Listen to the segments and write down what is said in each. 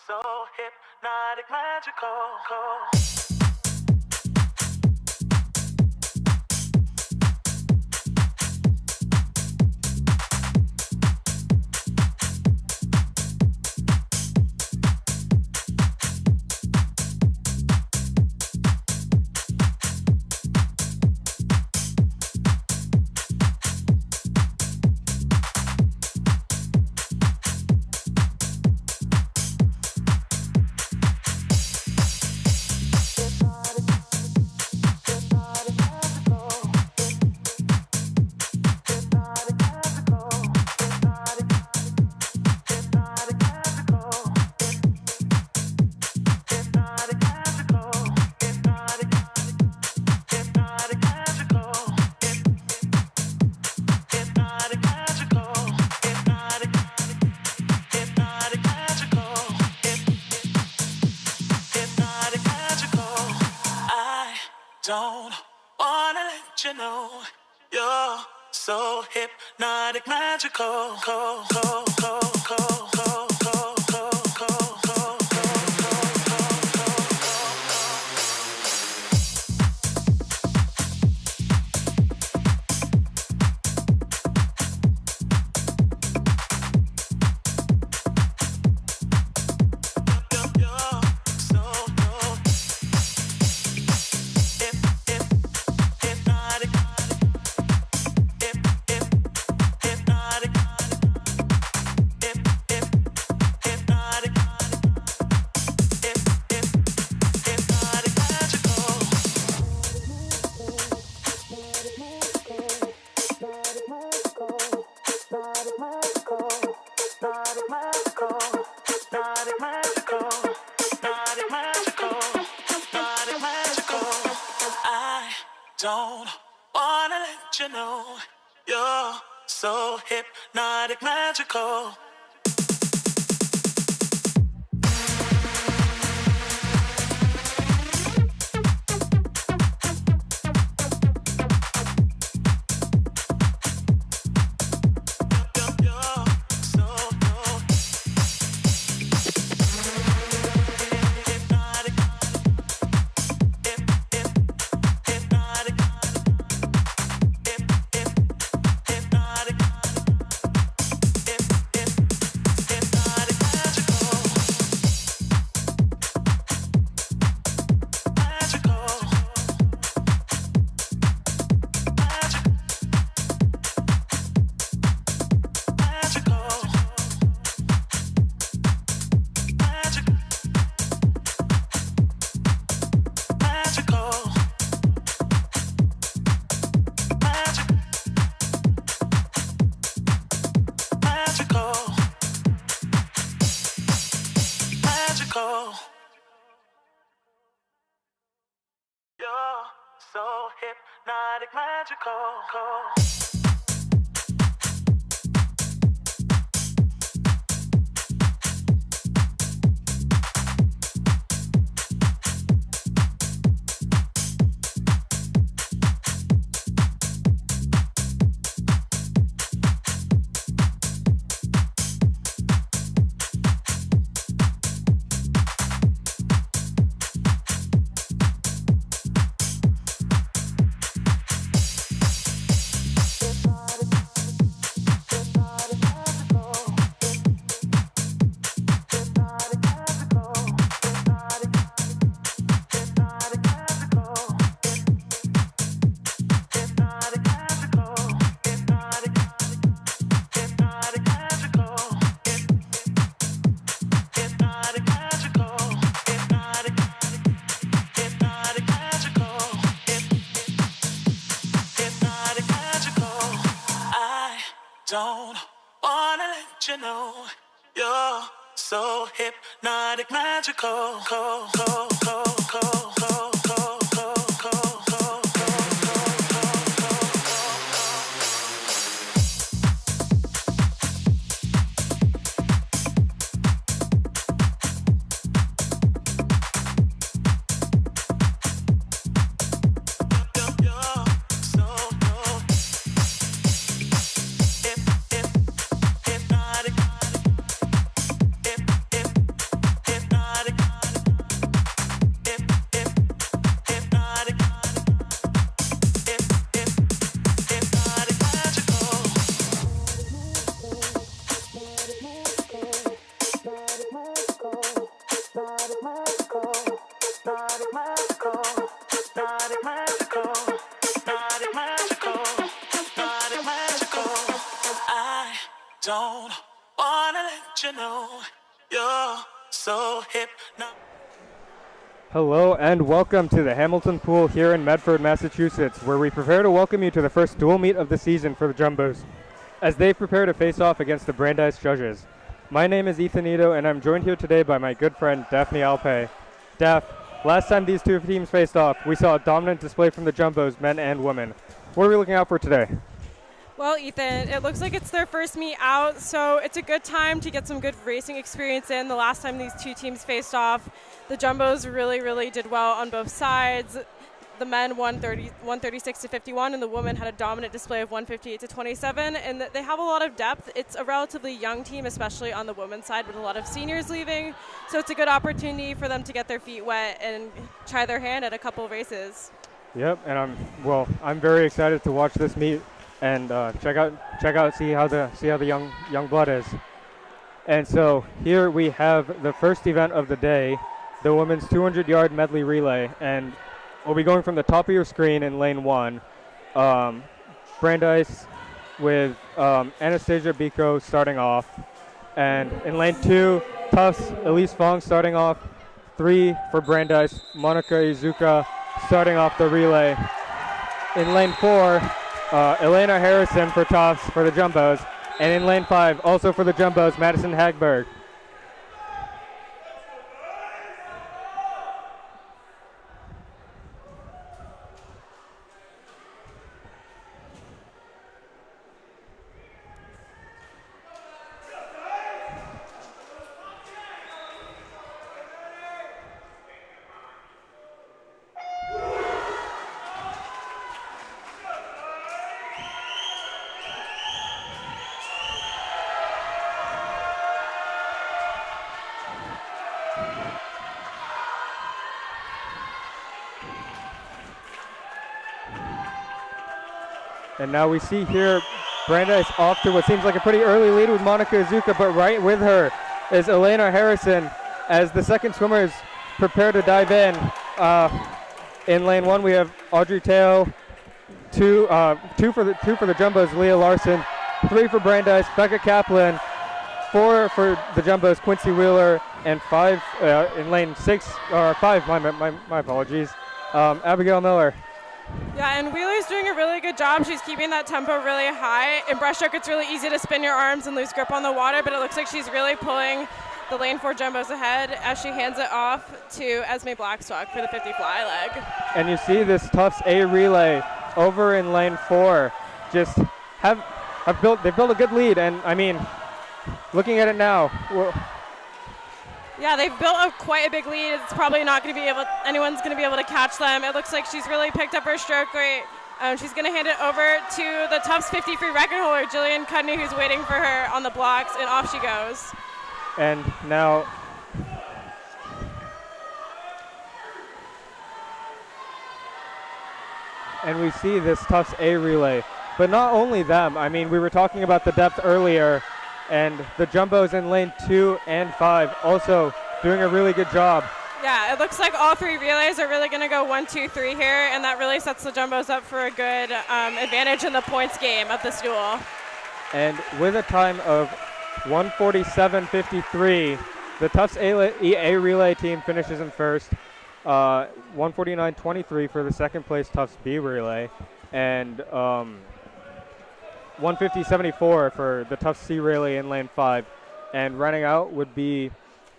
so hypnotic, magical. Don't wanna let you know you're so hypnotic, magical. Don't wanna let you know you're so hypnotic, magical. You're so hypnotic, magical. Don't wanna let you know you're so hypnotic, magical. Don't wanna let you know you're so hypnotic. Hello and welcome to the Hamilton Pool here in Medford, Massachusetts, where we prepare to welcome you to the first dual meet of the season for the Jumbos, as they prepare to face off against the Brandeis judges. My name is Ethan Ito, and I'm joined here today by my good friend Daphne Alpay. Daph, last time these two teams faced off, we saw a dominant display from the Jumbos, men and women. What are we looking out for today? Well, Ethan, it looks like it's their first meet out, so it's a good time to get some good racing experience in. The last time these two teams faced off, the Jumbos really did well on both sides. The men won 136 to 51, and the women had a dominant display of 158 to 27, and they have a lot of depth. It's a relatively young team, especially on the women's side, with a lot of seniors leaving, so it's a good opportunity for them to get their feet wet and try their hand at a couple races. Yep, and I'm very excited to watch this meet and check out see how the young blood is. And so here we have the first event of the day, the women's 200-yard medley relay, and we'll be going from the top of your screen in lane 1. Brandeis with Anastasia Biko starting off, and in lane 2, Tufts Elise Fong starting off. 3 for Brandeis, Monica Izuka starting off the relay. In lane 4, Elena Harrison for Tufts for the Jumbos, and in lane 5, also for the Jumbos, Madison Hagberg. And now we see here Brandeis off to what seems like a pretty early lead with Monica Izuka, but right with her is Elena Harrison as the second swimmers prepare to dive in. In lane 1, we have Audrey Teo, two for the Jumbos, Leah Larson, 3 for Brandeis, Becca Kaplan, 4 for the Jumbos, Quincy Wheeler, and 5 in lane 6, or 5, my apologies, Abigail Miller. Yeah, and Wheeler's doing a really good job. She's keeping that tempo really high. In breaststroke, it's really easy to spin your arms and lose grip on the water, but it looks like she's really pulling the lane 4 Jumbos ahead as she hands it off to Esme Blackstock for the 50 fly leg. And you see this Tufts A relay over in lane 4 just they've built a good lead, and I mean, looking at it now, yeah, they've built quite a big lead. It's probably not going to be anyone's going to be able to catch them. It looks like she's really picked up her stroke rate. She's going to hand it over to the Tufts 50 free record holder, Jillian Cudney, who's waiting for her on the blocks, and off she goes. And now we see this Tufts A relay. But not only them, I mean, we were talking about the depth earlier, and the Jumbos in lane 2 and 5 also doing a really good job. Yeah, it looks like all 3 relays are really going to go 1, 2, 3 here, and that really sets the Jumbos up for a good advantage in the points game of this duel. And with a time of 147.53, the Tufts A relay team finishes in first. 149.23 for the second place Tufts B relay, and 150.74 for the Tufts C relay in lane 5. And running out would be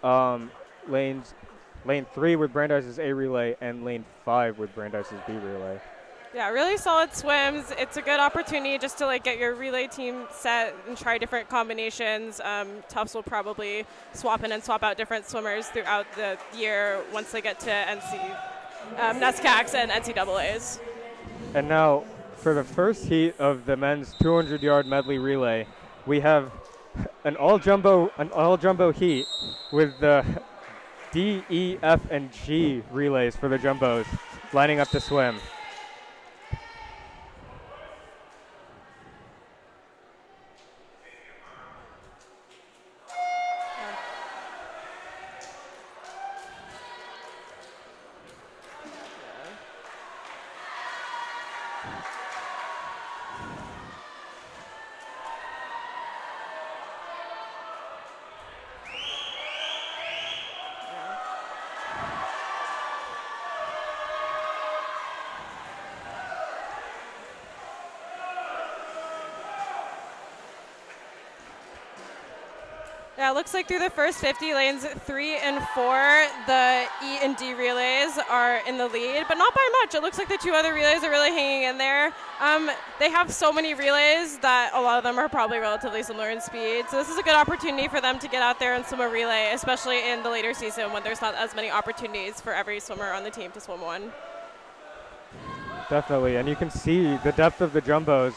lane 3 with Brandeis' A relay and lane 5 with Brandeis' B relay. Yeah, really solid swims. It's a good opportunity just to get your relay team set and try different combinations. Tufts will probably swap in and swap out different swimmers throughout the year once they get to NESCACs and NCAAs. And now, for the first heat of the men's 200-yard medley relay, we have an all jumbo heat with the D, E, F, and G relays for the Jumbos lining up to swim. Yeah, it looks like through the first 50 lanes 3 and 4, the E and D relays are in the lead, but not by much. It looks like the 2 other relays are really hanging in there. They have so many relays that a lot of them are probably relatively similar in speed. So this is a good opportunity for them to get out there and swim a relay, especially in the later season when there's not as many opportunities for every swimmer on the team to swim one. Definitely, and you can see the depth of the jumbos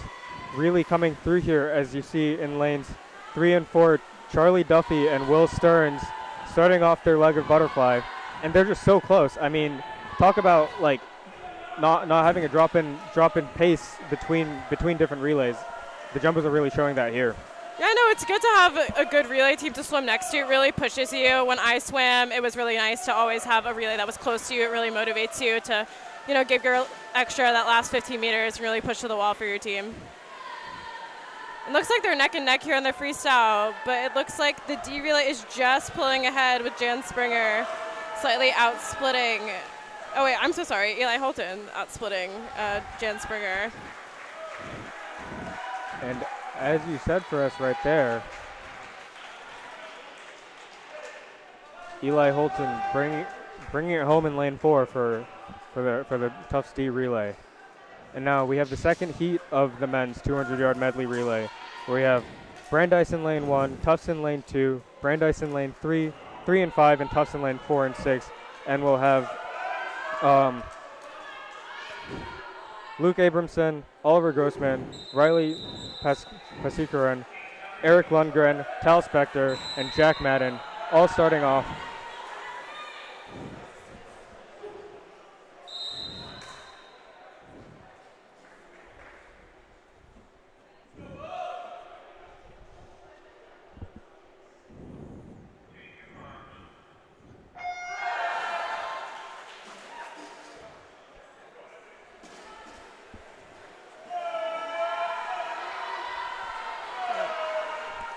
really coming through here, as you see in lanes 3 and 4, Charlie Duffy and Will Stearns starting off their leg of butterfly, and they're just so close. I mean, talk about like not having a drop in pace between different relays. The jumbos are really showing that here. Yeah, no, it's good to have a good relay team to swim next to. It really pushes you. When I swam, it was really nice to always have a relay that was close to you. It really motivates you to, give your extra that last 15 meters and really push to the wall for your team. It looks like they're neck and neck here on the freestyle, but it looks like the D relay is just pulling ahead with Jan Springer, slightly out-splitting. Oh wait, I'm so sorry, Eli Holton out-splitting Jan Springer. And as you said for us right there, Eli Holton bringing it home in lane 4 for the Tufts D relay. And now we have the second heat of the men's 200-yard medley relay, where we have Brandeis in lane 1, Tufts in lane 2, Brandeis in lane 3, 3 and 5, and Tufts in lane 4 and 6. And we'll have Luke Abramson, Oliver Grossman, Riley Pasikaran, Eric Lundgren, Tal Spector, and Jack Madden all starting off.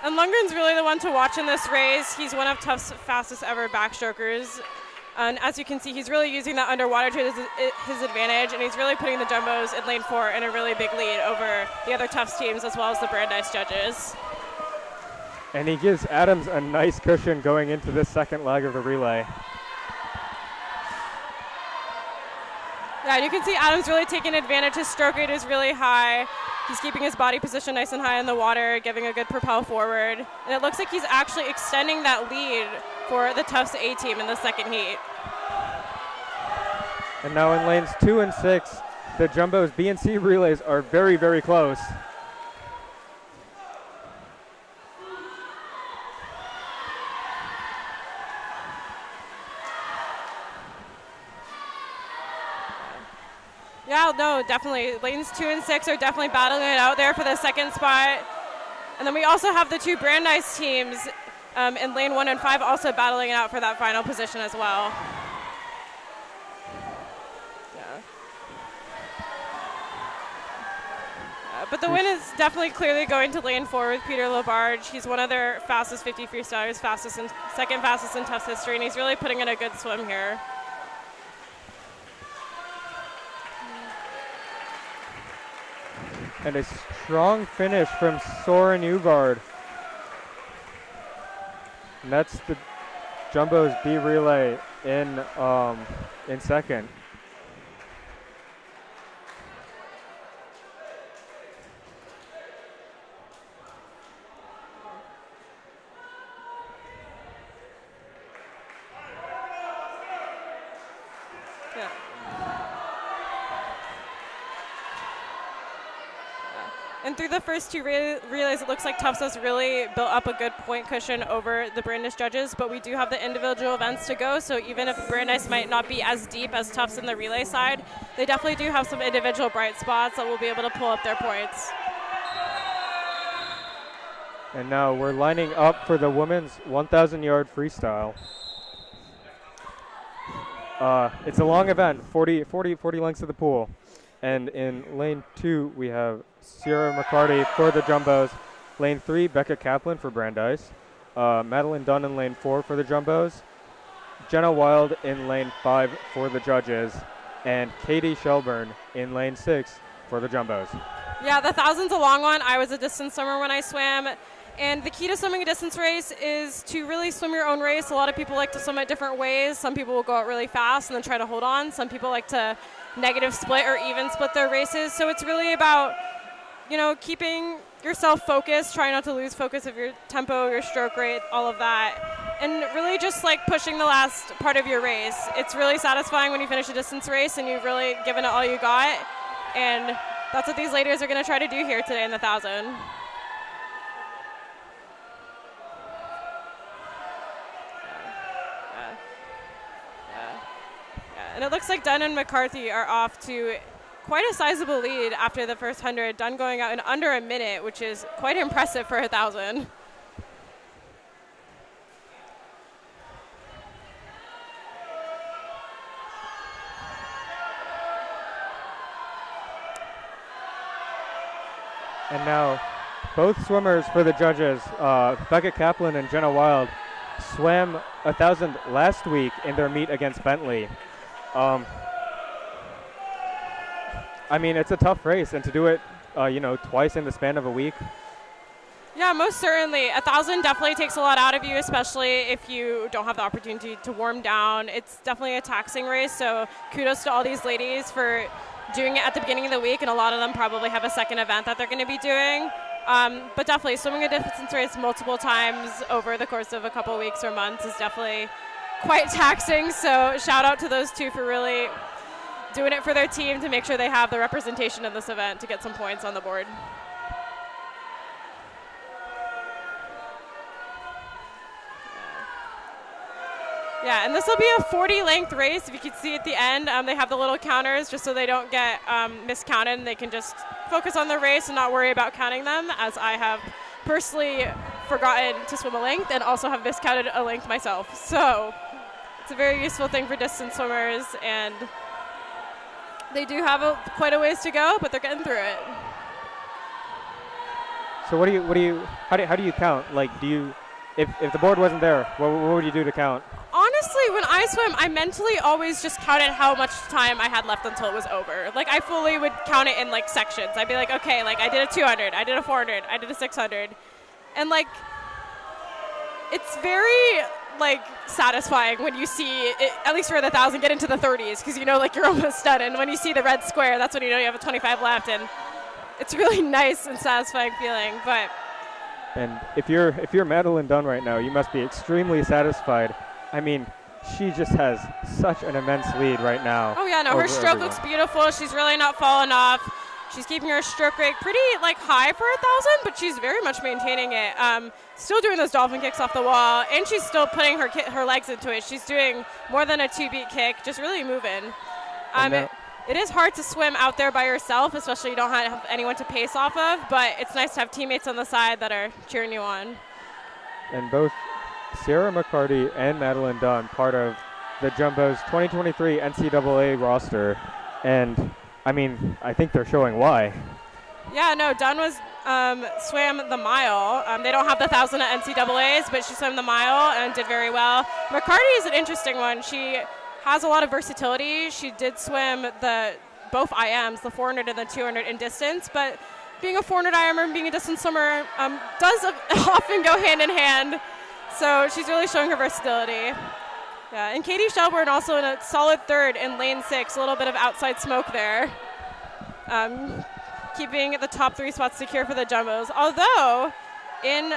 And Lundgren's really the one to watch in this race. He's one of Tufts' fastest ever backstrokers. And as you can see, he's really using that underwater to his advantage, and he's really putting the jumbos in lane 4 in a really big lead over the other Tufts teams as well as the Brandeis judges. And he gives Adams a nice cushion going into this second leg of the relay. Yeah, you can see Adams really taking advantage. His stroke rate is really high. He's keeping his body position nice and high in the water, giving a good propel forward. And it looks like he's actually extending that lead for the Tufts A team in the second heat. And now in lanes 2 and 6, the Jumbo's B and C relays are very, very close. Yeah, no, definitely. Lanes 2 and 6 are definitely battling it out there for the second spot. And then we also have the 2 Brandeis teams in lane 1 and 5 also battling it out for that final position as well. But the win is definitely clearly going to lane 4 with Peter Labarge. He's one of their fastest 50 freestylers, second fastest in Tufts history, and he's really putting in a good swim here. And a strong finish from Soren Ugard. And that's the Jumbo's B relay in second. And through the first 2 relays, it looks like Tufts has really built up a good point cushion over the Brandeis judges, but we do have the individual events to go, so even if Brandeis might not be as deep as Tufts in the relay side, they definitely do have some individual bright spots that will be able to pull up their points. And now we're lining up for the women's 1,000-yard freestyle. It's a long event, 40 lengths of the pool. And in lane 2, we have Sierra McCarty for the Jumbos. Lane 3, Becca Kaplan for Brandeis. Madeline Dunn in lane 4 for the Jumbos. Jenna Wild in lane 5 for the judges. And Katie Shelburne in lane 6 for the Jumbos. Yeah, the 1,000's a long one. I was a distance swimmer when I swam. And the key to swimming a distance race is to really swim your own race. A lot of people like to swim it different ways. Some people will go out really fast and then try to hold on. Some people like to negative split or even split their races. So it's really about, keeping yourself focused, trying not to lose focus of your tempo, your stroke rate, all of that. And really just like pushing the last part of your race. It's really satisfying when you finish a distance race and you've really given it all you got. And that's what these ladies are going to try to do here today in the 1,000. And it looks like Dunn and McCarthy are off to quite a sizable lead after the first 100. Dunn going out in under a minute, which is quite impressive for 1,000. And now both swimmers for the judges, Becca Kaplan and Jenna Wild, swam 1,000 last week in their meet against Bentley. I mean, it's a tough race, and to do it, twice in the span of a week. Yeah, most certainly. 1,000 definitely takes a lot out of you, especially if you don't have the opportunity to warm down. It's definitely a taxing race, so kudos to all these ladies for doing it at the beginning of the week, and a lot of them probably have a second event that they're going to be doing. But definitely swimming a distance race multiple times over the course of a couple weeks or months is definitely quite taxing. So shout out to those two for really doing it for their team to make sure they have the representation in this event to get some points on the board. Yeah, and this will be a 40-length race. If you can see at the end, they have the little counters just so they don't get miscounted, and they can just focus on the race and not worry about counting them, as I have personally forgotten to swim a length and also have miscounted a length myself. So it's a very useful thing for distance swimmers, and they do have quite a ways to go, but they're getting through it. So how do you count? Like, if the board wasn't there, what would you do to count? Honestly, when I swim, I mentally always just counted how much time I had left until it was over. Like, I fully would count it in, like, sections. I'd be like, okay, like, I did a 200, I did a 400, I did a 600. And, like, it's very, like, satisfying when you see it, at least for the 1,000, get into the 30s, because you know, like, you're almost done. And when you see the red square, that's when you know you have a 25 left. And it's really nice and satisfying feeling. But and if you're Madeline Dunn right now, you must be extremely satisfied. I mean, she just has such an immense lead right now. Oh, yeah, no, her stroke looks beautiful. She's really not falling off. She's keeping her stroke rate pretty, like, high for 1,000, but she's very much maintaining it. Still doing those dolphin kicks off the wall, and she's still putting her legs into it. She's doing more than a 2-beat kick, just really moving. It is hard to swim out there by yourself, especially you don't have anyone to pace off of, but it's nice to have teammates on the side that are cheering you on. And both Sarah McCarty and Madeline Dunn, part of the Jumbo's 2023 NCAA roster. And, I mean, I think they're showing why. Yeah, no, Dunn swam the mile. They don't have the 1,000 at NCAAs, but she swam the mile and did very well. McCarty is an interesting one. She has a lot of versatility. She did swim both IMs, the 400 and the 200 in distance, but being a 400 IMer and being a distance swimmer does often go hand in hand. So she's really showing her versatility. Yeah, and Katie Shelburne also in a solid third in lane 6, a little bit of outside smoke there. Keeping the top 3 spots secure for the Jumbos. Although in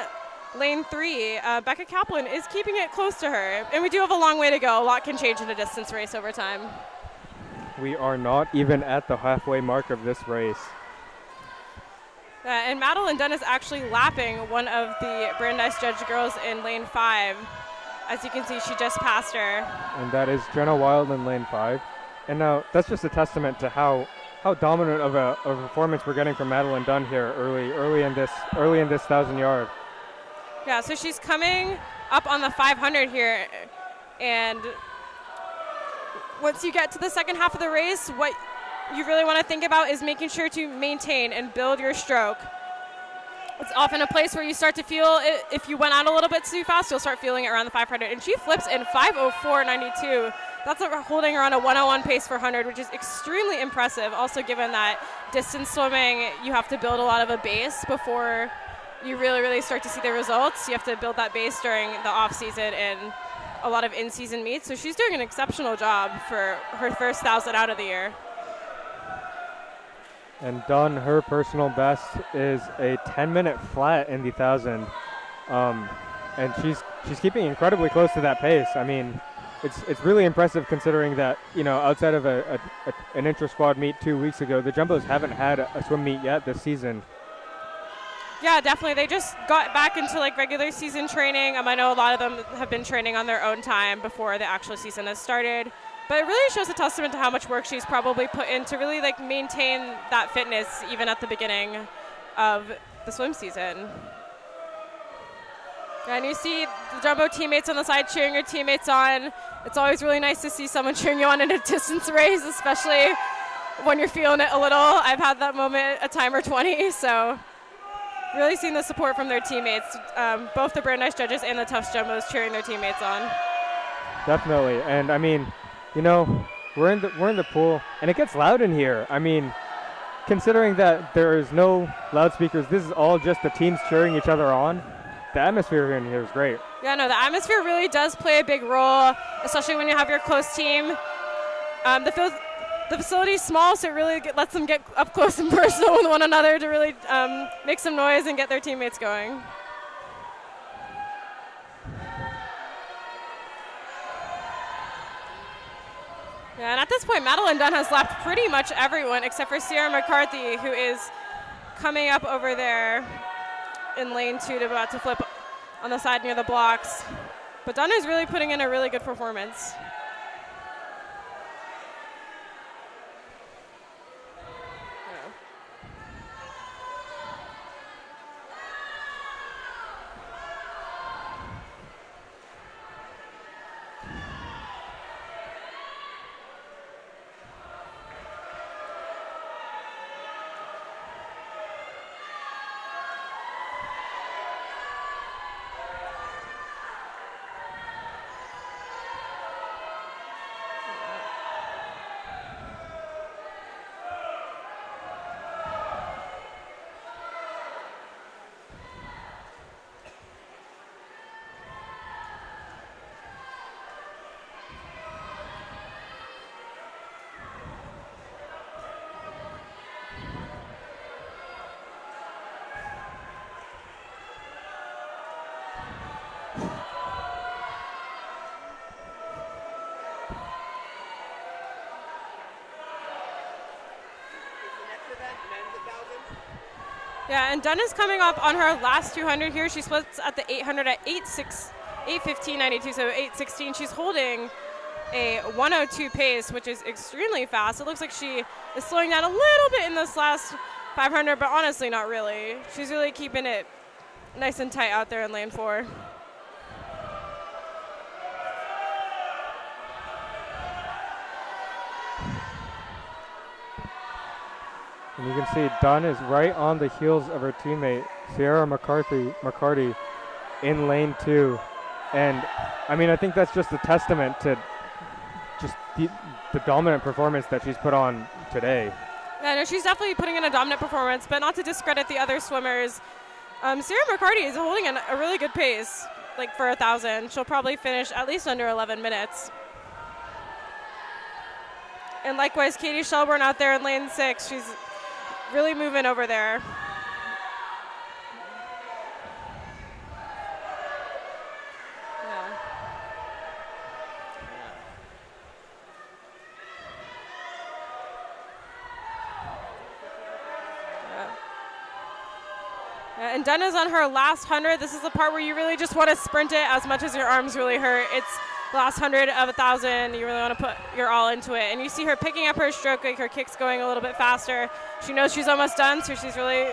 lane 3, Becca Kaplan is keeping it close to her. And we do have a long way to go. A lot can change in a distance race over time. We are not even at the halfway mark of this race. And Madeline Dunn is actually lapping one of the Brandeis judge girls in lane 5. As you can see, she just passed her. And that is Jenna Wild in lane 5. And now that's just a testament to how dominant of a performance we're getting from Madeline Dunn here early in this 1,000 yard. Yeah, so she's coming up on the 500 here, and once you get to the second half of the race, what you really want to think about is making sure to maintain and build your stroke. It's often a place where you start to feel it. If you went out a little bit too fast, you'll start feeling it around the 500. And she flips in 5:04.92. That's holding around a 101 pace for 100, which is extremely impressive. Also, given that distance swimming, you have to build a lot of a base before you really, really start to see the results. You have to build that base during the off season and a lot of in-season meets. So she's doing an exceptional job for her first 1,000 out of the year. And Dunn, her personal best is a 10-minute flat in the 1,000. And she's keeping incredibly close to that pace. I mean, it's really impressive considering that, you know, outside of an intra-squad meet 2 weeks ago, the Jumbos haven't had a swim meet yet this season. Yeah, definitely. They just got back into like regular season training. I know a lot of them have been training on their own time before the actual season has started. But it really shows a testament to how much work she's probably put in to really like maintain that fitness even at the beginning of the swim season. And you see the Jumbo teammates on the side cheering your teammates on. It's always really nice to see someone cheering you on in a distance race, especially when you're feeling it a little. I've had that moment a time or 20, so really seeing the support from their teammates, both the Brandeis judges and the Tufts Jumbos cheering their teammates on. Definitely, and I mean, you know, we're in the pool, and it gets loud in here. I mean, considering that there is no loudspeakers, this is all just the teams cheering each other on. The atmosphere in here is great. Yeah, no, the atmosphere really does play a big role, especially when you have your close team. The facility's small, so it really lets them get up close and personal with one another to really make some noise and get their teammates going. Yeah, and at this point, Madeline Dunn has lapped pretty much everyone except for Sierra McCarthy, who is coming up over there in lane 2 to about to flip on the side near the blocks. But Dunn is really putting in a really good performance. Yeah, and Dunn is coming up on her last 200 here. She splits at the 800 at 8:15.92, so 8:16. She's holding a 1:02 pace, which is extremely fast. It looks like she is slowing down a little bit in this last 500, but honestly, not really. She's really keeping it nice and tight out there in lane 4. And you can see Dunn is right on the heels of her teammate, Sierra McCarty, in lane 2. And, I mean, I think that's just a testament to just the dominant performance that she's put on today. Yeah, no, she's definitely putting in a dominant performance, but not to discredit the other swimmers. Sierra McCarty is holding a really good pace, like for 1,000. She'll probably finish at least under 11 minutes. And likewise, Katie Shelburne out there in lane 6. She's really moving over there. And Dunn is on her last 100. This is the part where you really just want to sprint it as much as your arms really hurt. It's the last 100 of 1,000. You really want to put your all into it. And you see her picking up her stroke, like her kick's going a little bit faster. She knows she's almost done, so she's really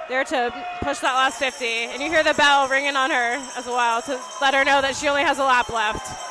there to push that last 50. And you hear the bell ringing on her as well to let her know that she only has a lap left.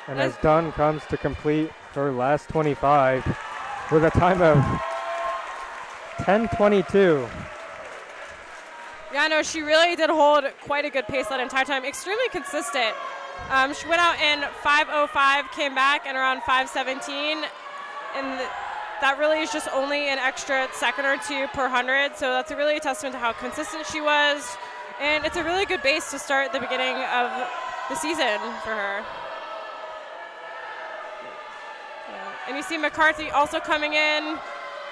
And as Dunn comes to complete her last 25 with a time of 10:22. Yeah, no, she really did hold quite a good pace that entire time. Extremely consistent. She went out in 5:05, came back in around 5:17, and that really is just only an extra second or two per 100. So that's really a testament to how consistent she was, and it's a really good base to start the beginning of the season for her. And you see McCarthy also coming in.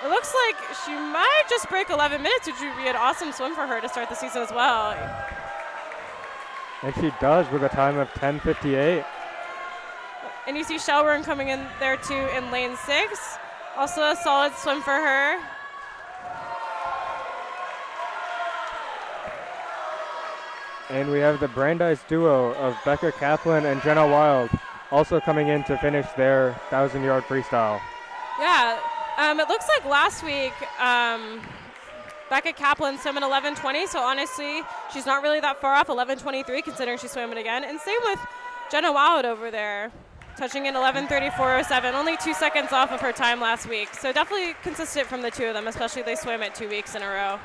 It looks like she might just break 11 minutes, which would be an awesome swim for her to start the season as well. And she does with a time of 10:58. And you see Shelburne coming in there too in lane 6. Also a solid swim for her. And we have the Brandeis duo of Becca Kaplan and Jenna Wild also coming in to finish their 1,000-yard freestyle. Yeah, it looks like last week Becca Kaplan swam in 11:20, so honestly, she's not really that far off 11:23 considering she swam it again. And same with Jenna Wild over there, touching in 11:34.07, only 2 seconds off of her time last week. So definitely consistent from the two of them, especially they swam it 2 weeks in a row.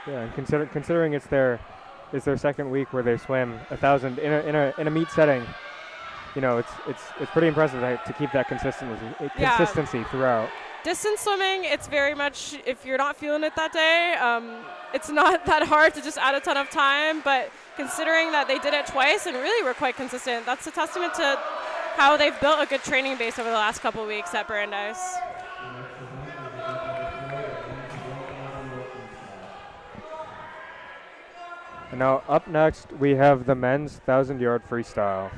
Yeah, and considering it's their second week where they swam 1,000 in a meet setting, you know, it's pretty impressive to keep that consistency throughout. Distance swimming, it's very much, if you're not feeling it that day, it's not that hard to just add a ton of time, but considering that they did it twice and really were quite consistent, that's a testament to how they've built a good training base over the last couple of weeks at Brandeis. And now up next, we have the men's 1,000-yard freestyle.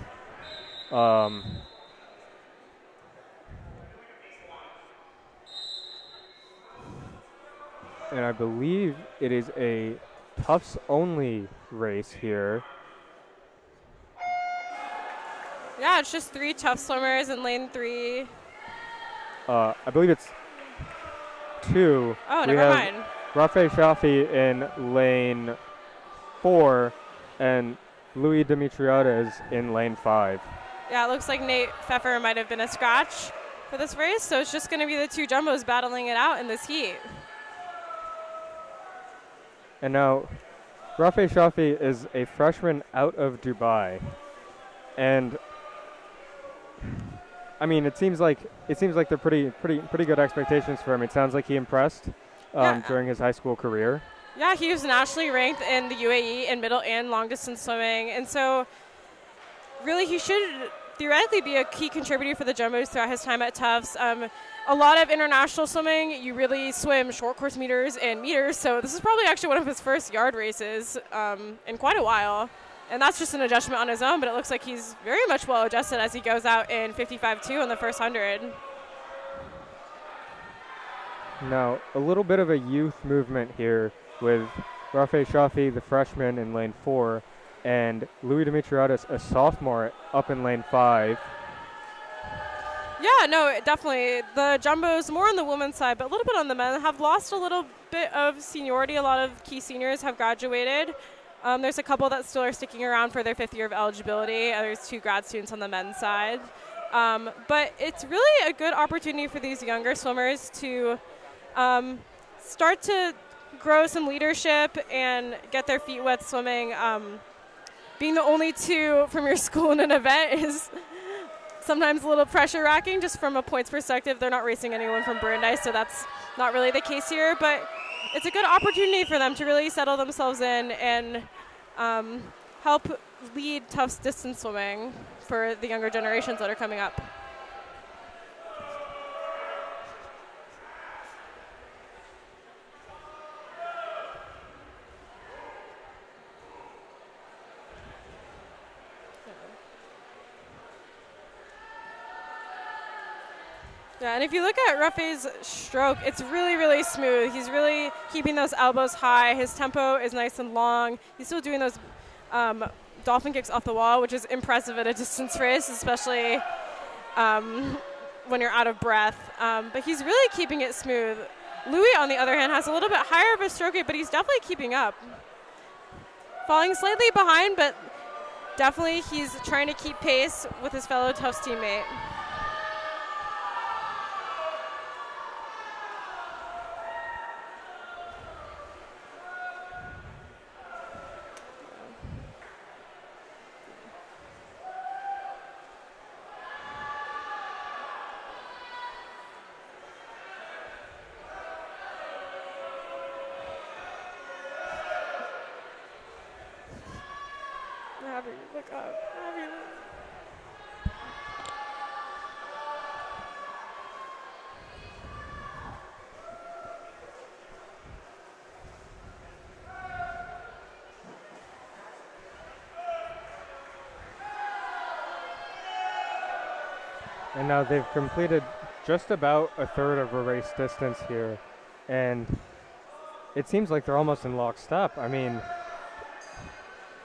And I believe it is a Tufts only race here. Yeah, it's just 3 Tufts swimmers in lane 3. I believe it's 2. Oh, we never have mind. Rafe Shafi in lane 4 and Louis Dimitriades in lane 5. Yeah, it looks like Nate Pfeffer might have been a scratch for this race, so it's just going to be the 2 jumbos battling it out in this heat. And now, Rafe Shafi is a freshman out of Dubai, and I mean, it seems like they're pretty good expectations for him. It sounds like he impressed during his high school career. Yeah, he was nationally ranked in the UAE in middle and long distance swimming, and so really he should theoretically be a key contributor for the jumbos throughout his time at Tufts. A lot of international swimming, you really swim short course meters and meters, so this is probably actually one of his first yard races in quite a while. And that's just an adjustment on his own, but it looks like he's very much well adjusted as he goes out in 55.2 on the first 100. Now, a little bit of a youth movement here with Rafe Shafi, the freshman, in lane 4, and Louis Dimitriades, a sophomore, up in lane 5. Yeah, no, definitely. The jumbos, more on the women's side, but a little bit on the men, have lost a little bit of seniority. A lot of key seniors have graduated. There's a couple that still are sticking around for their 5th year of eligibility. There's 2 grad students on the men's side. But it's really a good opportunity for these younger swimmers to start to grow some leadership and get their feet wet swimming. Being the only 2 from your school in an event is sometimes a little pressure racking just from a points perspective. They're not racing anyone from Brandeis, so that's not really the case here. But it's a good opportunity for them to really settle themselves in and help lead Tufts distance swimming for the younger generations that are coming up. Yeah, and if you look at Rafe's stroke, it's really, really smooth. He's really keeping those elbows high. His tempo is nice and long. He's still doing those dolphin kicks off the wall, which is impressive at a distance race, especially when you're out of breath. But he's really keeping it smooth. Louis, on the other hand, has a little bit higher of a stroke rate, but he's definitely keeping up. Falling slightly behind, but definitely he's trying to keep pace with his fellow Tufts teammate. Abby, look up. Abby, look. And now they've completed just about a third of a race distance here, and it seems like they're almost in lockstep. I mean,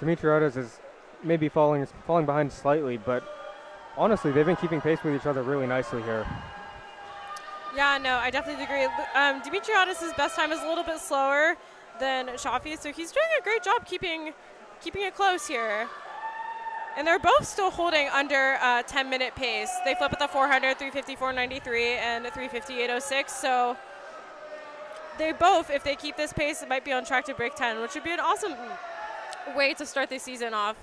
Dimitriadis is maybe falling behind slightly, but honestly, they've been keeping pace with each other really nicely here. Yeah, no, I definitely agree. Dimitriadis' best time is a little bit slower than Shafi, so he's doing a great job keeping it close here. And they're both still holding under 10-minute pace. They flip at the 400, 354.93, and 358.06. So they both, if they keep this pace, might be on track to break 10, which would be an awesome way to start the season off.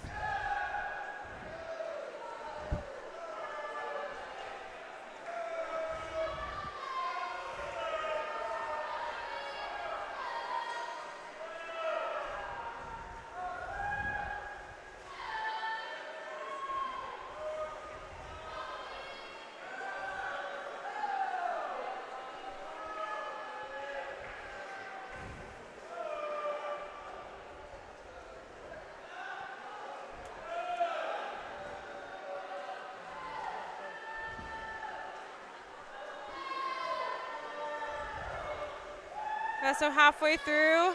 So halfway through,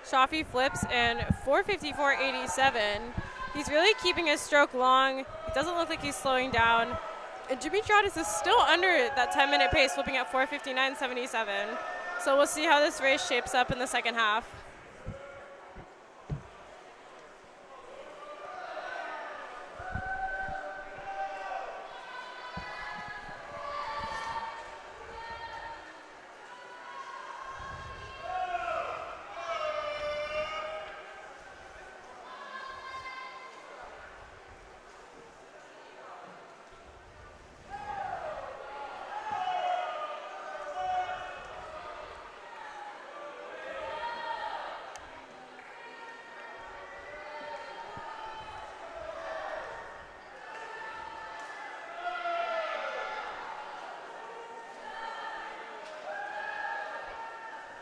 Shafi flips and 454.87. He's really keeping his stroke long. It doesn't look like he's slowing down. And Dimitriadis is still under that 10-minute pace, flipping at 459.77. So we'll see how this race shapes up in the second half.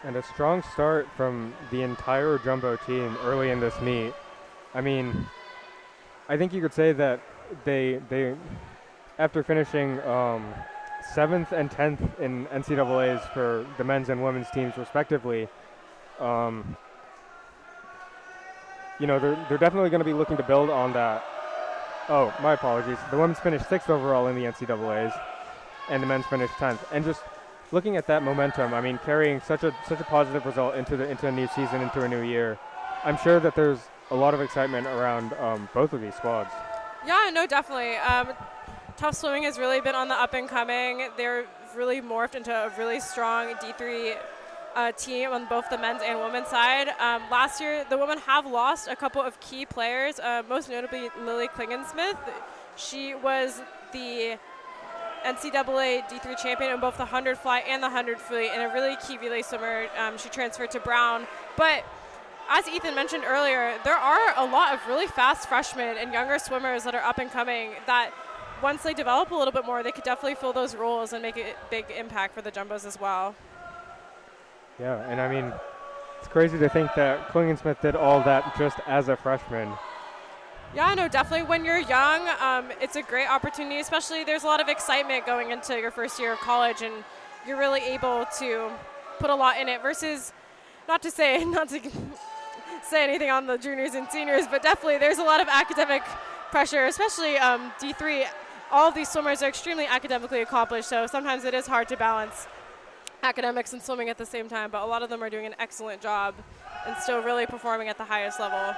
And a strong start from the entire Jumbo team early in this meet. I mean, I think you could say that they after finishing 7th and 10th in NCAAs for the men's and women's teams respectively, you know, they're definitely going to be looking to build on that. Oh, my apologies. The women's finished 6th overall in the NCAAs, and the men's finished 10th. And just looking at that momentum, I mean, carrying such a positive result into a new season, into a new year, I'm sure that there's a lot of excitement around both of these squads. Yeah, no, definitely. Tufts Swimming has really been on the up and coming. They're really morphed into a really strong D3 team on both the men's and women's side. Last year, the women have lost a couple of key players, most notably Lily Klingensmith. She was the NCAA D3 champion in both the 100 fly and the 100 free, and a really key relay swimmer. She transferred to Brown. But as Ethan mentioned earlier, there are a lot of really fast freshmen and younger swimmers that are up and coming that once they develop a little bit more, they could definitely fill those roles and make a big impact for the Jumbos as well. Yeah, and I mean, it's crazy to think that Klingensmith did all that just as a freshman. Yeah, no, definitely when you're young, it's a great opportunity, especially there's a lot of excitement going into your first year of college, and you're really able to put a lot in it versus, not to say anything on the juniors and seniors, but definitely there's a lot of academic pressure, especially D3. All of these swimmers are extremely academically accomplished, so sometimes it is hard to balance academics and swimming at the same time, but a lot of them are doing an excellent job and still really performing at the highest level.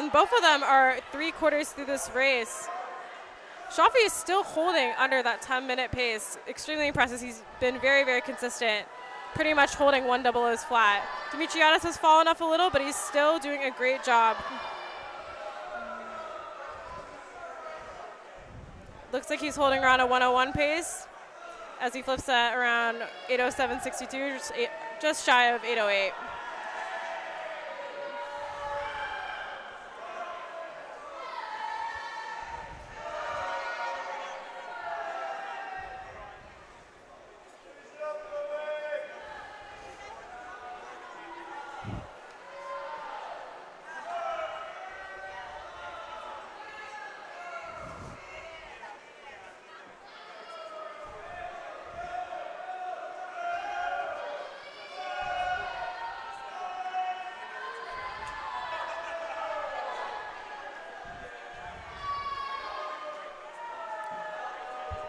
And both of them are 3/4 through this race. Shafi is still holding under that 10-minute pace. Extremely impressive. He's been very, very consistent, pretty much holding 100s flat. Dimitriadis has fallen off a little, but he's still doing a great job. Looks like he's holding around a 101 pace as he flips that around 807.62, just shy of 808.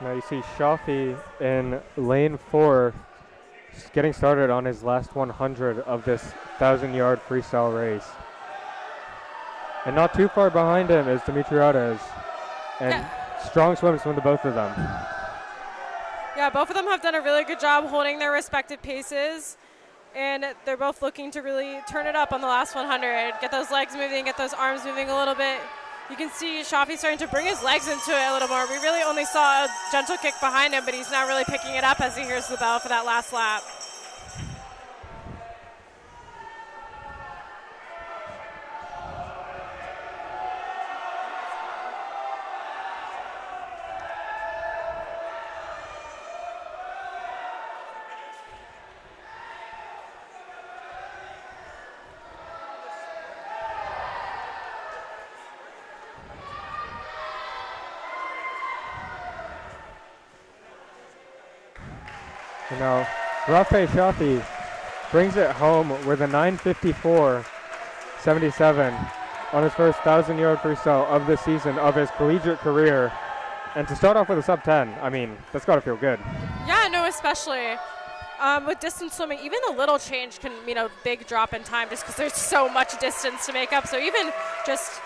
Now you see Shafi in lane 4 getting started on his last 100 of this 1,000-yard freestyle race. And not too far behind him is Dimitriadis. And strong swims from the both of them. Yeah, both of them have done a really good job holding their respective paces. And they're both looking to really turn it up on the last 100. Get those legs moving, get those arms moving a little bit. You can see Shafi starting to bring his legs into it a little more. We really only saw a gentle kick behind him, but he's now really picking it up as he hears the bell for that last lap. And now Rafe Shafi brings it home with a 9:54.77 on his first 1,000-yard freestyle of the season of his collegiate career. And to start off with a sub 10, I mean, that's got to feel good. Yeah, no, especially with distance swimming, even a little change can mean a big drop in time just because there's so much distance to make up. So even just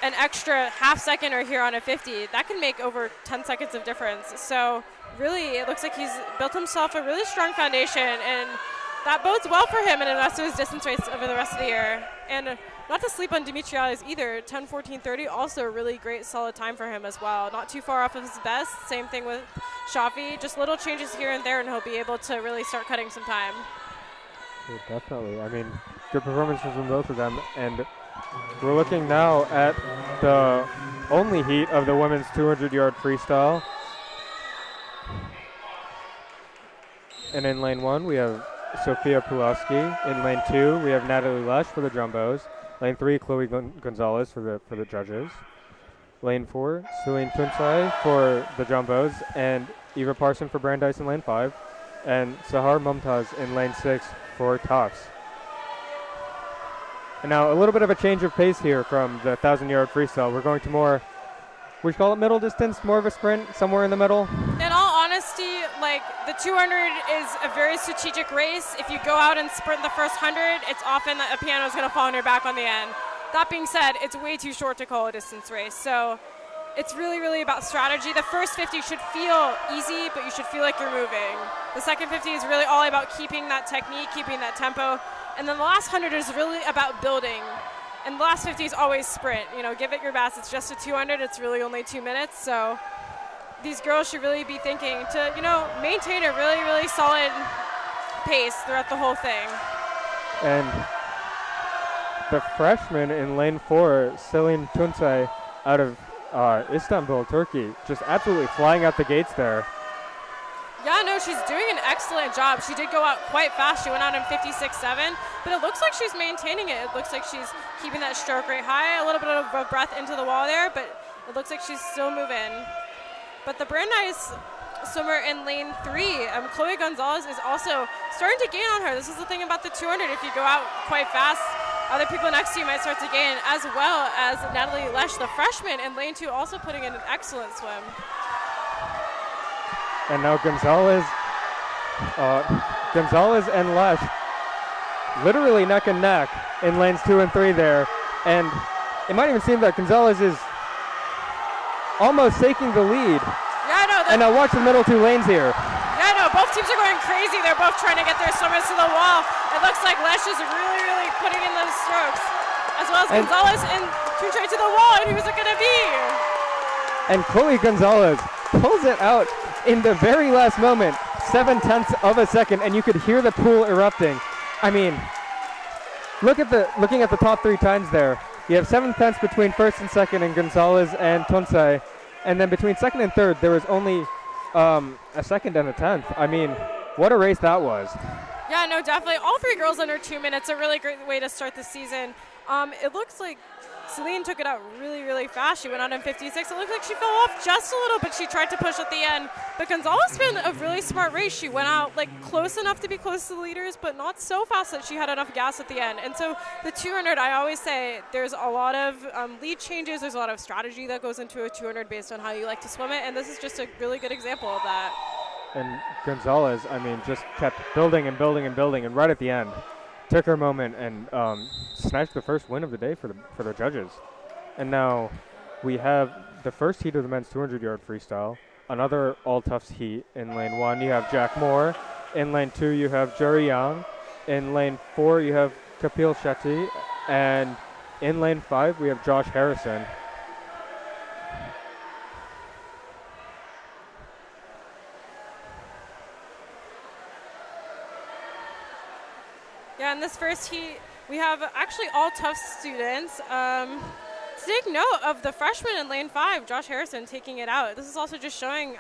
an extra half second or here on a 50, that can make over 10 seconds of difference. So really, it looks like he's built himself a really strong foundation, and that bodes well for him in the rest of his distance race over the rest of the year. And not to sleep on Dimitriadis either, 10:14.30, also a really great solid time for him as well. Not too far off of his best. Same thing with Shafi, just little changes here and there, and he'll be able to really start cutting some time. Yeah, definitely. I mean, good performances from both of them. And we're looking now at the only heat of the women's 200-yard freestyle. And in lane 1, we have Sophia Pulaski. In lane 2, we have Natalie Lesh for the Jumbos. Lane 3, Chloe Gonzalez for the judges. Lane 4, Celine Tunsai for the Jumbos, and Eva Parson for Brandeis in lane 5. And Sahar Mumtaz in lane 6 for Tufts. And now a little bit of a change of pace here from the 1,000-yard freestyle. We're going to more, we call it middle distance, more of a sprint, somewhere in the middle. In all honesty, like the 200 is a very strategic race. If you go out and sprint the first 100, it's often that a piano is going to fall on your back on the end. That being said, it's way too short to call a distance race. So it's really, really about strategy. The first 50 should feel easy, but you should feel like you're moving. The second 50 is really all about keeping that technique, keeping that tempo. And then the last 100 is really about building. And the last 50 is always sprint. You know, give it your best. It's just a 200. It's really only 2 minutes. So these girls should really be thinking to, you know, maintain a really, really solid pace throughout the whole thing. And the freshman in lane 4, Celine Tunsay, out of Istanbul, Turkey, just absolutely flying out the gates there. Yeah, no, she's doing an excellent job. She did go out quite fast. She went out in 56.7, but it looks like she's maintaining it. It looks like she's keeping that stroke rate high, a little bit of breath into the wall there, but it looks like she's still moving. But the Brandeis swimmer in lane 3, Chloe Gonzalez, is also starting to gain on her. This is the thing about the 200. If you go out quite fast, other people next to you might start to gain, as well as Natalie Lesh, the freshman, in lane 2, also putting in an excellent swim. And now Gonzalez and Lesh literally neck and neck in lanes 2 and 3 there. And it might even seem that Gonzalez is almost taking the lead. Yeah, no. And now watch the middle two lanes here. Yeah, no, both teams are going crazy. They're both trying to get their swimmers to the wall. It looks like Lesh is really, really putting in those strokes. As well as Gonzalez and straight to the wall, and who's it going to be? And Chloe Gonzalez pulls it out in the very last moment, 0.7 of a second, and you could hear the pool erupting. I mean, looking at the top 3 times there. You have 0.7 between first and second in Gonzalez and Tonsai, and then between second and third, there was only a second and a tenth. I mean, what a race that was. Yeah, no, definitely. All 3 girls under 2 minutes. A really great way to start the season. It looks like Celine took it out really, really fast. She went out in 56. It looked like she fell off just a little, but she tried to push at the end. But Gonzalez been a really smart race. She went out like close enough to be close to the leaders, but not so fast that she had enough gas at the end. And so the 200, I always say there's a lot of lead changes. There's a lot of strategy that goes into a 200 based on how you like to swim it. And this is just a really good example of that. And Gonzalez, I mean, just kept building and building and building, and right at the end, took her moment and snatched the first win of the day for the judges. And now we have the first heat of the men's 200-yard freestyle, another all-Tufts heat. In lane 1, you have Jack Moore. In lane 2, you have Jerry Young. In lane 4, you have Kapil Shetty. And in lane 5, we have Josh Harrison. Yeah, in this first heat, we have actually all Tufts students. Take note of the freshman in lane 5, Josh Harrison, taking it out. This is also just showing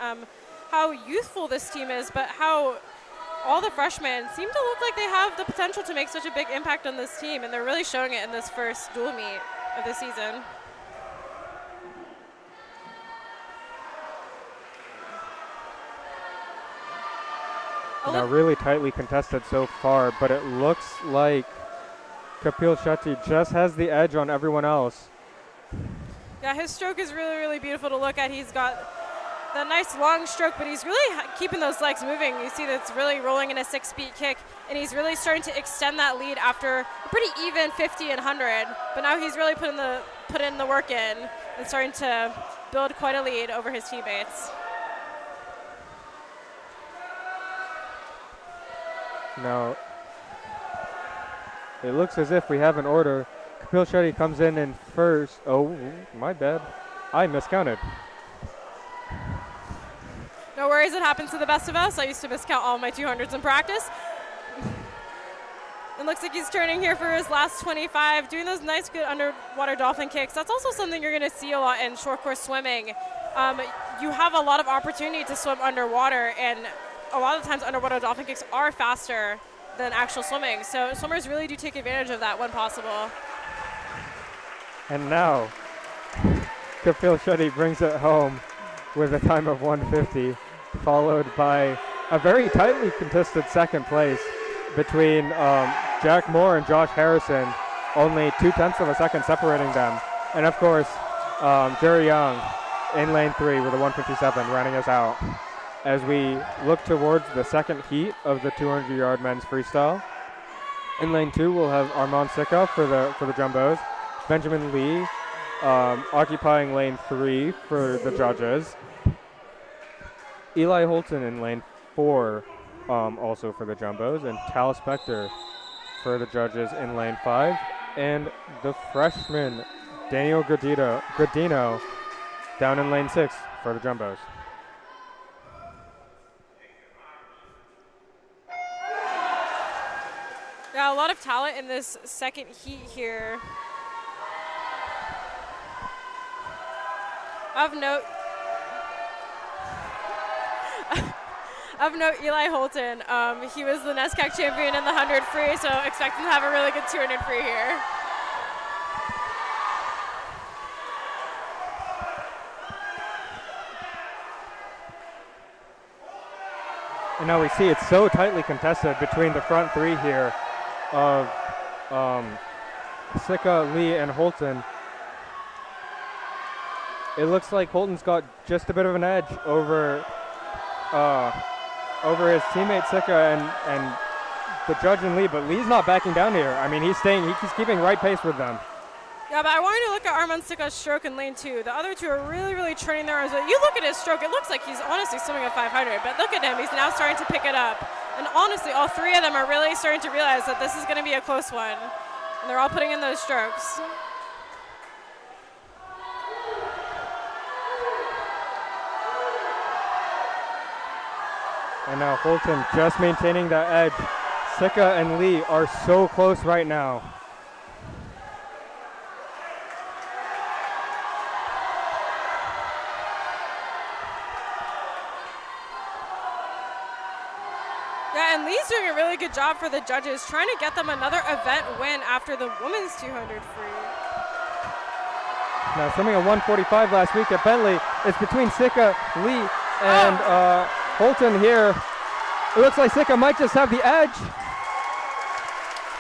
how youthful this team is, but how all the freshmen seem to look like they have the potential to make such a big impact on this team, and they're really showing it in this first dual meet of the season. Now really tightly contested so far, but it looks like Kapil Shetty just has the edge on everyone else. Yeah, his stroke is really, really beautiful to look at. He's got the nice long stroke, but he's really keeping those legs moving. You see that's really rolling in a 6-speed kick, and he's really starting to extend that lead after a pretty even 50 and 100. But now he's really putting the work in and starting to build quite a lead over his teammates. Now, it looks as if we have an order. Kapil Shetty comes in first. Oh, my bad. I miscounted. No worries, it happens to the best of us. I used to miscount all my 200s in practice. It looks like he's turning here for his last 25, doing those nice, good underwater dolphin kicks. That's also something you're going to see a lot in short course swimming. You have a lot of opportunity to swim underwater, and a lot of times underwater dolphin kicks are faster than actual swimming. So swimmers really do take advantage of that when possible. And now, Kapil Shetty brings it home with a time of 150, followed by a very tightly contested second place between Jack Moore and Josh Harrison, only 0.2 of a second separating them. And of course, Jerry Young in lane 3 with a 157 running us out. As we look towards the second heat of the 200-yard men's freestyle. In lane 2, we'll have Armand Sika for the Jumbos. Benjamin Lee occupying lane 3 for the judges. Eli Holton in lane 4 also for the Jumbos. And Tal Spector for the judges in lane 5. And the freshman, Daniel Godino, down in lane 6 for the Jumbos. Yeah, a lot of talent in this second heat here. Of note, Eli Holton. He was the NESCAC champion in the 100 free, so expect him to have a really good 200 free here. And now we see it's so tightly contested between the front 3 here of Sika, Lee, and Holton. It looks like Holton's got just a bit of an edge over his teammate Sika and the judge and Lee, but Lee's not backing down here. I mean, he's keeping right pace with them. Yeah, but I wanted to look at Arman Sika's stroke in lane 2. The other two are really, really turning their arms. But you look at his stroke, it looks like he's honestly swimming at 500. But look at him, he's now starting to pick it up. And honestly, all three of them are really starting to realize that this is going to be a close one. And they're all putting in those strokes. And now Holton just maintaining that edge. Sika and Lee are so close right now. Yeah, and Lee's doing a really good job for the judges, trying to get them another event win after the women's 200 free. Now swimming a 145 last week at Bentley. It's between Sika, Lee, and Holton here. It looks like Sika might just have the edge.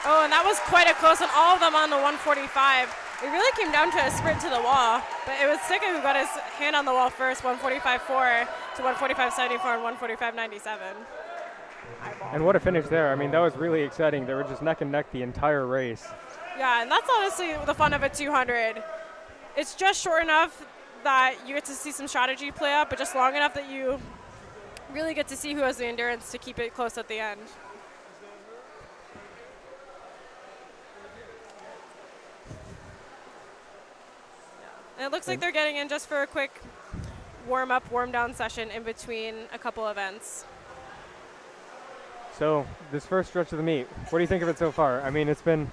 Oh, and that was quite a close one, all of them on the 145. It really came down to a sprint to the wall, but it was Sika who got his hand on the wall first, 145.4 to 145.74 and 145.97. And what a finish there. I mean, that was really exciting. They were just neck and neck the entire race. Yeah, and that's honestly the fun of a 200. It's just short enough that you get to see some strategy play out, but just long enough that you really get to see who has the endurance to keep it close at the end. And it looks like they're getting in just for a quick warm-up, warm-down session in between a couple events. So this first stretch of the meet, what do you think of it so far? I mean, it's been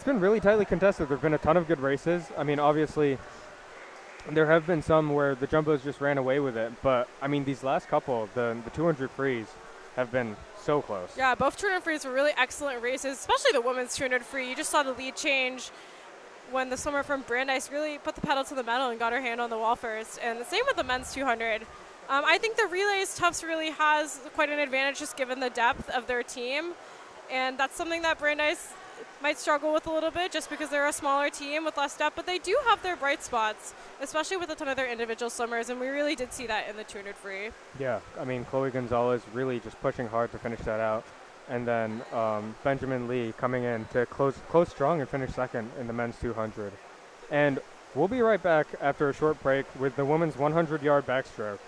really tightly contested. There've been a ton of good races. I mean, obviously, there have been some where the Jumbos just ran away with it. But I mean, these last couple, the 200 frees, have been so close. Yeah, both 200 frees were really excellent races, especially the women's 200 free. You just saw the lead change when the swimmer from Brandeis really put the pedal to the metal and got her hand on the wall first. And the same with the men's 200. I think the relays, Tufts really has quite an advantage just given the depth of their team. And that's something that Brandeis might struggle with a little bit just because they're a smaller team with less depth. But they do have their bright spots, especially with a ton of their individual swimmers. And we really did see that in the 200 free. Yeah, I mean, Chloe Gonzalez really just pushing hard to finish that out. And then Benjamin Lee coming in to close strong and finish second in the men's 200. And we'll be right back after a short break with the women's 100-yard backstroke.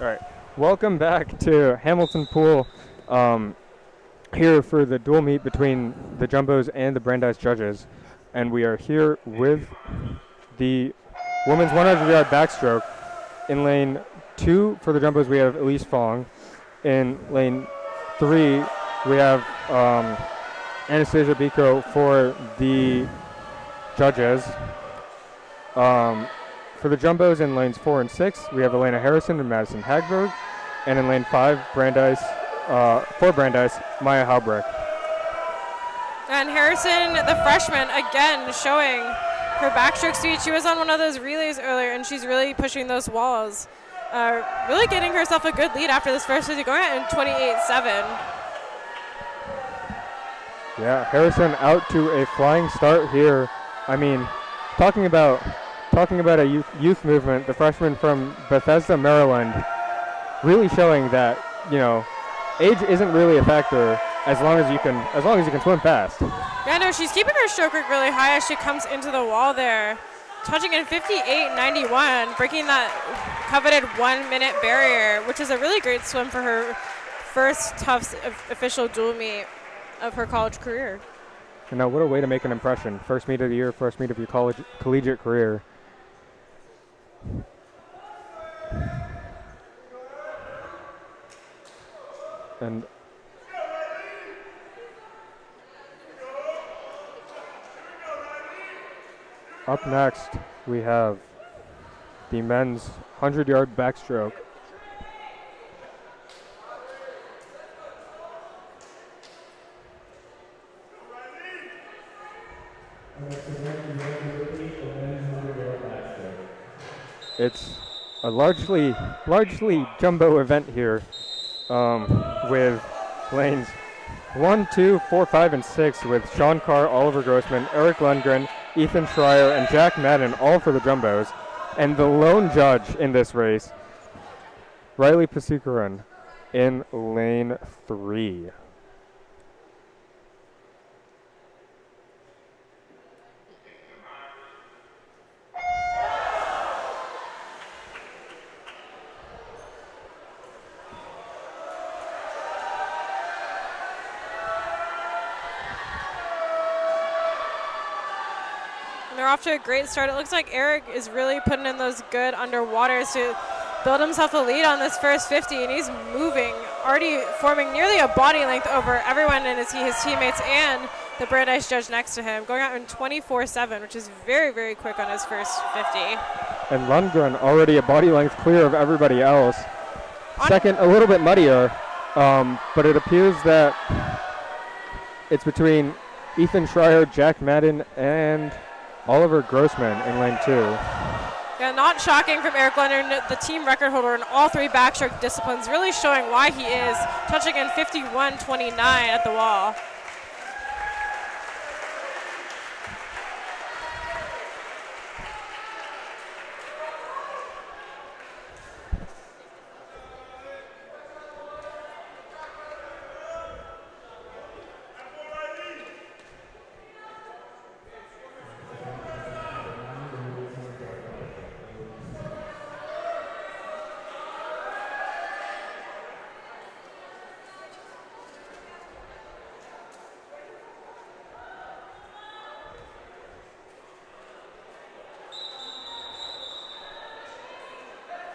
All right, welcome back to Hamilton Pool. Here for the dual meet between the Jumbos and the Brandeis judges, and we are here with the women's 100-yard backstroke. In lane 2 for the Jumbos, we have Elise Fong. In lane 3, we have Anastasia Biko for the judges. For the Jumbos in lanes 4 and 6, we have Elena Harrison and Madison Hagberg. And in lane 5, Brandeis, for Brandeis, Maya Halbrecht. And Harrison, the freshman, again showing her backstroke speed. She was on one of those relays earlier, and she's really pushing those walls. Really getting herself a good lead after this first 50, going out in 28.7. Yeah, Harrison out to a flying start here. I mean, talking about a youth movement, the freshman from Bethesda, Maryland, really showing that, you know, age isn't really a factor as long as you can swim fast. Yeah, no, she's keeping her stroke rate really high as she comes into the wall there, touching in 58.91, breaking that coveted 1-minute barrier, which is a really great swim for her first Tufts official dual meet of her college career. And now, what a way to make an impression. First meet of the year, first meet of your collegiate career. And up next, we have the men's 100-yard backstroke. It's a largely jumbo event here, with lanes 1, 2, 4, 5, and 6 with Sean Carr, Oliver Grossman, Eric Lundgren, Ethan Schreier, and Jack Madden, all for the Jumbos. And the lone judge in this race, Riley Pasikaran, in lane 3. They're off to a great start. It looks like Eric is really putting in those good underwaters to build himself a lead on this first 50, and he's moving, already forming nearly a body length over everyone and his teammates and the Brandeis judge next to him, going out in 24.7, which is very, very quick on his first 50. And Lundgren already a body length clear of everybody else. Second, a little bit muddier, but it appears that it's between Ethan Schreier, Jack Madden, and Oliver Grossman in lane 2. Yeah, not shocking from Eric Lundgren, the team record holder in all 3 backstroke disciplines, really showing why he is touching in 51.29 at the wall.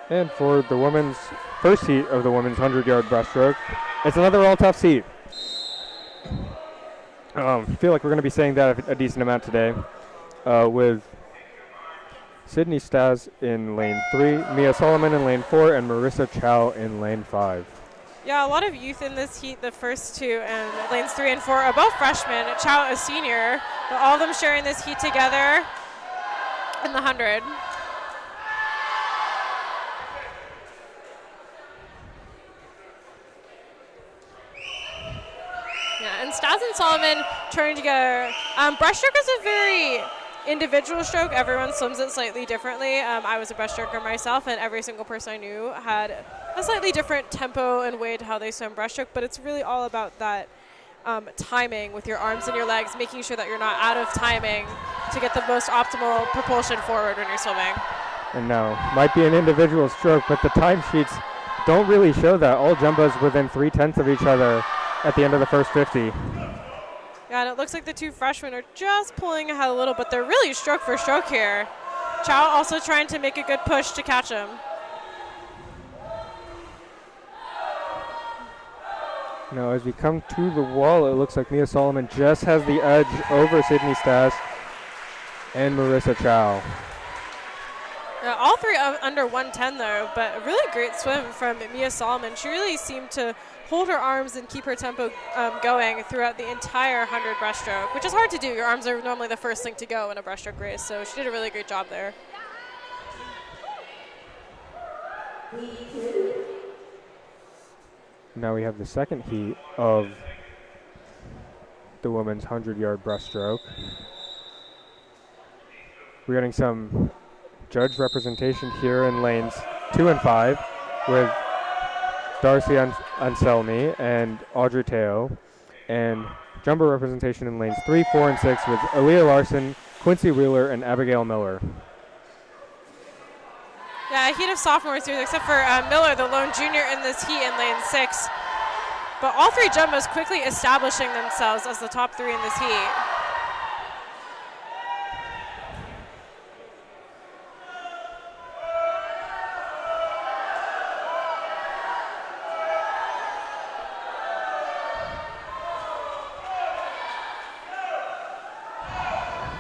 And for the women's first heat of the women's 100-yard breaststroke, it's another all-tough heat. I feel like we're going to be saying that a decent amount today, with Sydney Stas in lane 3, Mia Solomon in lane 4, and Marissa Chow in lane 5. Yeah, a lot of youth in this heat, the first 2, and lanes 3 and 4 are both freshmen. Chow, a senior, but all of them sharing this heat together in the 100. And Stas and Solomon turning together. Breaststroke is a very individual stroke. Everyone swims it slightly differently. I was a breaststroker myself, and every single person I knew had a slightly different tempo and way to how they swim breaststroke, but it's really all about that timing with your arms and your legs, making sure that you're not out of timing to get the most optimal propulsion forward when you're swimming. And now, might be an individual stroke, but the timesheets don't really show that. All jumbos within 3/10 of each other at the end of the first 50. Yeah, and it looks like the two freshmen are just pulling ahead a little, but they're really stroke for stroke here. Chow also trying to make a good push to catch him. Now, as we come to the wall, it looks like Mia Solomon just has the edge over Sydney Stas and Marissa Chow. All three under 110 though, but a really great swim from Mia Solomon. She really seemed to hold her arms and keep her tempo going throughout the entire 100 breaststroke, which is hard to do. Your arms are normally the first thing to go in a breaststroke race, so she did a really great job there. Now we have the second heat of the women's 100-yard breaststroke. We're getting some judge representation here in lanes 2 and 5 with Darcy Anselmi and Audrey Teo, and jumbo representation in lanes 3, 4, and 6 with Aaliyah Larson, Quincy Wheeler, and Abigail Miller. Yeah, a heat of sophomores here, except for Miller, the lone junior in this heat in lane 6. But all three jumbos quickly establishing themselves as the top three in this heat.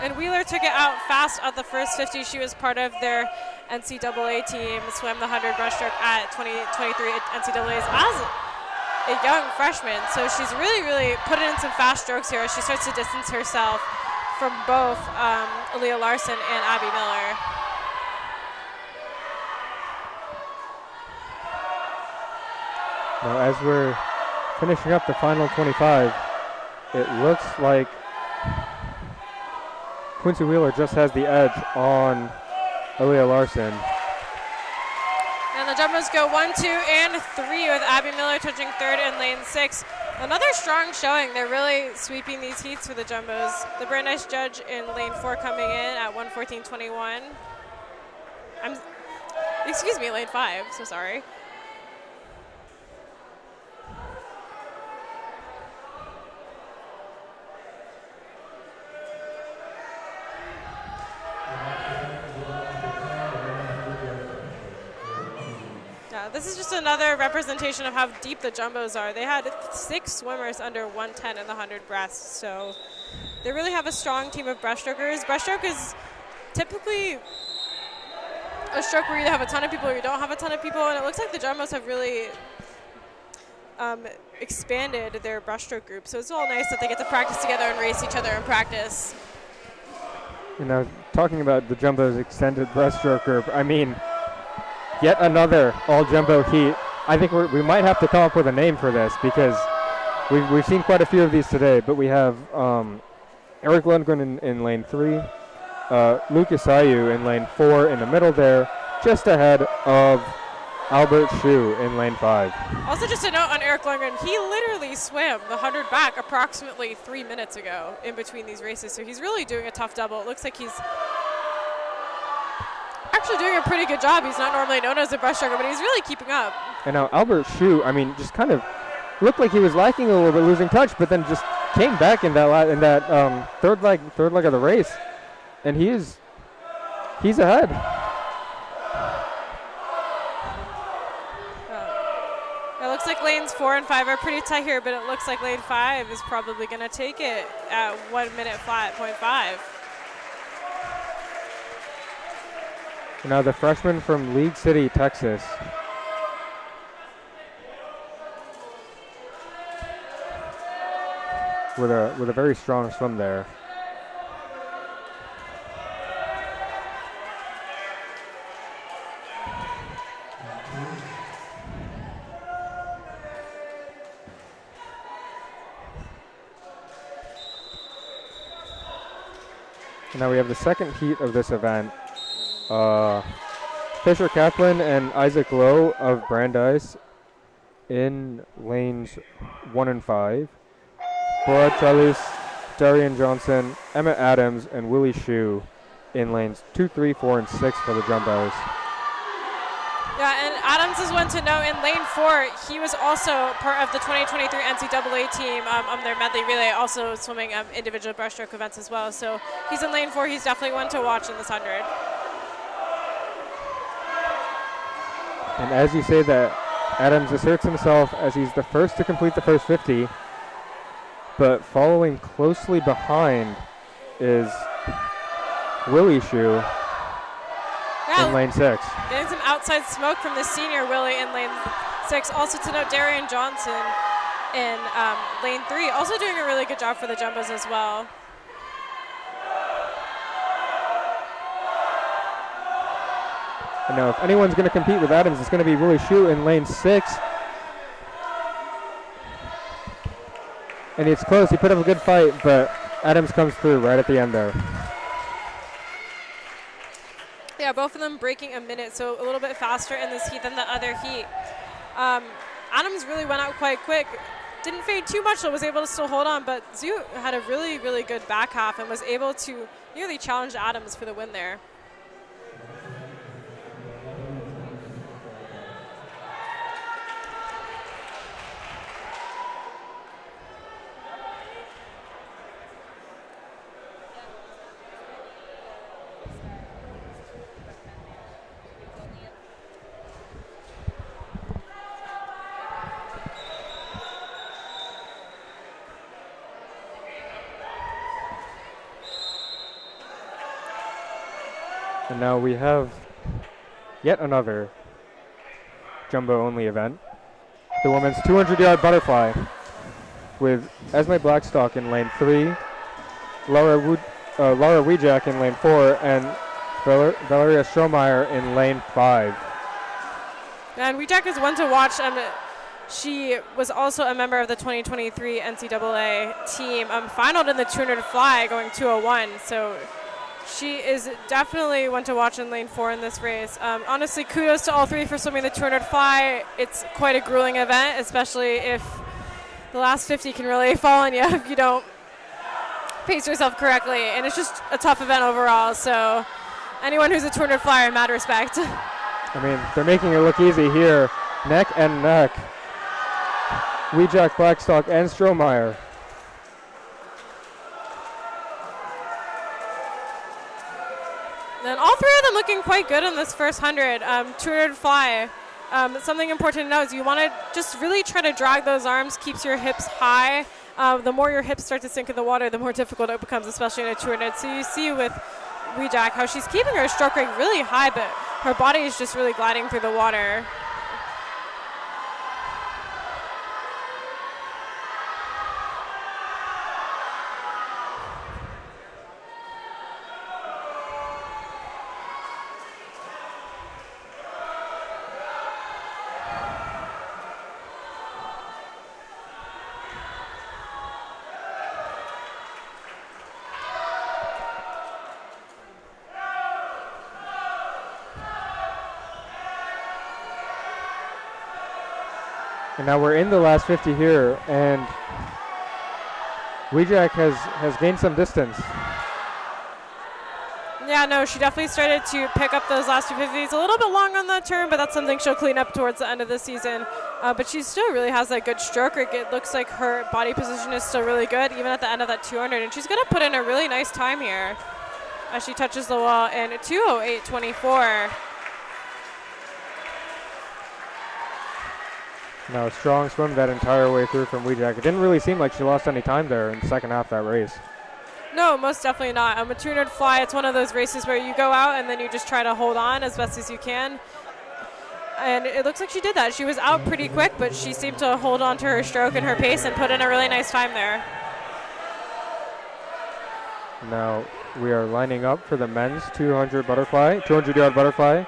And Wheeler took it out fast at the first 50. She was part of their NCAA team, swam the 100 breaststroke at 2023 NCAAs as a young freshman. So she's really put in some fast strokes here as she starts to distance herself from both Aaliyah Larson and Abby Miller. Now, as we're finishing up the final 25, it looks like Quincy Wheeler just has the edge on Aaliyah Larson. And the jumbos go 1, 2, and 3 with Abby Miller touching third in lane 6. Another strong showing. They're really sweeping these heats for the jumbos. The Brandeis judge in lane 4 coming in at 1:14.21. Excuse me, lane 5, so sorry. This is just another representation of how deep the jumbos are. They had 6 swimmers under 110 in the 100 breasts, so they really have a strong team of breaststrokers. Breaststroke is typically a stroke where you have a ton of people or you don't have a ton of people, and it looks like the jumbos have really expanded their breaststroke group, so it's all nice that they get to practice together and race each other in practice. You know, talking about the jumbo's extended breaststroke group, I mean, yet another all-jumbo heat. I think we might have to come up with a name for this because we've seen quite a few of these today, but we have Eric Lundgren in lane 3, Lucas Ayu in lane 4 in the middle there, just ahead of Albert Shu in lane 5. Also, just a note on Eric Lundgren, he literally swam the 100 back approximately 3 minutes ago in between these races, so he's really doing a tough double. It looks like he's actually doing a pretty good job. He's not normally known as a breaststroker, but he's really keeping up. And now Albert Shu, I mean, just kind of looked like he was lacking a little bit, losing touch, but then just came back in that third leg of the race, and he's ahead. It looks like lanes 4 and 5 are pretty tight here, but it looks like lane 5 is probably going to take it at 1 minute flat, 0.5. Now the freshman from League City, Texas. With a very strong swim there. And now we have the second heat of this event. Fisher Kaplan and Isaac Lowe of Brandeis in lanes 1 and 5. Brad Challis, Darian Johnson, Emmett Adams, and Willie Shu in lanes 2, 3, 4, and 6 for the jumbos. Yeah, and Adams is one to know. In lane 4, he was also part of the 2023 NCAA team on their medley relay, also swimming individual breaststroke events as well. So he's in lane 4. He's definitely one to watch in this 100. And as you say that, Adams asserts himself as he's the first to complete the first 50, but following closely behind is Willie Shu in lane 6. Getting some outside smoke from the senior Willie in lane 6. Also to note, Darian Johnson in lane 3, also doing a really good job for the Jumbos as well. And now if anyone's going to compete with Adams, it's going to be Willie Shu in lane 6. And it's close. He put up a good fight, but Adams comes through right at the end there. Yeah, both of them breaking a minute, so a little bit faster in this heat than the other heat. Adams really went out quite quick. Didn't fade too much, so was able to still hold on, but Zhu had a really, really good back half and was able to nearly challenge Adams for the win there. And now we have yet another jumbo-only event. The women's 200-yard butterfly with Esme Blackstock in lane 3, Laura Wijak in lane 4, and Valeria Strohmeyer in lane 5. And Wijak is one to watch. She was also a member of the 2023 NCAA team, finaled in the 200 fly going 2:01. So she is definitely one to watch in lane 4 in this race. Honestly, kudos to all three for swimming the 200 fly. It's quite a grueling event, especially if the last 50 can really fall on you if you don't pace yourself correctly. And it's just a tough event overall. So anyone who's a 200 flyer, mad respect. I mean, they're making it look easy here. Neck and neck. Wijak, Blackstock, and Strohmeyer. And all three of them looking quite good in this first 100. 200 fly. Something important to know is you want to just really try to drag those arms, keeps your hips high. The more your hips start to sink in the water, the more difficult it becomes, especially in a 200. So you see with Wijak how she's keeping her stroke rate really high, but her body is just really gliding through the water. And now we're in the last 50 here, and Wijak has gained some distance. Yeah, no, she definitely started to pick up those last 250s. A little bit long on the turn, but that's something she'll clean up towards the end of the season. But she still really has that good stroke rate. It looks like her body position is still really good, even at the end of that 200. And she's going to put in a really nice time here as she touches the wall in 2:08.24. Now a strong swim that entire way through from Wijak. It didn't really seem like she lost any time there in the second half of that race. No, most definitely not. A 200 fly, it's one of those races where you go out and then you just try to hold on as best as you can. And it looks like she did that. She was out pretty quick, but she seemed to hold on to her stroke and her pace and put in a really nice time there. Now we are lining up for the men's 200-yard butterfly.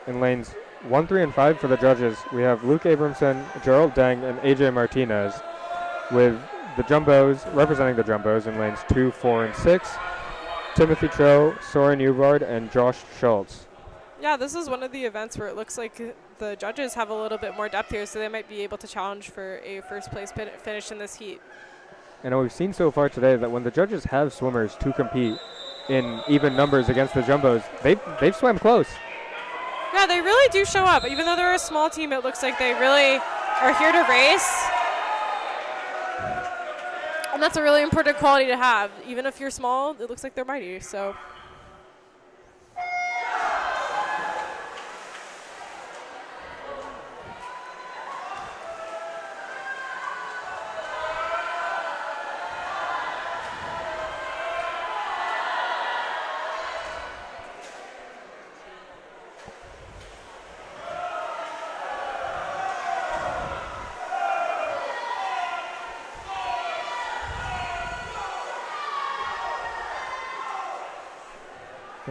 In lanes 1, 3, and 5 for the judges, we have Luke Abramson, Gerald Deng, and AJ Martinez, with the jumbos, representing the jumbos in lanes 2, 4, and 6, Timothy Cho, Soren Uvard, and Josh Schultz. Yeah, this is one of the events where it looks like the judges have a little bit more depth here, so they might be able to challenge for a first place finish in this heat. And we've seen so far today that when the judges have swimmers to compete in even numbers against the jumbos, they've swam close. Yeah, they really do show up. Even though they're a small team, it looks like they really are here to race. And that's a really important quality to have. Even if you're small, it looks like they're mighty. So.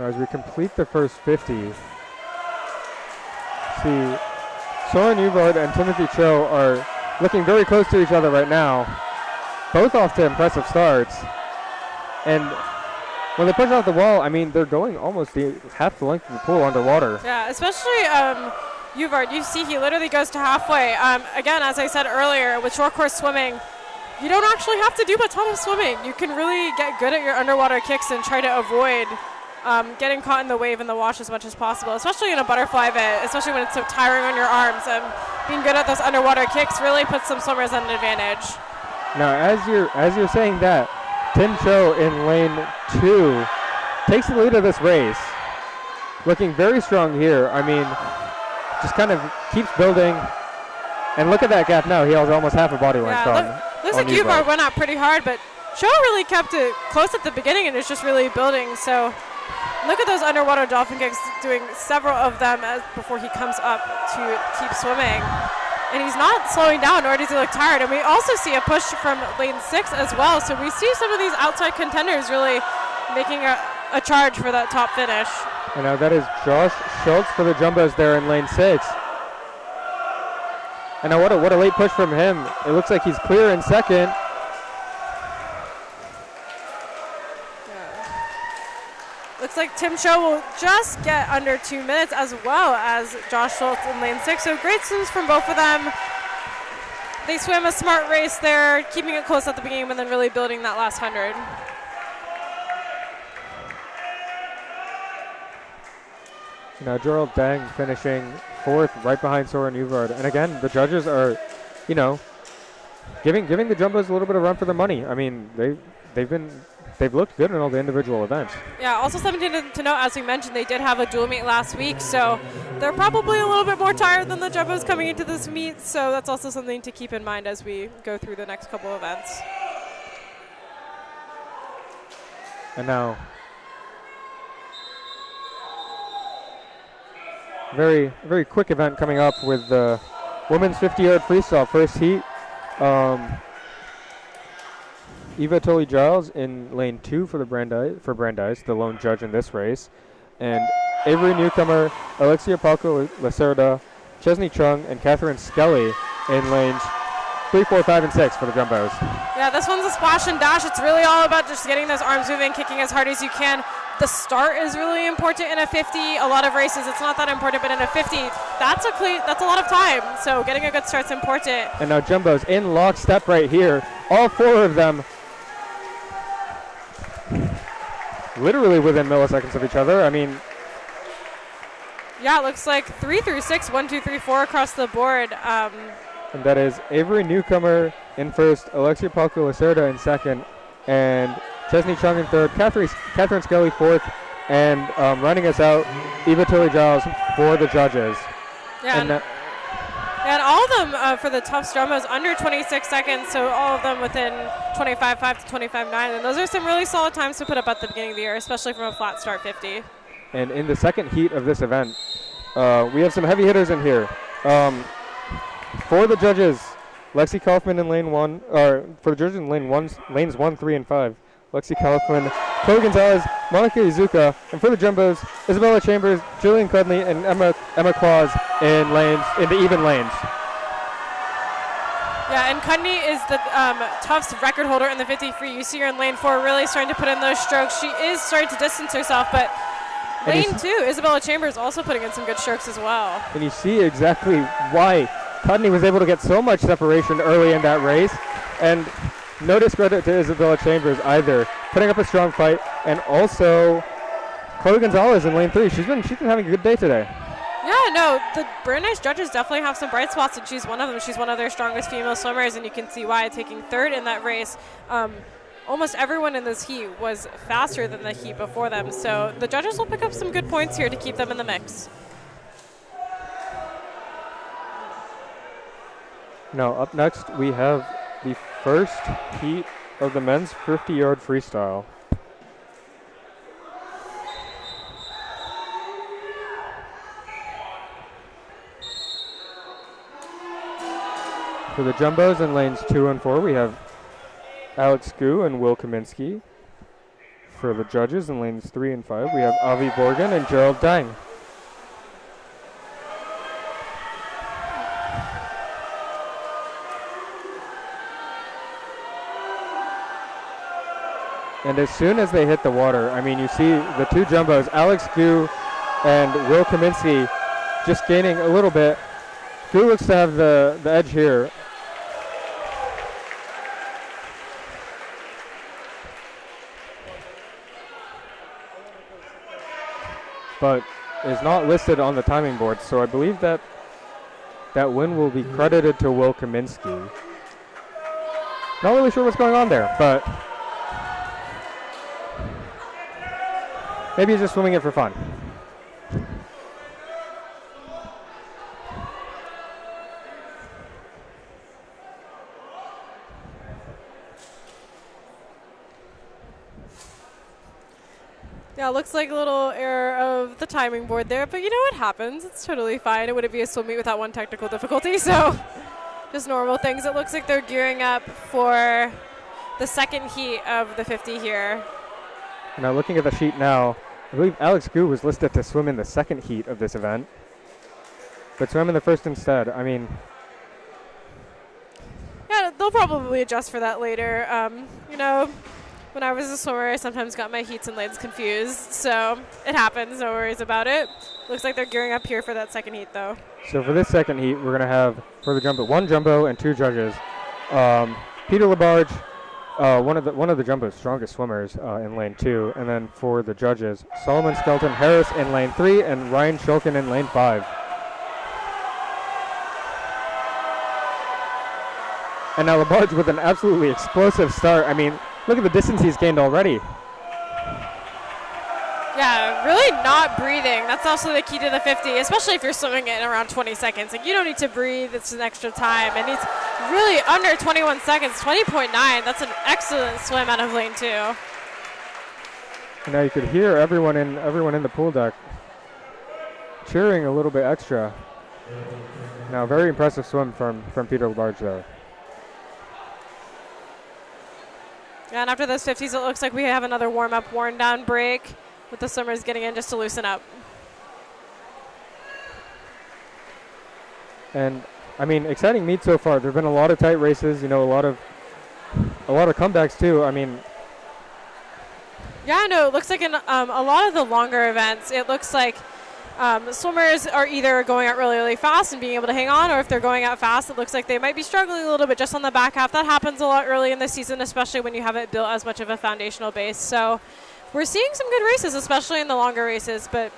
As we complete the first 50, see Soren Uvard and Timothy Cho are looking very close to each other right now, both off to impressive starts. And when they push off the wall, I mean, they're going almost half the length of the pool underwater. Yeah, especially Uvard. You see he literally goes to halfway. Again, as I said earlier, with short course swimming, you don't actually have to do a ton of swimming. You can really get good at your underwater kicks and try to avoid getting caught in the wave and the wash as much as possible, especially in a butterfly event, especially when it's so tiring on your arms. Being good at those underwater kicks really puts some swimmers at an advantage. Now, as you're saying that, Tim Cho in lane 2 takes the lead of this race, looking very strong here. I mean, just kind of keeps building. And look at that gap now. He has almost half a body length on. Looks like Uvard went out pretty hard, but Cho really kept it close at the beginning and is just really building. So look at those underwater dolphin kicks, doing several of them before he comes up to keep swimming. And he's not slowing down, nor does he look tired. And we also see a push from lane 6 as well. So we see some of these outside contenders really making a charge for that top finish. And now that is Josh Schultz for the Jumbos there in lane 6. And now what a late push from him. It looks like he's clear in second. Looks like Tim Cho will just get under 2 minutes, as well as Josh Schultz in lane 6. So great swims from both of them. They swim a smart race there, keeping it close at the beginning, and then really building that last 100. Now Gerald Deng finishing 4th, right behind Soren Uvard. And again, the judges are, you know, giving the Jumbos a little bit of run for their money. I mean, they've looked good in all the individual events. Yeah, also something to note, as we mentioned, they did have a dual meet last week, so they're probably a little bit more tired than the Jumbos coming into this meet, so that's also something to keep in mind as we go through the next couple events. And now, very, very quick event coming up with the women's 50-yard freestyle first heat. Eva Tully-Giles in lane 2 for Brandeis, the lone judge in this race. And Avery Newcomer, Alexia Palco-Lacerda, Chesney Chung, and Catherine Skelly in lanes 3, 4, 5, and 6 for the Jumbos. Yeah, this one's a splash and dash. It's really all about just getting those arms moving, kicking as hard as you can. The start is really important in a 50. A lot of races, it's not that important, but in a 50, that's a lot of time. So getting a good start's important. And now Jumbos in lockstep right here. All 4 of them literally within milliseconds of each other. I mean, yeah, it looks like 3 through 6, 1, 2, 3, 4 across the board. And that is Avery Newcomer in first, Alexia Palco-Lacerda in second, and Chesney Chung in third, Catherine Skelly fourth, and running us out, Eva Tully-Giles for the judges. Yeah, and all of them for the Tufts Jumbos under 26 seconds, so all of them within 25.5 to 25.9, and those are some really solid times to put up at the beginning of the year, especially from a flat start 50. And in the second heat of this event, we have some heavy hitters in here. For the judges, Lexi Kaufman in lane 1, or for the judges in lanes 1, 3, and 5. Lexi Kaufman, Chloe Gonzalez, Monica Izuka, and for the Jumbos, Isabella Chambers, Julian Cudley, and Emma Claus in the even lanes. Yeah, and Cudney is the Tufts record holder in the 50 free. You see her in lane 4 really starting to put in those strokes. She is starting to distance herself, but lane 2, Isabella Chambers also putting in some good strokes as well. And you see exactly why Cudney was able to get so much separation early in that race. And no discredit to Isabella Chambers either, putting up a strong fight. And also Chloe Gonzalez in lane 3. She's been having a good day today. Yeah, no, the Brandeis judges definitely have some bright spots, and she's one of them. She's one of their strongest female swimmers, and you can see why, taking third in that race. Almost everyone in this heat was faster than the heat before them, so the judges will pick up some good points here to keep them in the mix. Now, up next, we have the first heat of the men's 50-yard freestyle. For the jumbos in lanes 2 and 4, we have Alex Gu and Will Kaminsky. For the judges in lanes 3 and 5, we have Avi Borgen and Gerald Dang. And as soon as they hit the water, I mean, you see the two jumbos, Alex Gu and Will Kaminsky, just gaining a little bit. Gu looks to have the edge here. But is not listed on the timing board, so I believe that that win will be credited to Will Kaminsky. Not really sure what's going on there, but maybe he's just swimming it for fun. Yeah, looks like a little error of the timing board there, but you know what happens. It's totally fine. It wouldn't be a swim meet without one technical difficulty, so just normal things. It looks like they're gearing up for the second heat of the 50 here. Now looking at the sheet now, I believe Alex Gu was listed to swim in the second heat of this event, but swam in the first instead. I mean, yeah, they'll probably adjust for that later. You know, when I was a swimmer, I sometimes got my heats and lanes confused, so it happens. No worries about it. Looks like they're gearing up here for that second heat, though. so for this second heat, we're going to have, for the jumbo, one jumbo and two judges. Peter Labarge, one of the jumbo's strongest swimmers in lane 2, and then for the judges, Solomon Skelton Harris in lane 3 and Ryan Shulkin in lane 5. And now Labarge with an absolutely explosive start. I mean, look at the distance he's gained already. Yeah, really not breathing. That's also the key to the 50, especially if you're swimming it in around 20 seconds. Like, you don't need to breathe. It's an extra time. And he's really under 21 seconds, 20.9. That's an excellent swim out of lane 2. And now you could hear everyone in the pool deck cheering a little bit extra. Now, very impressive swim from Peter Labarge there. Yeah, and after those 50s, it looks like we have another warm-up, worn-down break with the swimmers getting in just to loosen up. And I mean, exciting meet so far. There've been a lot of tight races. You know, a lot of comebacks too. I mean, yeah, no, it looks like in a lot of the longer events, it looks like swimmers are either going out really, really fast and being able to hang on, or if they're going out fast, it looks like they might be struggling a little bit just on the back half. That happens a lot early in the season, especially when you haven't built as much of a foundational base. So we're seeing some good races, especially in the longer races, but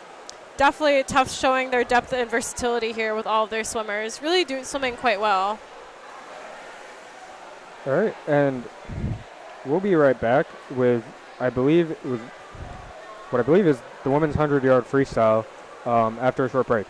definitely Tufts showing their depth and versatility here with all of their swimmers. Really swimming quite well. all right, and we'll be right back with, what I believe is the women's 100-yard freestyle after a short break.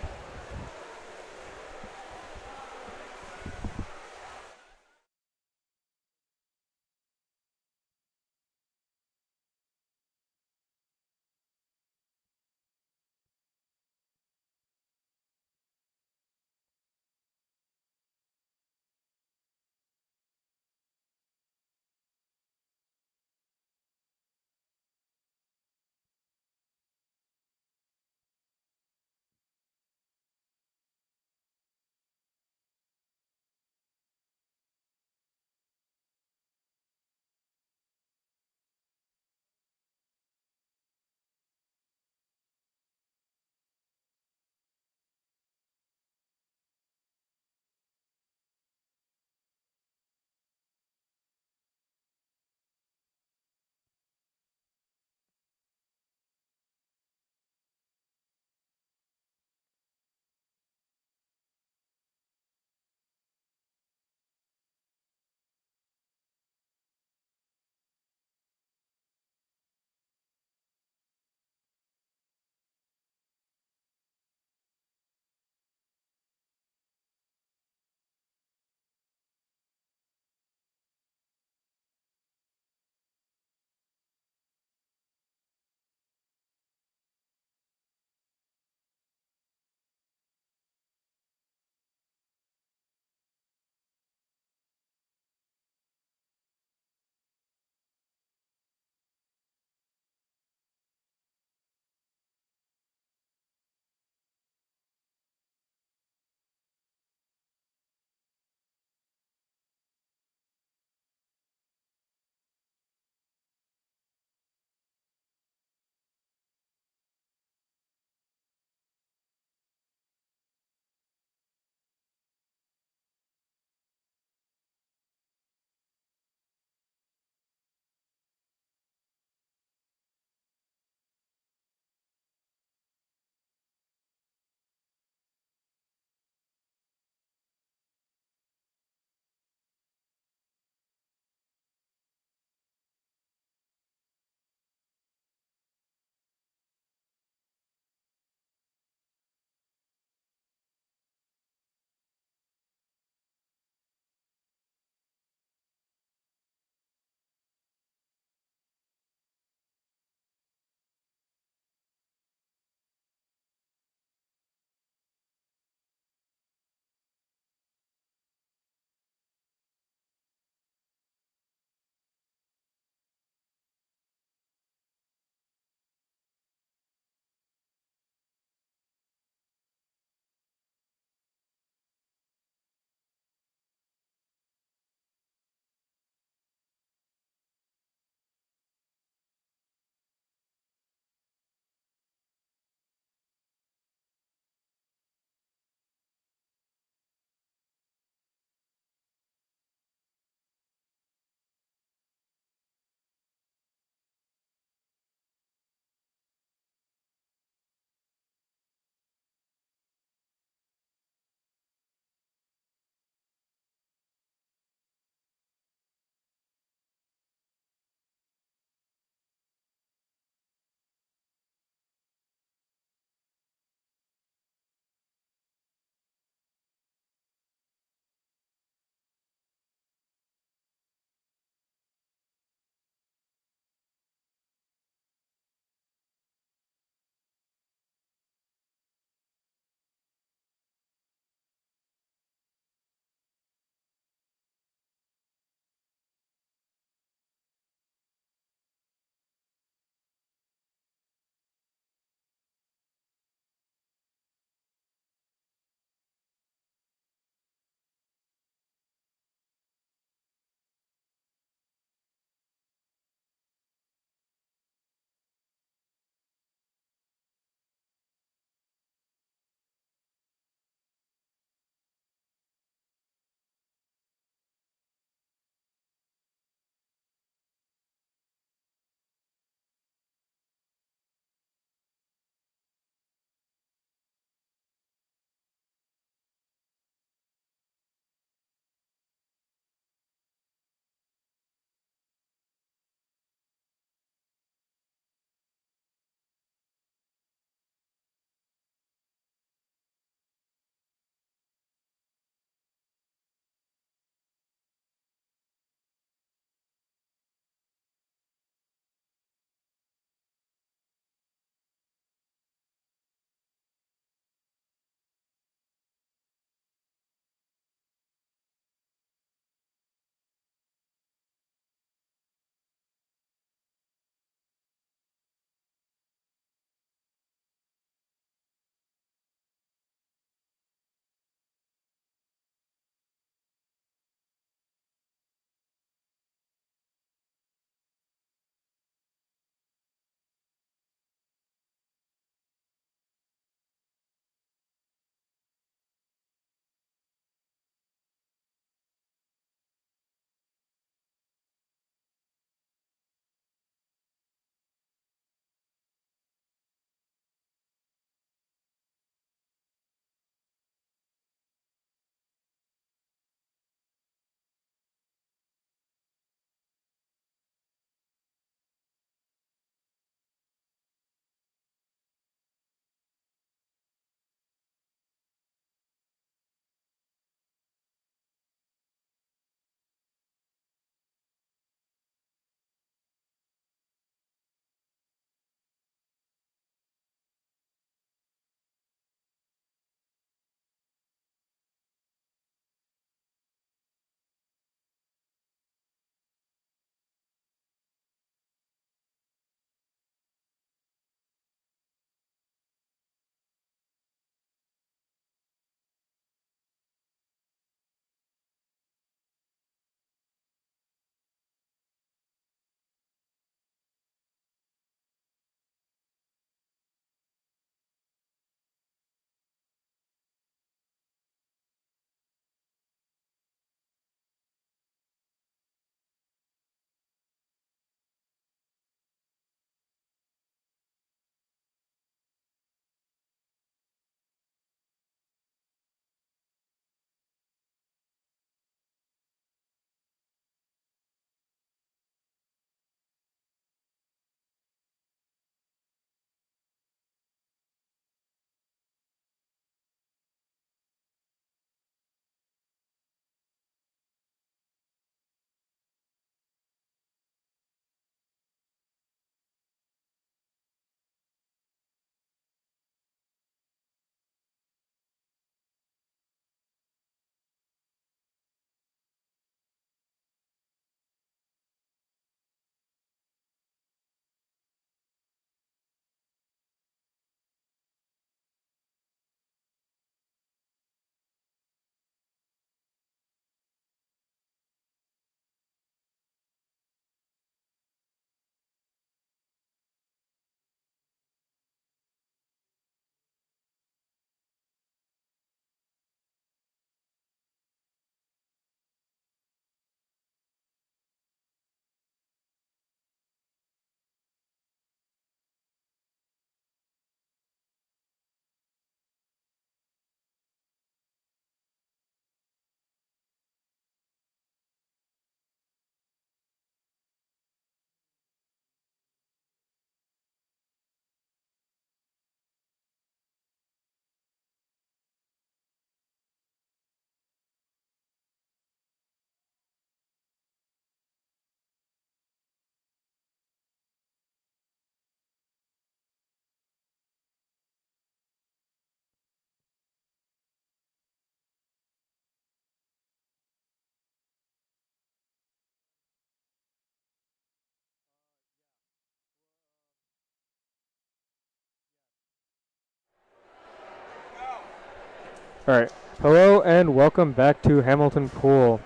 All right. Hello and welcome back to Hamilton Pool,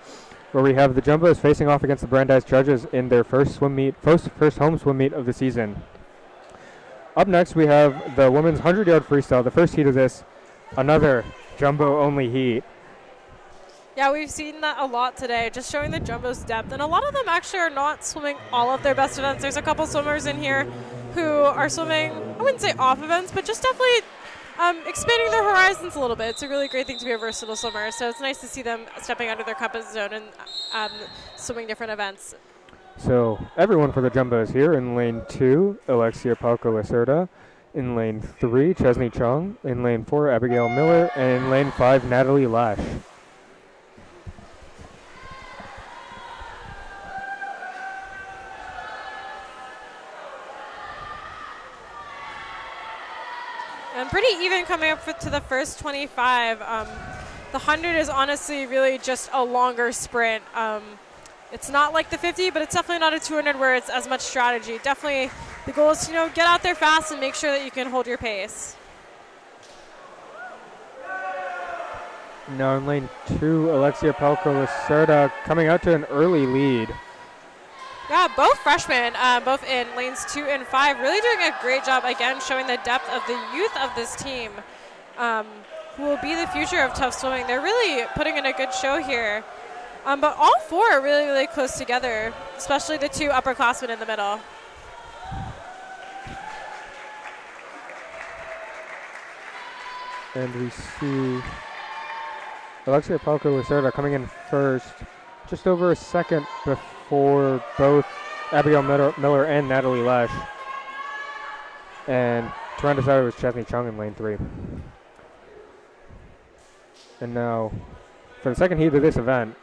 where we have the Jumbos facing off against the Brandeis judges in their first home swim meet of the season. Up next, we have the women's 100-yard freestyle, the first heat of this, another Jumbo-only heat. Yeah, we've seen that a lot today, just showing the Jumbo's depth. And a lot of them actually are not swimming all of their best events. There's a couple swimmers in here who are swimming, I wouldn't say off events, but just definitely expanding their horizons a little bit. It's a really great thing to be a versatile swimmer. So it's nice to see them stepping out of their comfort zone and swimming different events. So everyone for the Jumbos here in lane 2, Alexia Palco-Lacerda. In lane 3, Chesney Chung. In lane 4, Abigail Miller. And in lane 5, Natalie Lash. And pretty even coming up to the first 25. The 100 is honestly really just a longer sprint. It's not like the 50, but it's definitely not a 200 where it's as much strategy. Definitely the goal is to get out there fast and make sure that you can hold your pace. Now in lane 2, Alexia Palco-Lacerda coming out to an early lead. Yeah, both freshmen, both in lanes 2 and 5, really doing a great job, again, showing the depth of the youth of this team, who will be the future of Tufts swimming. They're really putting in a good show here. But all four are really, really close together, especially the two upperclassmen in the middle. And we see Alexia Palco-Lacerda coming in first, just over a second before both Abigail Miller and Natalie Lash. And to round us out, it was Chesney Chung in lane 3. And now, for the second heat of this event,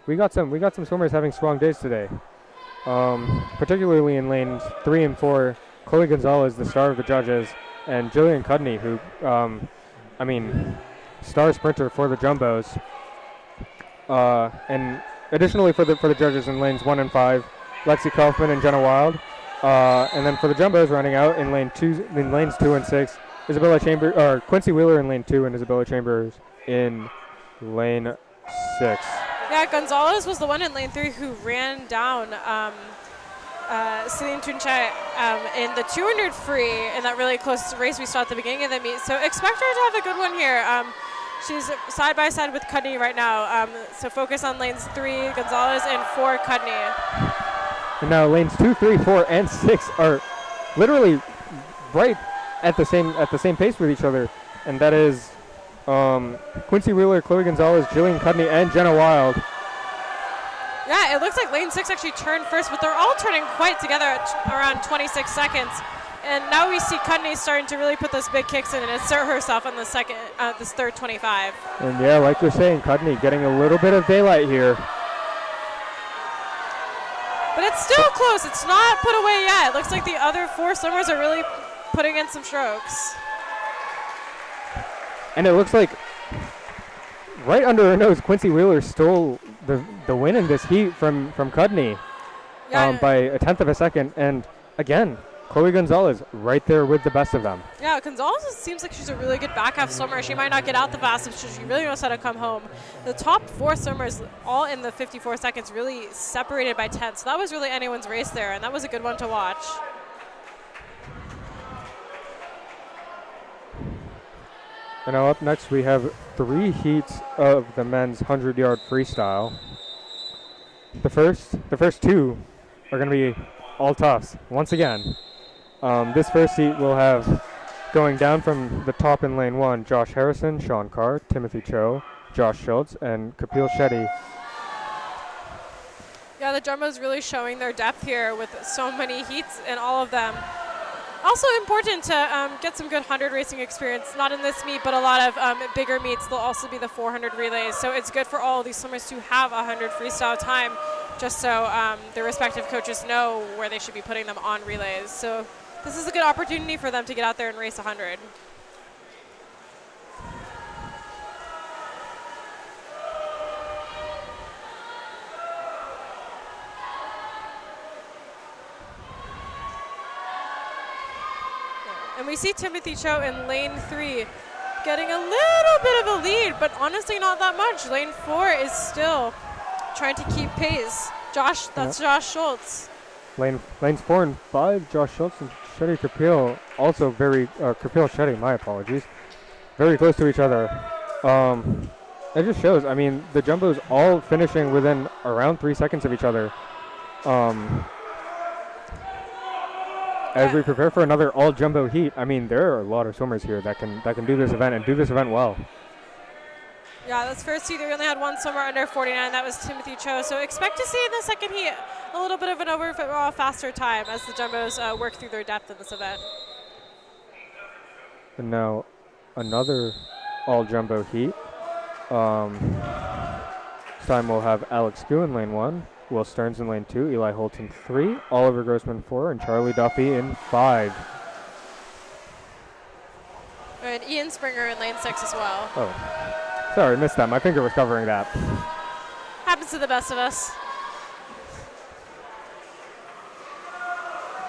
we got some swimmers having strong days today. Particularly in lanes 3 and 4, Chloe Gonzalez, the star of the judges, and Jillian Cudney, who, star sprinter for the Jumbos. And additionally for the judges in lanes 1 and 5, Lexi Kaufman and Jenna Wild. And then for the Jumbos running out in lanes 2 and 6, Quincy Wheeler in lane 2 and Isabella Chambers in lane 6. Yeah, Gonzalez was the one in lane 3 who ran down Celine Tunche in the 200 free in that really close race we saw at the beginning of the meet. So expect her to have a good one here. She's side by side with Cudney right now. So focus on lanes 3, Gonzalez, and 4, Cudney. And now lanes 2, 3, 4, and 6 are literally right at the same pace with each other, and that is Quincy Wheeler, Chloe Gonzalez, Jillian Cudney, and Jenna Wild. Yeah, it looks like lane 6 actually turned first, but they're all turning quite together at around 26 seconds. And now we see Cudney starting to really put those big kicks in and assert herself on this third 25. And yeah, like you're saying, Cudney getting a little bit of daylight here. But it's still close. It's not put away yet. It looks like the other 4 swimmers are really putting in some strokes. And it looks like right under her nose, Quincy Wheeler stole the win in this heat from Cudney by a tenth of a second. And again, Chloe Gonzalez right there with the best of them. Yeah, Gonzalez seems like she's a really good back half swimmer. She might not get out the fastest, but she really knows how to come home. The top 4 swimmers, all in the 54 seconds, really separated by 10. So that was really anyone's race there, and that was a good one to watch. And now up next we have 3 heats of the men's 100-yard freestyle. The first 2 are going to be all Tufts once again. This first heat will have, going down from the top in lane 1, Josh Harrison, Sean Carr, Timothy Cho, Josh Schultz, and Kapil Shetty. Yeah, the Jumbo's really showing their depth here with so many heats in all of them. Also important to get some good 100 racing experience, not in this meet, but a lot of bigger meets. There'll also be the 400 relays. So it's good for all of these swimmers to have 100 freestyle time, just so their respective coaches know where they should be putting them on relays. So this is a good opportunity for them to get out there and race 100. And we see Timothy Cho in lane 3 getting a little bit of a lead, but honestly not that much. Lane 4 is still trying to keep pace. Josh, that's Josh Schultz. Lanes 4 and 5, Josh Schultz and Shetty Kapil, also very, Kapil Shetty, my apologies, very close to each other. It just shows, I mean, the Jumbos all finishing within around 3 seconds of each other. As we prepare for another all-jumbo heat, I mean, there are a lot of swimmers here that can do this event and do this event well. Yeah, this first heat, we only had one swimmer under 49. That was Timothy Cho. So expect to see in the second heat a little bit of an overall faster time as the Jumbos work through their depth in this event. And now another all-jumbo heat. This time we'll have Alex Gu in lane 1, Will Stearns in lane 2, Eli Holt in 3, Oliver Grossman 4, and Charlie Duffy in 5. And Ian Springer in lane 6 as well. Oh, sorry, missed that. My finger was covering that. Happens to the best of us.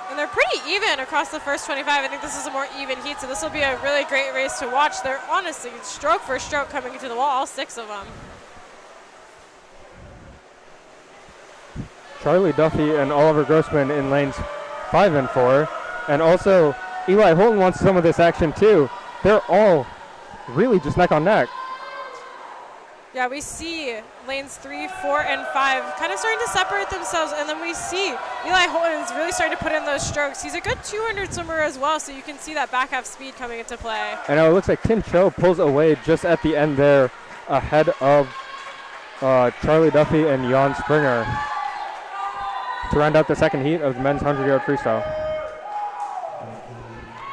And they're pretty even across the first 25. I think this is a more even heat, so this will be a really great race to watch. They're honestly stroke for stroke coming into the wall, all 6 of them. Charlie Duffy and Oliver Grossman in lanes 5 and 4. And also, Eli Holton wants some of this action too. They're all really just neck on neck. Yeah, we see lanes 3, 4, and 5 kind of starting to separate themselves, and then we see Eli Holton's really starting to put in those strokes. He's a good 200 swimmer as well, so you can see that back half speed coming into play. And it looks like Tim Cho pulls away just at the end there ahead of Charlie Duffy and Jan Springer to round out the second heat of the men's 100-yard freestyle.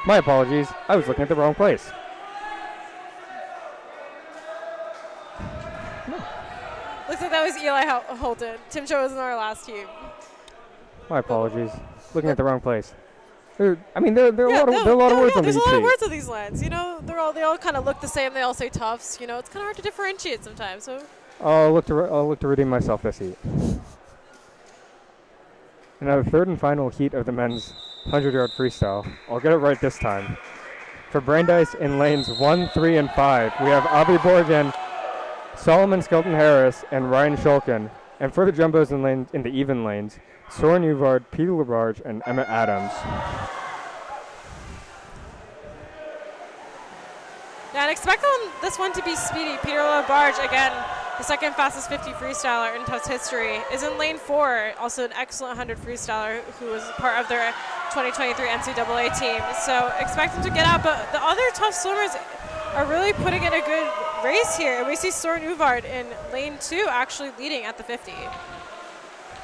My apologies, I was looking at the wrong place. Looks like that was Eli Holton. Tim Cho was in our last team. My apologies, looking at the wrong place. There are a lot of words on these There's a lot of sheets. words on these lines. You know, they all kind of look the same. They all say Tufts. You know, it's kind of hard to differentiate sometimes. So I'll look to redeem myself this heat. And now the third and final heat of the men's 100-yard freestyle. I'll get it right this time. For Brandeis in lanes 1, 3, and 5, we have Avi Borgen, Solomon Skelton-Harris, and Ryan Shulkin. And for the Jumbos in the even lanes, Soren Uvard, Peter Labarge, and Emmett Adams. yeah, and expect this one to be speedy. Peter Labarge, again, the second fastest 50 freestyler in Tufts history, is in lane 4, also an excellent 100 freestyler who was part of their 2023 NCAA team. So expect him to get out, but the other Tufts swimmers are really putting in a good race here. And we see Soren Uvard in lane 2 actually leading at the 50.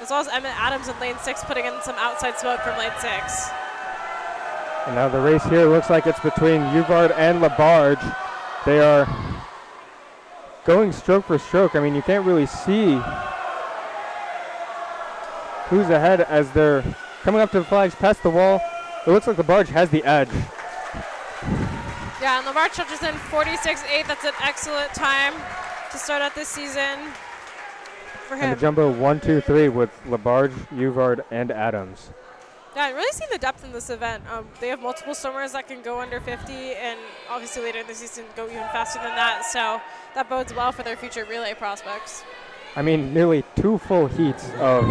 As well as Emmett Adams in lane 6 putting in some outside smoke from lane 6. And now the race here looks like it's between Uvard and Labarge. They are going stroke for stroke. I mean, you can't really see who's ahead as they're coming up to the flags past the wall. It looks like Labarge has the edge. Yeah, and Labarge touches in 46.8. That's an excellent time to start out this season for him. And the jumbo 1, 2, 3 with Labarge, Uvard, and Adams. Yeah, I'm really seeing the depth in this event. They have multiple swimmers that can go under 50, and obviously later in the season go even faster than that. So that bodes well for their future relay prospects. I mean, nearly 2 full heats of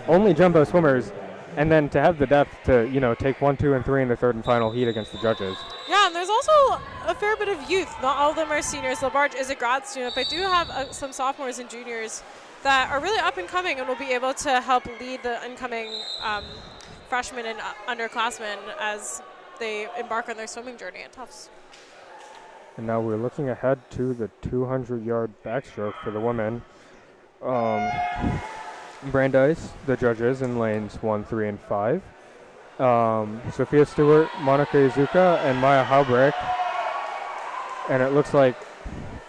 only jumbo swimmers, and then to have the depth to, take 1, 2, and 3 in the third and final heat against the judges. Yeah, and there's also a fair bit of youth. Not all of them are seniors. Labarge is a grad student, but I do have some sophomores and juniors that are really up and coming and will be able to help lead the incoming freshmen and underclassmen as they embark on their swimming journey at Tufts. And now we're looking ahead to the 200-yard backstroke for the women. Brandeis, the judges in lanes 1, 3, and 5. Sophia Stewart, Monica Izuka, and Maya Haubrich. And it looks like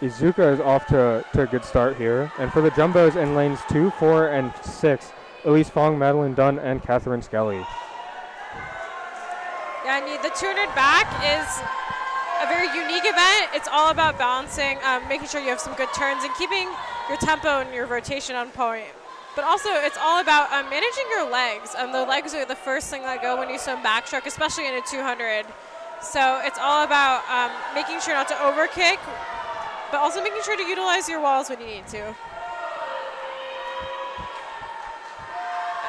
Izuka is off to a good start here. And for the jumbos in lanes 2, 4, and 6, Elise Fong, Madeline Dunn, and Catherine Skelly. Yeah, and the 200 back is a very unique event. It's all about balancing, making sure you have some good turns and keeping your tempo and your rotation on point. But also, it's all about managing your legs. The legs are the first thing that go when you swim backstroke, especially in a 200. So it's all about making sure not to overkick, but also making sure to utilize your walls when you need to.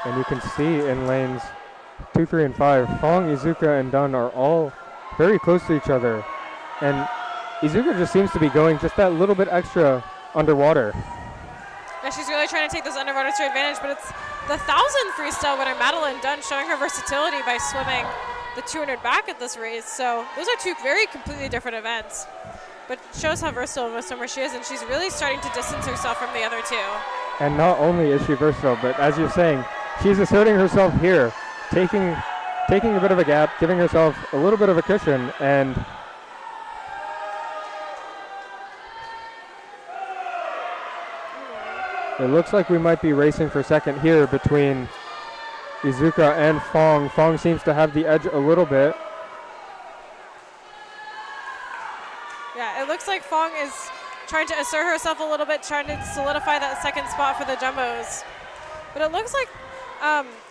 And you can see in lanes 2, 3, and 5, Fong, Izuka, and Dunn are all very close to each other. And Izuka just seems to be going just that little bit extra underwater. Yeah, she's really trying to take those underwaters to advantage, but it's the 1,000 freestyle winner, Madeline Dunn, showing her versatility by swimming the 200 back at this race. So those are two very completely different events, but shows how versatile of a swimmer she is, and she's really starting to distance herself from the other two. And not only is she versatile, but as you're saying, she's asserting herself here, taking a bit of a gap, giving herself a little bit of a cushion, and it looks like we might be racing for second here between Izuka and Fong. Fong seems to have the edge a little bit. Yeah, it looks like Fong is trying to assert herself a little bit, trying to solidify that second spot for the Jumbos. But it looks like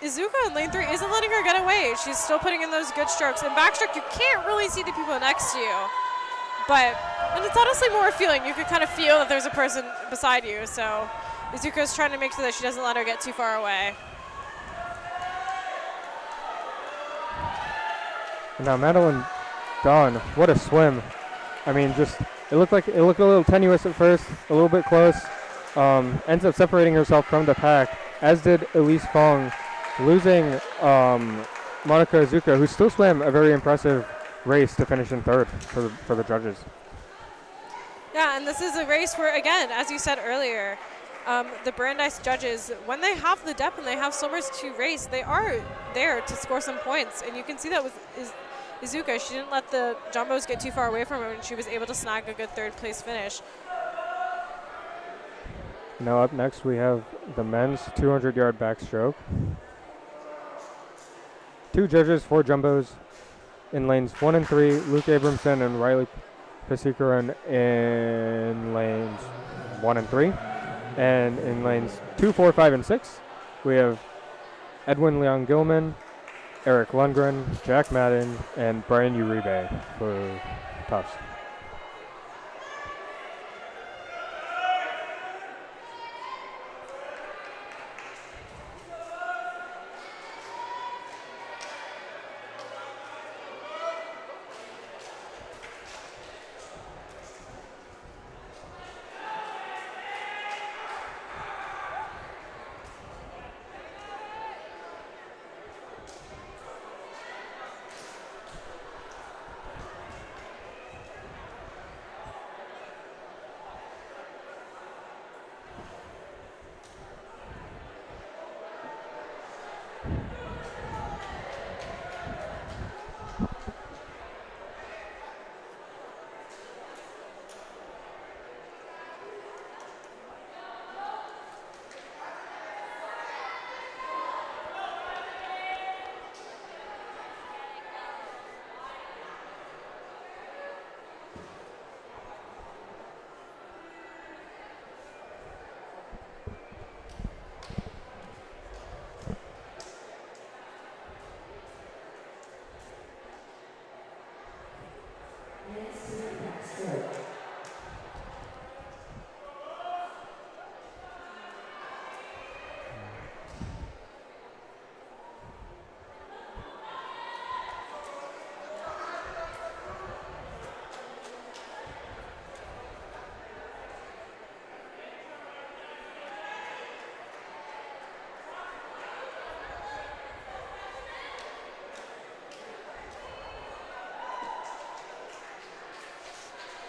Izuka in lane 3 isn't letting her get away. She's still putting in those good strokes. In backstroke, you can't really see the people next to you. And it's honestly more a feeling. You can kind of feel that there's a person beside you. So Izuka's trying to make sure that she doesn't let her get too far away. Now Madeline Dunn, what a swim. I mean, it looked a little tenuous at first, a little bit close. Ends up separating herself from the pack, as did Elise Fong, losing Monica Izuka, who still swam a very impressive race to finish in third for the judges. Yeah, and this is a race where, again, as you said earlier, the Brandeis judges, when they have the depth and they have swimmers to race, they are there to score some points. And you can see that with Izuka. She didn't let the Jumbos get too far away from her, and she was able to snag a good third place finish. Now up next we have the men's 200-yard backstroke. 2 judges, 4 Jumbos in lanes 1 and 3, Luke Abramson and Riley Pasikaran in lanes 1 and 3. And in lanes 2, 4, 5, and 6, we have Edwin Leon Gilman, Eric Lundgren, Jack Madden, and Brian Uribe for Tufts.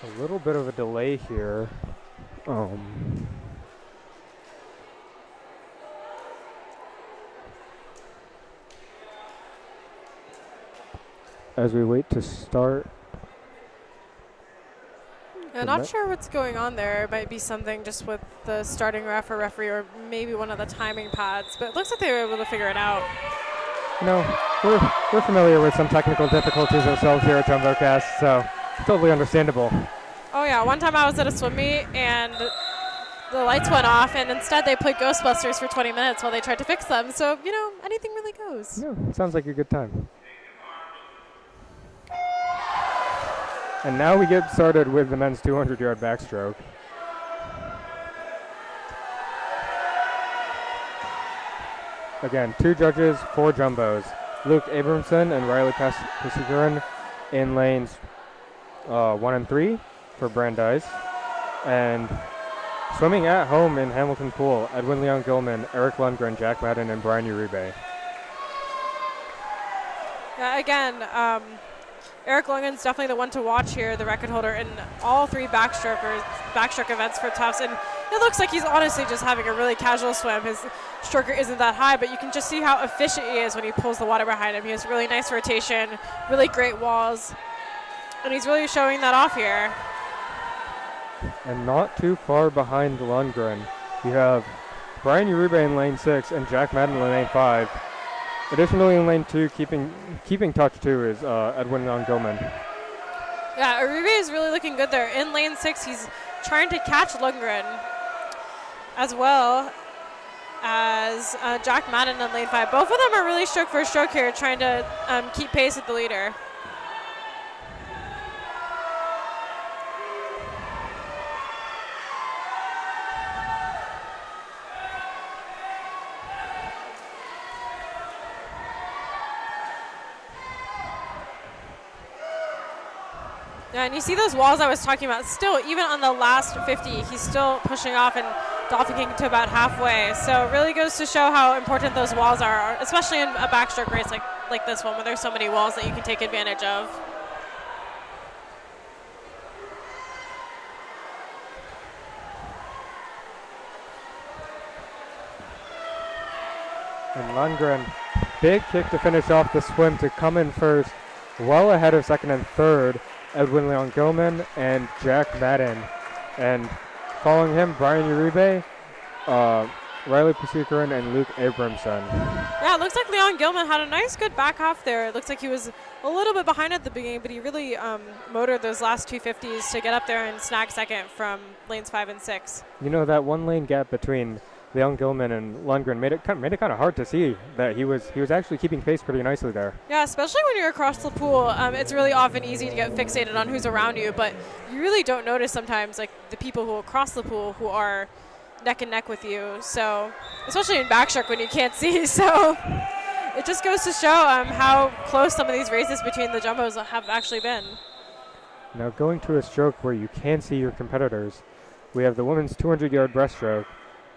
A little bit of a delay here. As we wait to start. I'm not sure what's going on there. It might be something just with the starting ref or referee, or maybe one of the timing pads, but it looks like they were able to figure it out. No, we're familiar with some technical difficulties ourselves here at JumboCast, so totally understandable. Oh yeah, one time I was at a swim meet and the lights went off, and instead they played Ghostbusters for 20 minutes while they tried to fix them. So, anything really goes. Yeah, sounds like a good time. And now we get started with the men's 200-yard backstroke. Again, 2 judges, 4 jumbos. Luke Abramson and Riley Pasiguran in lanes 1 and 3 for Brandeis. And swimming at home in Hamilton Pool, Edwin Leon Gilman, Eric Lundgren, Jack Madden, and Brian Uribe. Yeah, again, Eric Lundgren's definitely the one to watch here, the record holder in all 3 backstroke events for Tufts. And it looks like he's honestly just having a really casual swim. His stroker isn't that high, but you can just see how efficient he is when he pulls the water behind him. He has really nice rotation, really great walls, and he's really showing that off here. And not too far behind Lundgren, you have Brian Uribe in lane 6 and Jack Madden in lane 5. Additionally, in lane 2, keeping touch too, is Edwin Leon Gilman. Yeah, Uribe is really looking good there. In lane 6, he's trying to catch Lundgren, as well as Jack Madden in lane 5. Both of them are really stroke for stroke here, trying to keep pace with the leader. Yeah, and you see those walls I was talking about. Still, even on the last 50, he's still pushing off and dolphin kicking to about halfway. So it really goes to show how important those walls are, especially in a backstroke race like this one, where there's so many walls that you can take advantage of. And Lundgren, big kick to finish off the swim to come in first, well ahead of second and third, Edwin Leon Gilman and Jack Madden. And following him, Brian Uribe, Riley Pasiguran, and Luke Abramson. Yeah, it looks like Leon Gilman had a nice, good back half there. It looks like he was a little bit behind at the beginning, but he really motored those last 250s to get up there and snag second from lanes 5 and 6. You know, that 1 lane gap between Leon Gilman and Lundgren made it kind of hard to see that he was actually keeping pace pretty nicely there. Yeah, especially when you're across the pool, it's really often easy to get fixated on who's around you, but you really don't notice sometimes like the people who will cross the pool who are neck and neck with you. So, especially in backstroke when you can't see. So, it just goes to show how close some of these races between the jumbos have actually been. Now going to a stroke where you can see your competitors, we have the women's 200-yard breaststroke.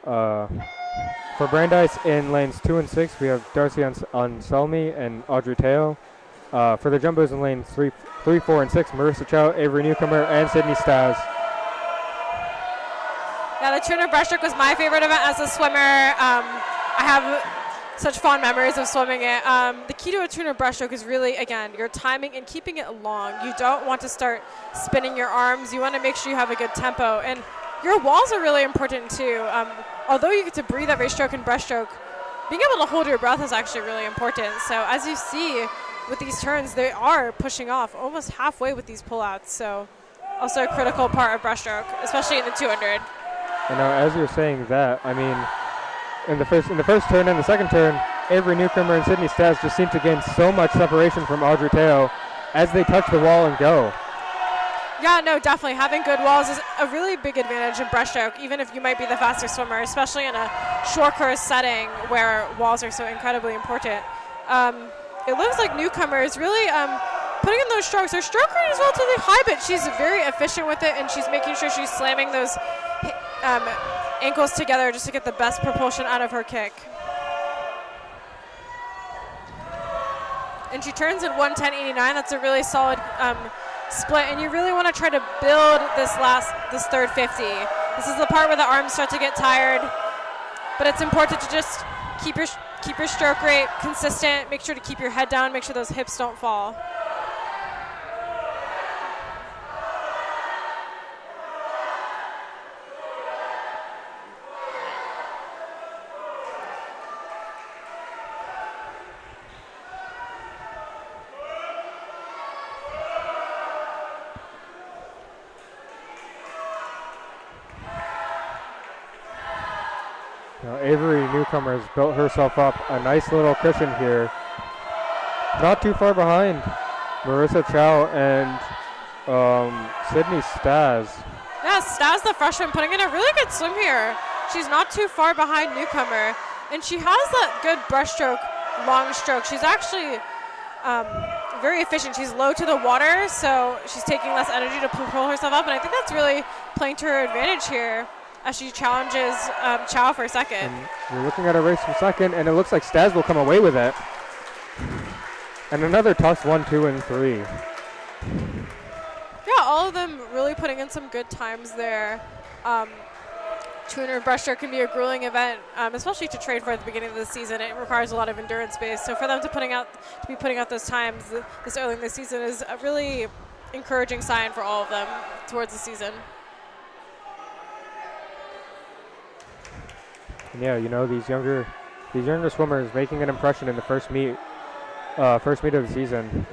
For Brandeis in lanes 2 and 6, we have Darcy Anselmi and Audrey Teo. For the jumbos in lanes 3, 4, and 6, Marissa Chow, Avery Newcomer, and Sydney Stas. Yeah, the Turner breaststroke was my favorite event as a swimmer. I have such fond memories of swimming it. The key to a Turner breaststroke is really, again, your timing and keeping it long. You don't want to start spinning your arms. You want to make sure you have a good tempo. And your walls are really important too. Although you get to breathe every stroke and breaststroke, being able to hold your breath is actually really important. So as you see with these turns, they are pushing off almost halfway with these pullouts. So also a critical part of breaststroke, especially in the 200. And now, as you're saying that, I mean, in the first turn and the second turn, Avery Newcomer and Sydney Stas just seem to gain so much separation from Audrey Teo as they touch the wall and go. Yeah, no, definitely. Having good walls is a really big advantage in breaststroke, even if you might be the faster swimmer, especially in a short course setting where walls are so incredibly important. It looks like Newcomer is really putting in those strokes. Her stroke rate is relatively high, but she's very efficient with it, and she's making sure she's slamming those ankles together just to get the best propulsion out of her kick. And she turns in 1:10.89. That's a really solid split, and you really want to try to build this third 50. This is the part where the arms start to get tired, but it's important to just keep your stroke rate consistent, make sure to keep your head down, make sure those hips don't fall. Now Avery Newcomer has built herself up a nice little cushion here. Not too far behind Marissa Chow and Sydney Stas. Yeah, Stas, the freshman, putting in a really good swim here. She's not too far behind newcomer, and she has that good breaststroke, long stroke. She's actually very efficient. She's low to the water, so she's taking less energy to pull herself up, and I think that's really playing to her advantage here as she challenges Chow for second. And we're looking at a race for second, and it looks like Stas will come away with it. And another Tufts 1, 2, and 3. Yeah, all of them really putting in some good times there. 200 breaststroke can be a grueling event, especially to train for at the beginning of the season. It requires a lot of endurance base. So for them to be putting out those times this early in the season is a really encouraging sign for all of them towards the season. And yeah, you know, these younger swimmers making an impression in the first meet of the season,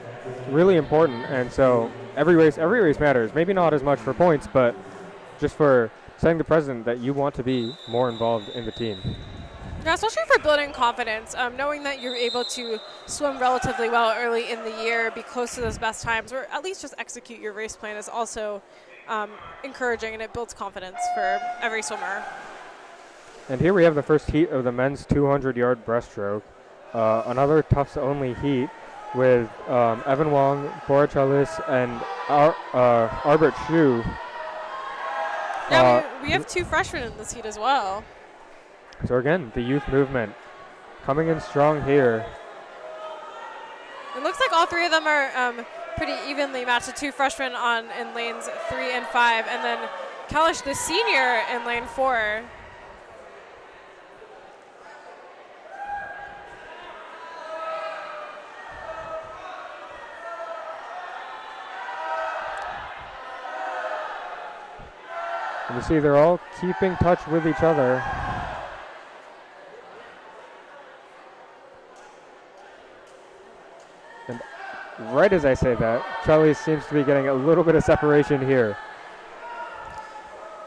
really important. And so every race matters. Maybe not as much for points, but just for setting the precedent that you want to be more involved in the team. Yeah, especially for building confidence, knowing that you're able to swim relatively well early in the year, be close to those best times, or at least just execute your race plan is also encouraging, and it builds confidence for every swimmer. And here we have the first heat of the men's 200-yard breaststroke, another Tufts-only heat with Evan Wong, Bora Trellis, and Albert Shu. Yeah, we have 2 freshmen in this heat as well. So again, the youth movement coming in strong here. It looks like all 3 of them are pretty evenly matched. The 2 freshmen in lanes 3 and 5, and then Kalish, the senior, in lane 4. And you see they're all keeping touch with each other. And right as I say that, Charlie seems to be getting a little bit of separation here.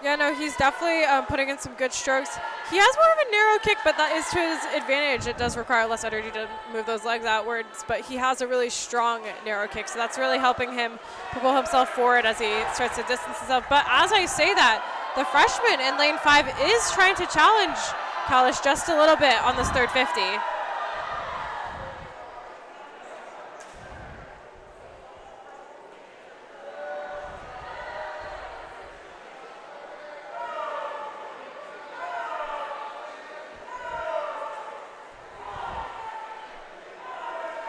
Yeah, no, he's definitely putting in some good strokes. He has more of a narrow kick, but that is to his advantage. It does require less energy to move those legs outwards, but he has a really strong narrow kick, so that's really helping him propel himself forward as he starts to distance himself. But as I say that, the freshman in lane 5 is trying to challenge Kalish just a little bit on this third 50.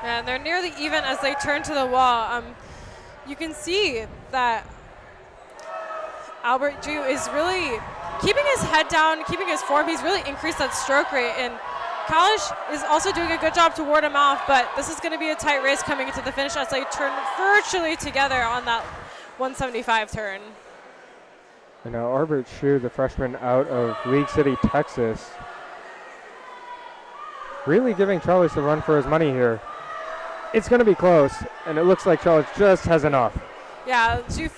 And they're nearly even as they turn to the wall. You can see that Albert Ju is really keeping his head down, keeping his form. He's really increased that stroke rate. And Kalish is also doing a good job to ward him off, but this is going to be a tight race coming into the finish as they turn virtually together on that 175 turn. And now Albert Shu, the freshman out of League City, Texas, really giving Charles the run for his money here. It's going to be close, and it looks like Charles just has enough. Yeah, Zhu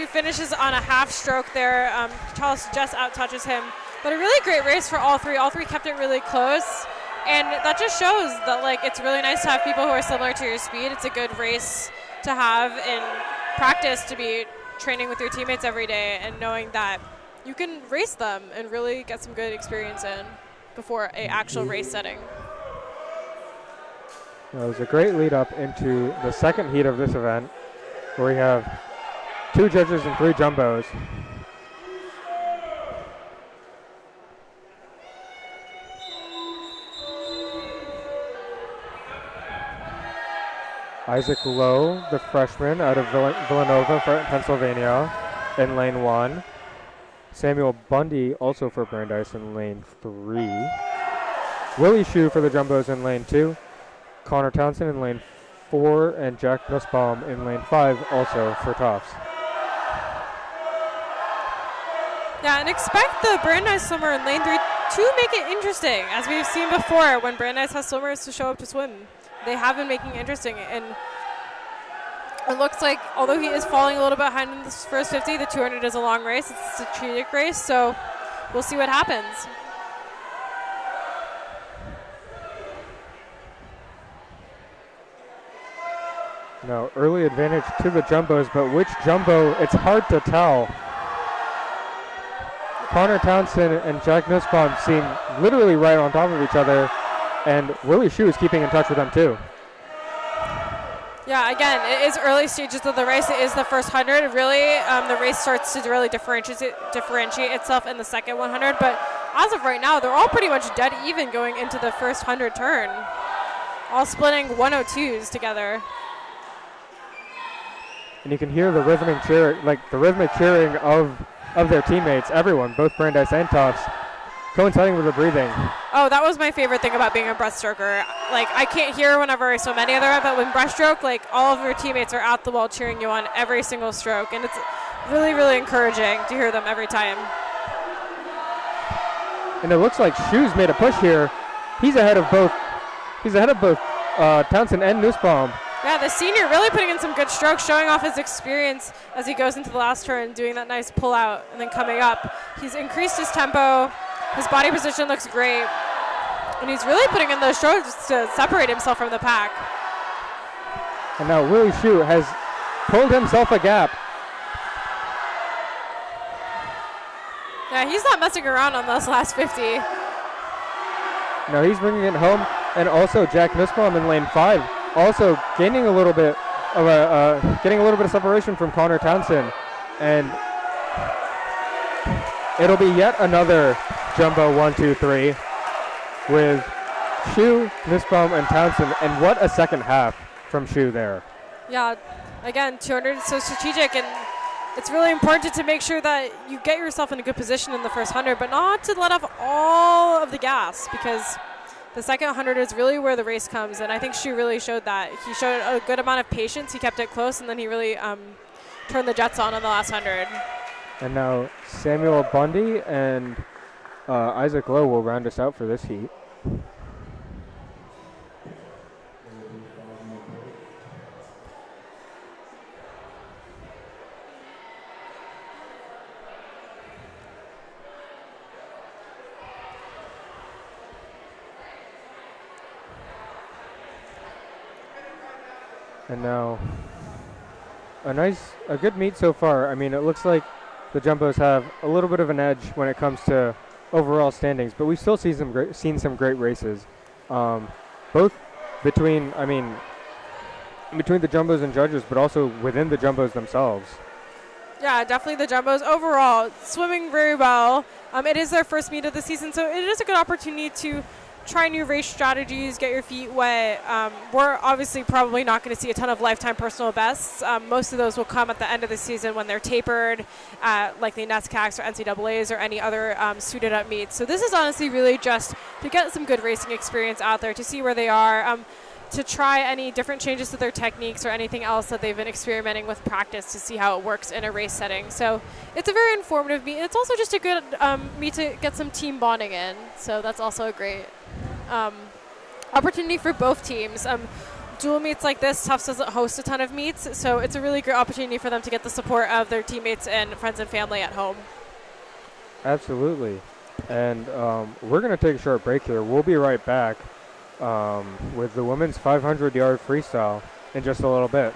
finishes on a half stroke there. Charles just out-touches him. But a really great race for all 3. All 3 kept it really close. And that just shows that, like, it's really nice to have people who are similar to your speed. It's a good race to have in practice, to be training with your teammates every day and knowing that you can race them and really get some good experience in before an actual race setting. Well, it was a great lead up into the second heat of this event, where we have 2 judges and 3 jumbos. Isaac Lowe, the freshman out of Villanova, Pennsylvania, in lane 1. Samuel Bundy, also for Brandeis, in lane 3. Willie Shu for the jumbos in lane 2. Connor Townsend in lane 4, and Jack Nussbaum in lane 5, also for Tufts. Yeah, and expect the Brandeis swimmer in lane 3 to make it interesting, as we've seen before when Brandeis has swimmers to show up to swim. They have been making it interesting, and it looks like, although he is falling a little bit behind in this first 50, the 200 is a long race. It's a strategic race, so we'll see what happens. No, early advantage to the Jumbos, but which Jumbo, it's hard to tell. Connor Townsend and Jack Nussbaum seem literally right on top of each other, and Willie Shu is keeping in touch with them too. Yeah, again, it is early stages of the race. It is the first 100. Really, the race starts to really differentiate itself in the second 100, but as of right now, they're all pretty much dead even going into the first 100 turn. All splitting 102s together. And you can hear the rhythmic cheering of their teammates, everyone, both Brandeis and Tufts, coinciding with the breathing. Oh, that was my favorite thing about being a breaststroker. Like, I can't hear whenever so many of them are, but when breaststroke, like, all of your teammates are at the wall cheering you on every single stroke, and it's really, really encouraging to hear them every time. And it looks like Shu's made a push here. He's ahead of both Townsend and Nussbaum. Yeah, the senior really putting in some good strokes, showing off his experience as he goes into the last turn, doing that nice pull out and then coming up. He's increased his tempo. His body position looks great. And he's really putting in those strokes to separate himself from the pack. And now Willie Shu has pulled himself a gap. Yeah, he's not messing around on those last 50. No, he's bringing it home. And also Jack Nussbaum in lane 5, also gaining a little bit of separation from Connor Townsend. And it'll be yet another Jumbo 1, 2, 3 with Shu, Nussbaum, and Townsend. And what a second half from Shu there. Yeah, again, 200 is so strategic, and it's really important to make sure that you get yourself in a good position in the first 100, but not to let off all of the gas, because the second 100 is really where the race comes, and I think Shu really showed that. He showed a good amount of patience. He kept it close, and then he really turned the jets on the last 100. And now Samuel Bundy and Isaac Lowe will round us out for this heat. And now a good meet so far. I mean, it looks like the Jumbos have a little bit of an edge when it comes to overall standings, but we've still seen some great races, both between the Jumbos and judges, but also within the Jumbos themselves. Yeah, definitely the Jumbos overall swimming very well. It is their first meet of the season, so it is a good opportunity to try new race strategies, get your feet wet. We're obviously probably not going to see a ton of lifetime personal bests. Most of those will come at the end of the season when they're tapered, like the NESCACs or NCAAs or any other suited up meets. So this is honestly really just to get some good racing experience out there, to see where they are, to try any different changes to their techniques or anything else that they've been experimenting with practice to see how it works in a race setting. So it's a very informative meet. It's also just a good meet to get some team bonding in. So that's also a great opportunity for both teams. Dual meets like this, Tufts doesn't host a ton of meets, so it's a really great opportunity for them to get the support of their teammates and friends and family at home. Absolutely. And we're going to take a short break here. We'll be right back with the women's 500-yard freestyle in just a little bit.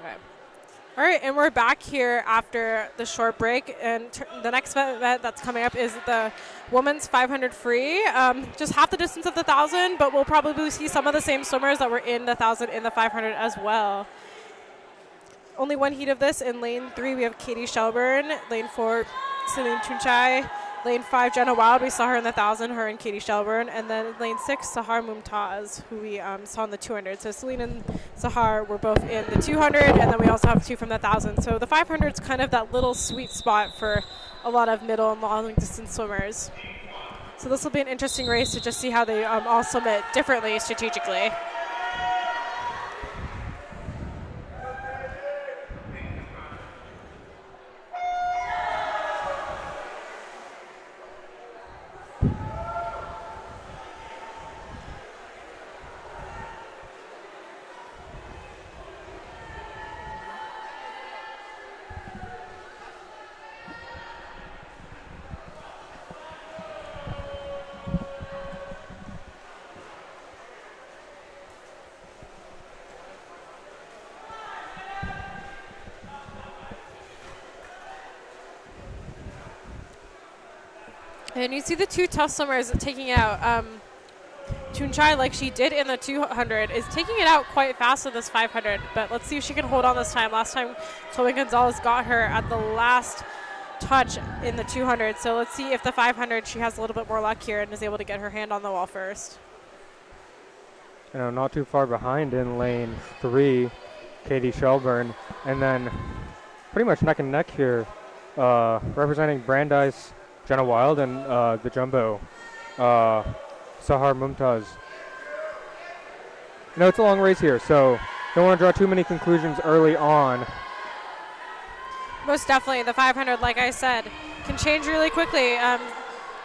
Okay. All right, and we're back here after the short break, and the next event that's coming up is the women's 500 free. Just half the distance of the 1,000, but we'll probably see some of the same swimmers that were in the 1,000 in the 500 as well. Only one heat of this. In lane 3, we have Katie Shelburne. Lane 4, Celine Tunchai. Lane 5, Jenna Wild. We saw her in the 1,000, her and Katie Shelburne. And then lane 6, Sahar Mumtaz, who we saw in the 200. So Celine and Sahar were both in the 200, and then we also have 2 from the 1,000. So the 500 is kind of that little sweet spot for a lot of middle and long distance swimmers. So this will be an interesting race to just see how they all swim differently strategically. And you see the 2 tough swimmers taking out. Tunchai, like she did in the 200, is taking it out quite fast in this 500. But let's see if she can hold on this time. Last time, Chloe Gonzalez got her at the last touch in the 200. So let's see if the 500, she has a little bit more luck here and is able to get her hand on the wall first. You know, not too far behind in lane 3, Katie Shelburne. And then pretty much neck and neck here, representing Brandeis, Jenna Wild, and the Jumbo, Sahar Mumtaz. You know, it's a long race here, so don't want to draw too many conclusions early on. Most definitely. The 500, like I said, can change really quickly.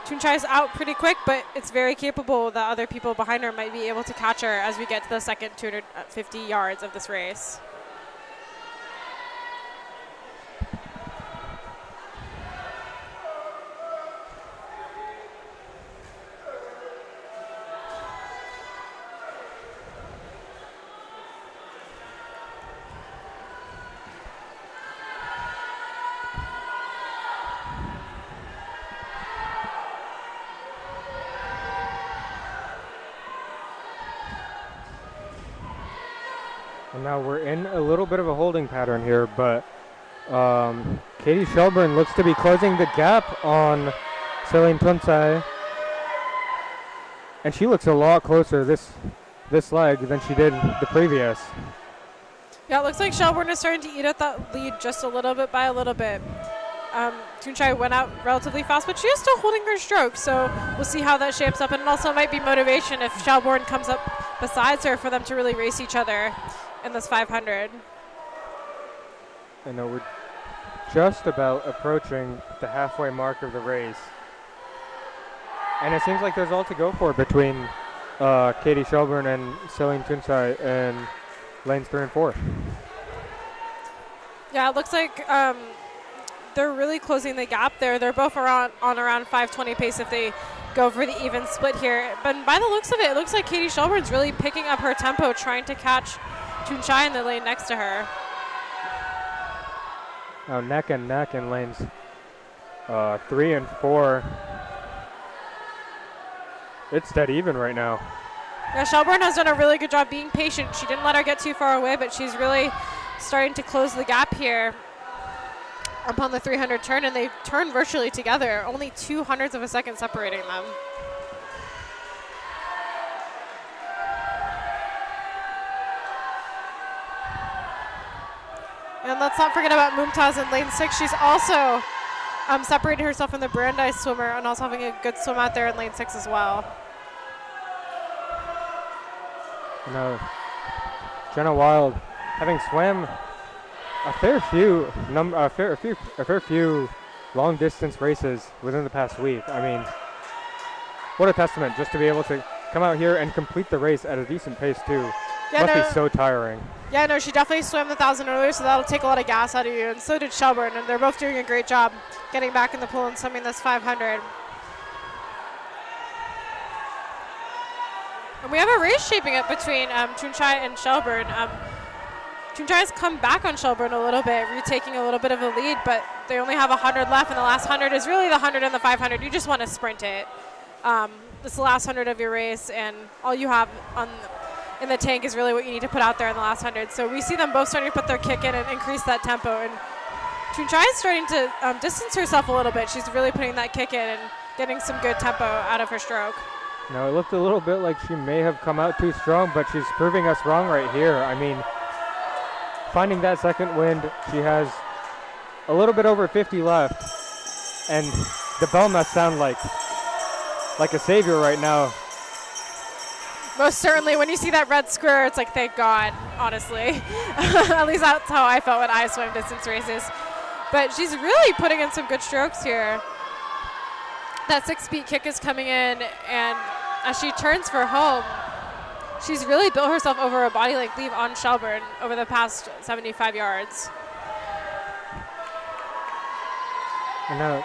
Tunchai's out pretty quick, but it's very capable that other people behind her might be able to catch her as we get to the second 250 yards of this race. And now we're in a little bit of a holding pattern here, but Katie Shelburne looks to be closing the gap on Celine Tunchai. And she looks a lot closer this leg than she did the previous. Yeah, it looks like Shelburne is starting to eat at that lead just a little bit by a little bit. Tunchai went out relatively fast, but she is still holding her stroke, so we'll see how that shapes up. And it also might be motivation if Shelburne comes up besides her for them to really race each other in this 500. I know we're just about approaching the halfway mark of the race. And it seems like there's all to go for between Katie Shelburne and Celine Tunchai in lanes 3 and 4. Yeah, it looks like they're really closing the gap there. They're both around 5:20 pace if they go for the even split here. But by the looks of it, it looks like Katie Shelburne's really picking up her tempo, trying to catch Tunchai in the lane next to her. Now neck and neck in lanes 3 and 4. It's dead even right now. Yeah, Shelburne has done a really good job being patient. She didn't let her get too far away, but she's really starting to close the gap here upon the 300 turn, and they turn virtually together, only 200ths of a second separating them. And let's not forget about Mumtaz in lane 6. She's also separated herself from the Brandeis swimmer and also having a good swim out there in lane 6 as well. No, Jenna Wild, having swam a fair few long distance races within the past week. I mean, what a testament just to be able to come out here and complete the race at a decent pace too. Yeah, Must be so tiring. Yeah, no, she definitely swam the 1,000 earlier, so that'll take a lot of gas out of you. And so did Shelburne, and they're both doing a great job getting back in the pool and swimming this 500. And we have a race shaping up between Tunchai and Shelburne. Team Giants come back on Shelburne a little bit, retaking a little bit of a lead, but they only have 100 left, and the last 100 is really the 100 and the 500. You just want to sprint it. It's the last 100 of your race, and all you have in the tank is really what you need to put out there in the last 100. So we see them both starting to put their kick in and increase that tempo. And Team Giants starting to distance herself a little bit. She's really putting that kick in and getting some good tempo out of her stroke. Now, it looked a little bit like she may have come out too strong, but she's proving us wrong right here. I mean, finding that second wind, she has a little bit over 50 left, and the bell must sound like a savior right now. Most certainly, when you see that red square, it's like, thank God, honestly. At least that's how I felt when I swam distance races. But she's really putting in some good strokes here. That 6-beat kick is coming in, and as she turns for home, she's really built herself over a body length lead on Shelburne over the past 75 yards. And now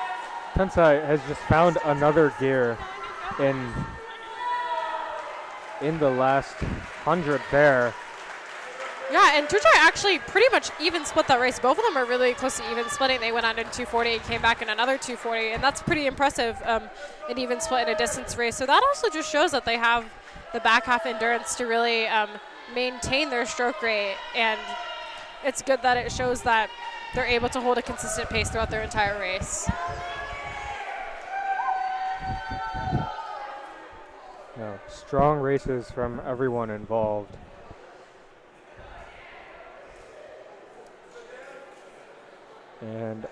Tensai has just found another gear in the last 100 there. Yeah, and Tuchai actually pretty much even split that race. Both of them are really close to even splitting. They went on in 240 and came back in another 240, and that's pretty impressive, an even split in a distance race. So that also just shows that they have the back half endurance to really maintain their stroke rate, and it's good that it shows that they're able to hold a consistent pace throughout their entire race. No, strong races from everyone involved. And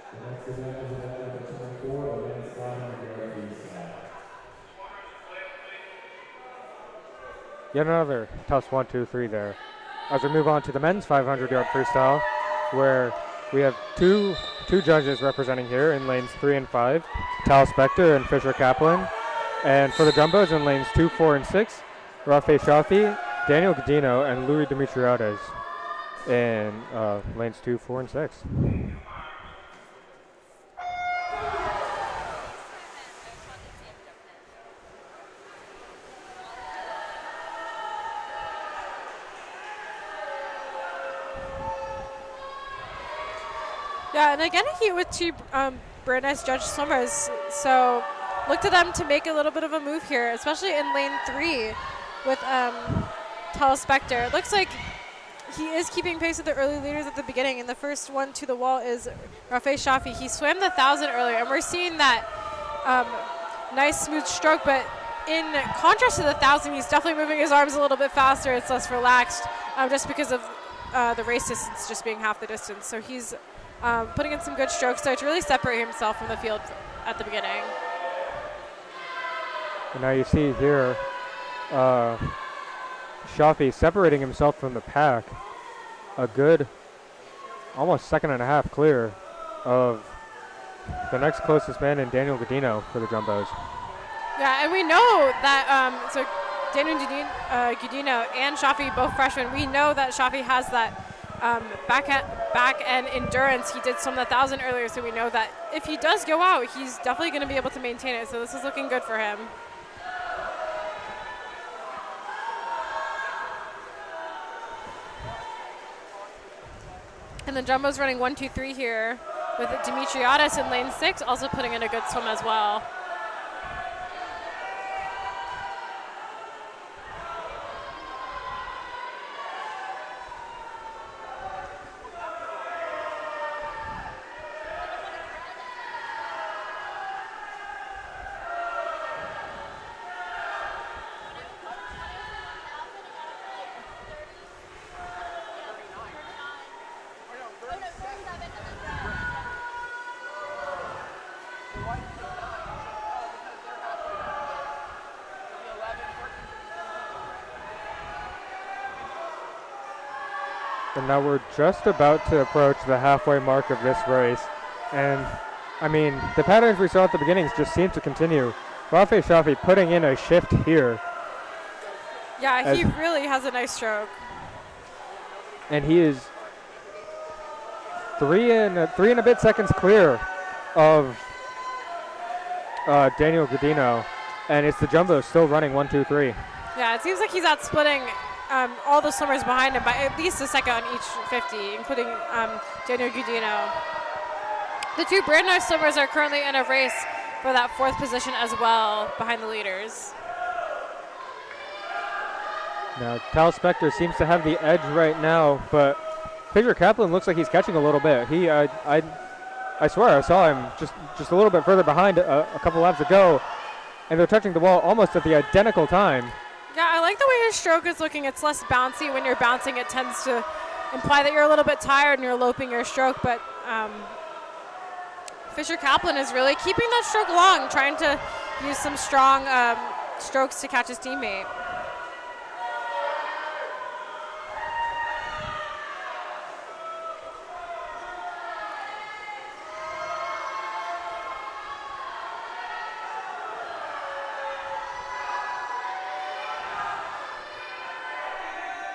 yet another Tufts 1, 2, 3 there. As we move on to the men's 500-yard freestyle, where we have two judges representing here in lanes 3 and 5, Tal Spector and Fisher Kaplan. And for the jumbos in lanes 2, 4, and 6, Rafe Shafi, Daniel Godino, and Louis Dimitriades in lanes 2, 4, and 6. Yeah, and again, a heat with two Brandeis judge swimmers. So look to them to make a little bit of a move here, especially in lane 3 with Tal Spector. It looks like he is keeping pace with the early leaders at the beginning, and the first one to the wall is Rafe Shafi. He swam the 1,000 earlier, and we're seeing that nice smooth stroke, but in contrast to the 1,000, he's definitely moving his arms a little bit faster. It's less relaxed just because of the race distance just being half the distance. So he's putting in some good strokes there to really separate himself from the field at the beginning. And now you see here Shafi separating himself from the pack a good almost second and a half clear of the next closest man in Daniel Godino for the jumbos. Yeah, and we know that so Daniel Godino and Shafi, both freshmen, we know that Shafi has that back end endurance. He did swim the 1,000 earlier, so we know that if he does go out, he's definitely going to be able to maintain it. So this is looking good for him. And then Jumbo's running 1, 2, 3 here with Dimitriades in lane 6, also putting in a good swim as well. And now we're just about to approach the halfway mark of this race. And, I mean, the patterns we saw at the beginnings just seem to continue. Rafe Shafi putting in a shift here. Yeah, he really has a nice stroke. And he is three and a bit seconds clear of Daniel Godino. And it's the jumbo still running 1, 2, 3. Yeah, it seems like he's out splitting all the swimmers behind him by at least a second on each 50, including Daniel Gudino. The two Brandeis swimmers are currently in a race for that 4th position as well behind the leaders. Now, Tal Spector seems to have the edge right now, but Fisher Kaplan looks like he's catching a little bit. I swear I saw him just a little bit further behind a couple laps ago, and they're touching the wall almost at the identical time. Yeah, I like the way his stroke is looking. It's less bouncy. When you're bouncing, it tends to imply that you're a little bit tired and you're loping your stroke, but Fisher Kaplan is really keeping that stroke long, trying to use some strong strokes to catch his teammate.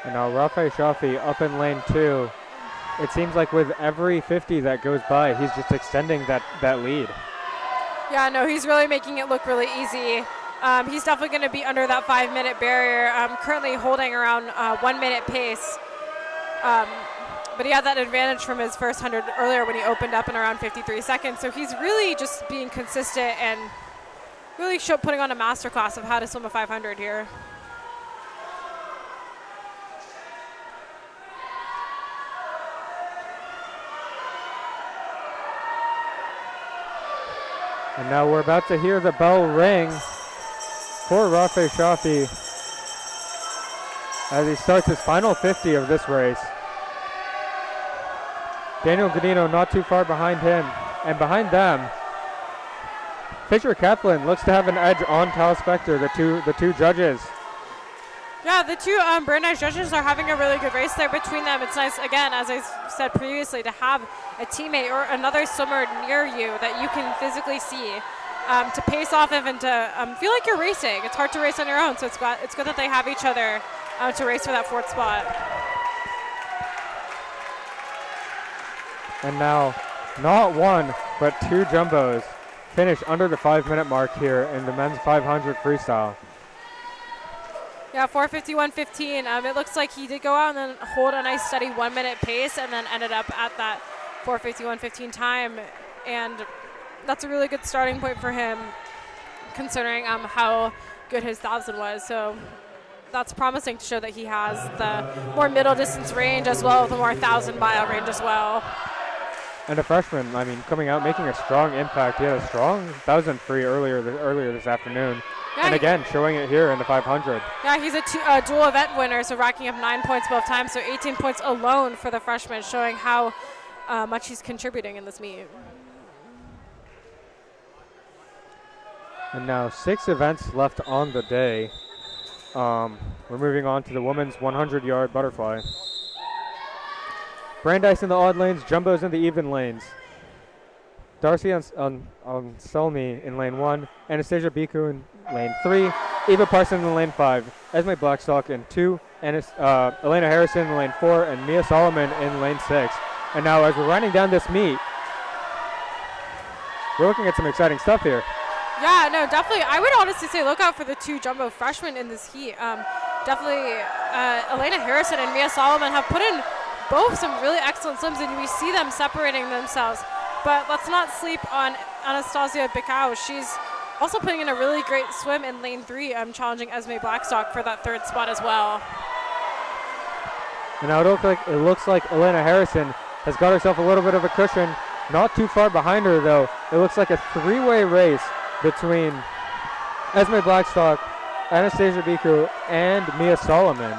And now Rafael Shafi up in lane 2. It seems like with every 50 that goes by, he's just extending that lead. Yeah, no, he's really making it look really easy. He's definitely going to be under that 5-minute barrier. Currently holding around 1-minute pace. But he had that advantage from his first 100 earlier when he opened up in around 53 seconds. So he's really just being consistent and really putting on a masterclass of how to swim a 500 here. And now we're about to hear the bell ring for Rafe Shafi as he starts his final 50 of this race. Daniel Godino not too far behind him, and behind them, Fisher Kaplan looks to have an edge on Tal Spector, the two judges. Yeah, the two Brandeis judges are having a really good race there between them. It's nice, again, as I said previously, to have a teammate or another swimmer near you that you can physically see to pace off of and to feel like you're racing. It's hard to race on your own, so it's good that they have each other to race for that 4th spot. And now, not one, but 2 jumbos finish under the 5-minute mark here in the men's 500 freestyle. Yeah, 4:51.15. It looks like he did go out and then hold a nice steady 1-minute pace and then ended up at that 4:51.15 time. And that's a really good starting point for him considering how good his 1,000 was. So that's promising to show that he has the more middle distance range as well as the more 1,000-mile range as well. And a freshman, I mean, coming out, making a strong impact. He had a strong 1,000 free earlier this afternoon. Yeah, and again, showing it here in the 500. Yeah, he's a dual event winner, so racking up 9 points both times, so 18 points alone for the freshman, showing how much he's contributing in this meet. And now 6 events left on the day. We're moving on to the women's 100-yard butterfly. Brandeis in the odd lanes, jumbos in the even lanes. Darcy on Selmy in lane 1, Anastasia Biku in lane 3, Eva Parson in lane 5, Esme Blackstock in 2, and Elena Harrison in lane 4, and Mia Solomon in lane 6. And now as we're winding down this meet, we're looking at some exciting stuff here. Yeah, no, definitely. I would honestly say look out for the 2 jumbo freshmen in this heat. Definitely Elena Harrison and Mia Solomon have put in both some really excellent swims, and we see them separating themselves. But let's not sleep on Anastasia Bicau. She's also putting in a really great swim in lane 3, challenging Esme Blackstock for that 3rd spot as well. And now it looks like Elena Harrison has got herself a little bit of a cushion. Not too far behind her, though. It looks like a 3-way race between Esme Blackstock, Anastasia Biku, and Mia Solomon.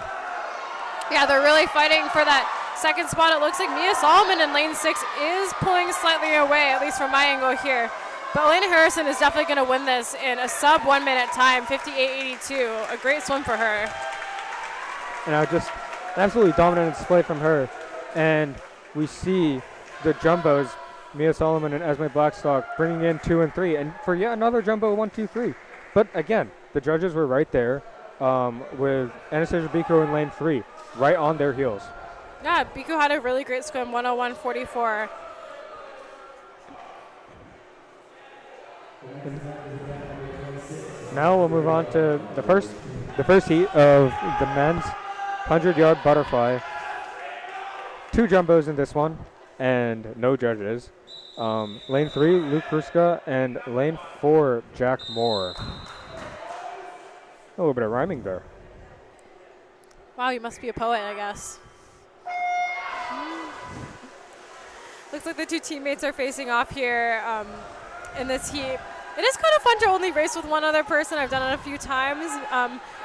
Yeah, they're really fighting for that 2nd spot. It looks like Mia Solomon in lane 6 is pulling slightly away, at least from my angle here. But Elena Harrison is definitely going to win this in a sub 1-minute time, 58.82. A great swim for her. And now just an absolutely dominant display from her. And we see the jumbos, Mia Solomon and Esme Blackstock, bringing in 2 and 3. And for yet another jumbo 1, 2, 3. But again, the judges were right there with Anastasia Biku in lane 3, right on their heels. Yeah, Biku had a really great swim, 101.44. Now we'll move on to the first heat of the men's 100-yard butterfly. 2 jumbos in this one, and no judges. Lane 3, Luke Kruska, and lane 4, Jack Moore. A little bit of rhyming there. Wow, you must be a poet, I guess. Looks like the 2 teammates are facing off here in this heat. It is kind of fun to only race with one other person. I've done it a few times.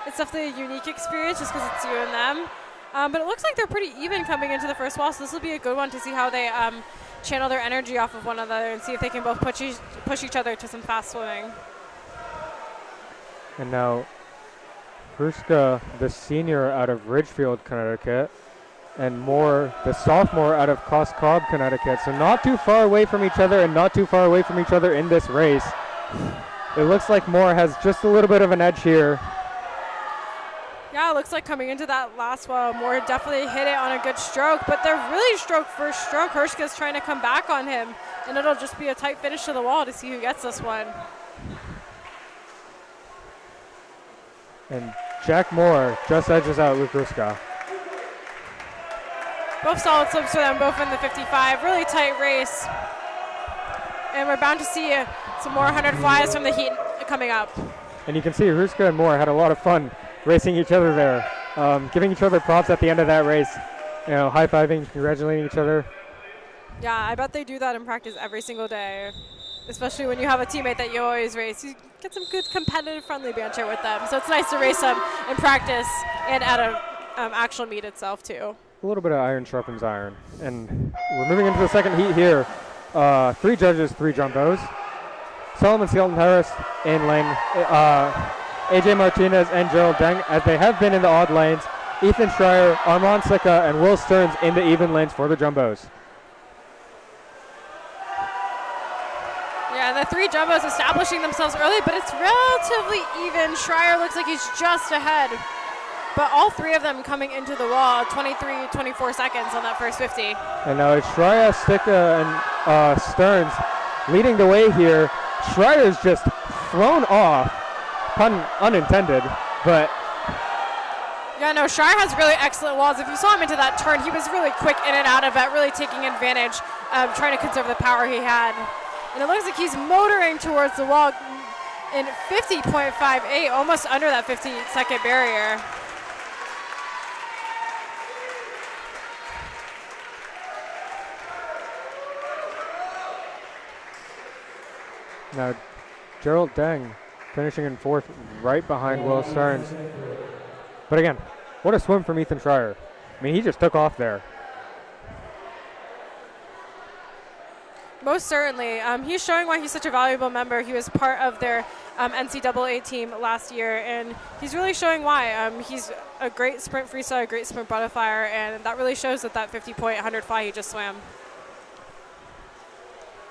It's definitely a unique experience just because it's you and them. But it looks like they're pretty even coming into the first wall, so this will be a good one to see how they channel their energy off of one another and see if they can both push each other to some fast swimming. And now Kruska, the senior out of Ridgefield, Connecticut, and Moore, the sophomore out of Cost Cobb, Connecticut. So not too far away from each other and not too far away from each other in this race. It looks like Moore has just a little bit of an edge here. Yeah, it looks like coming into that last one, Moore definitely hit it on a good stroke, but they're really stroke for stroke. Hershka's trying to come back on him, and it'll just be a tight finish to the wall to see who gets this one. And Jack Moore just edges out Luke Kruska. Both solid slips for them, both in the 55. Really tight race. And we're bound to see some more 100 flies from the heat coming up. And you can see Kruska and Moore had a lot of fun racing each other there, giving each other props at the end of that race. You know, high-fiving, congratulating each other. Yeah, I bet they do that in practice every single day, especially when you have a teammate that you always race. You get some good competitive, friendly banter with them. So it's nice to race them in practice and at an actual meet itself, too. A little bit of iron sharpens iron. And we're moving into the second heat here. 3 judges, 3 jumbos. Solomon Sealton Harris in lane, AJ Martinez and Gerald Deng, as they have been in the odd lanes. Ethan Schreier, Armand Sicca, and Will Stearns in the even lanes for the jumbos. Yeah, and the 3 jumbos establishing themselves early, but it's relatively even. Schreier looks like he's just ahead. But all 3 of them coming into the wall, 23, 24 seconds on that first 50. And now it's Schreier, Sicca, and Stearns leading the way here. Schreier's just thrown off, pun unintended, but... Yeah, no, Schreier has really excellent walls. If you saw him into that turn, he was really quick in and out of it, really taking advantage, trying to conserve the power he had. And it looks like he's motoring towards the wall in 50.58, almost under that 50-second barrier. Now, Gerald Deng finishing in 4th, right behind Will Stearns. But again, what a swim from Ethan Schreier. I mean, he just took off there. Most certainly. He's showing why he's such a valuable member. He was part of their NCAA team last year, and he's really showing why. He's a great sprint freestyle, a great sprint butterflyer, and that really shows that 50-point 100 fly he just swam.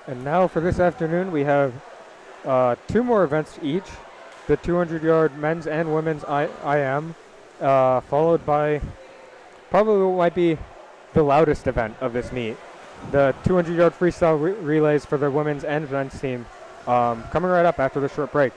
And now for this afternoon, we have 2 more events each. The 200-yard men's and women's IM, followed by probably what might be the loudest event of this meet. The 200-yard freestyle relays for the women's and men's team coming right up after the short break.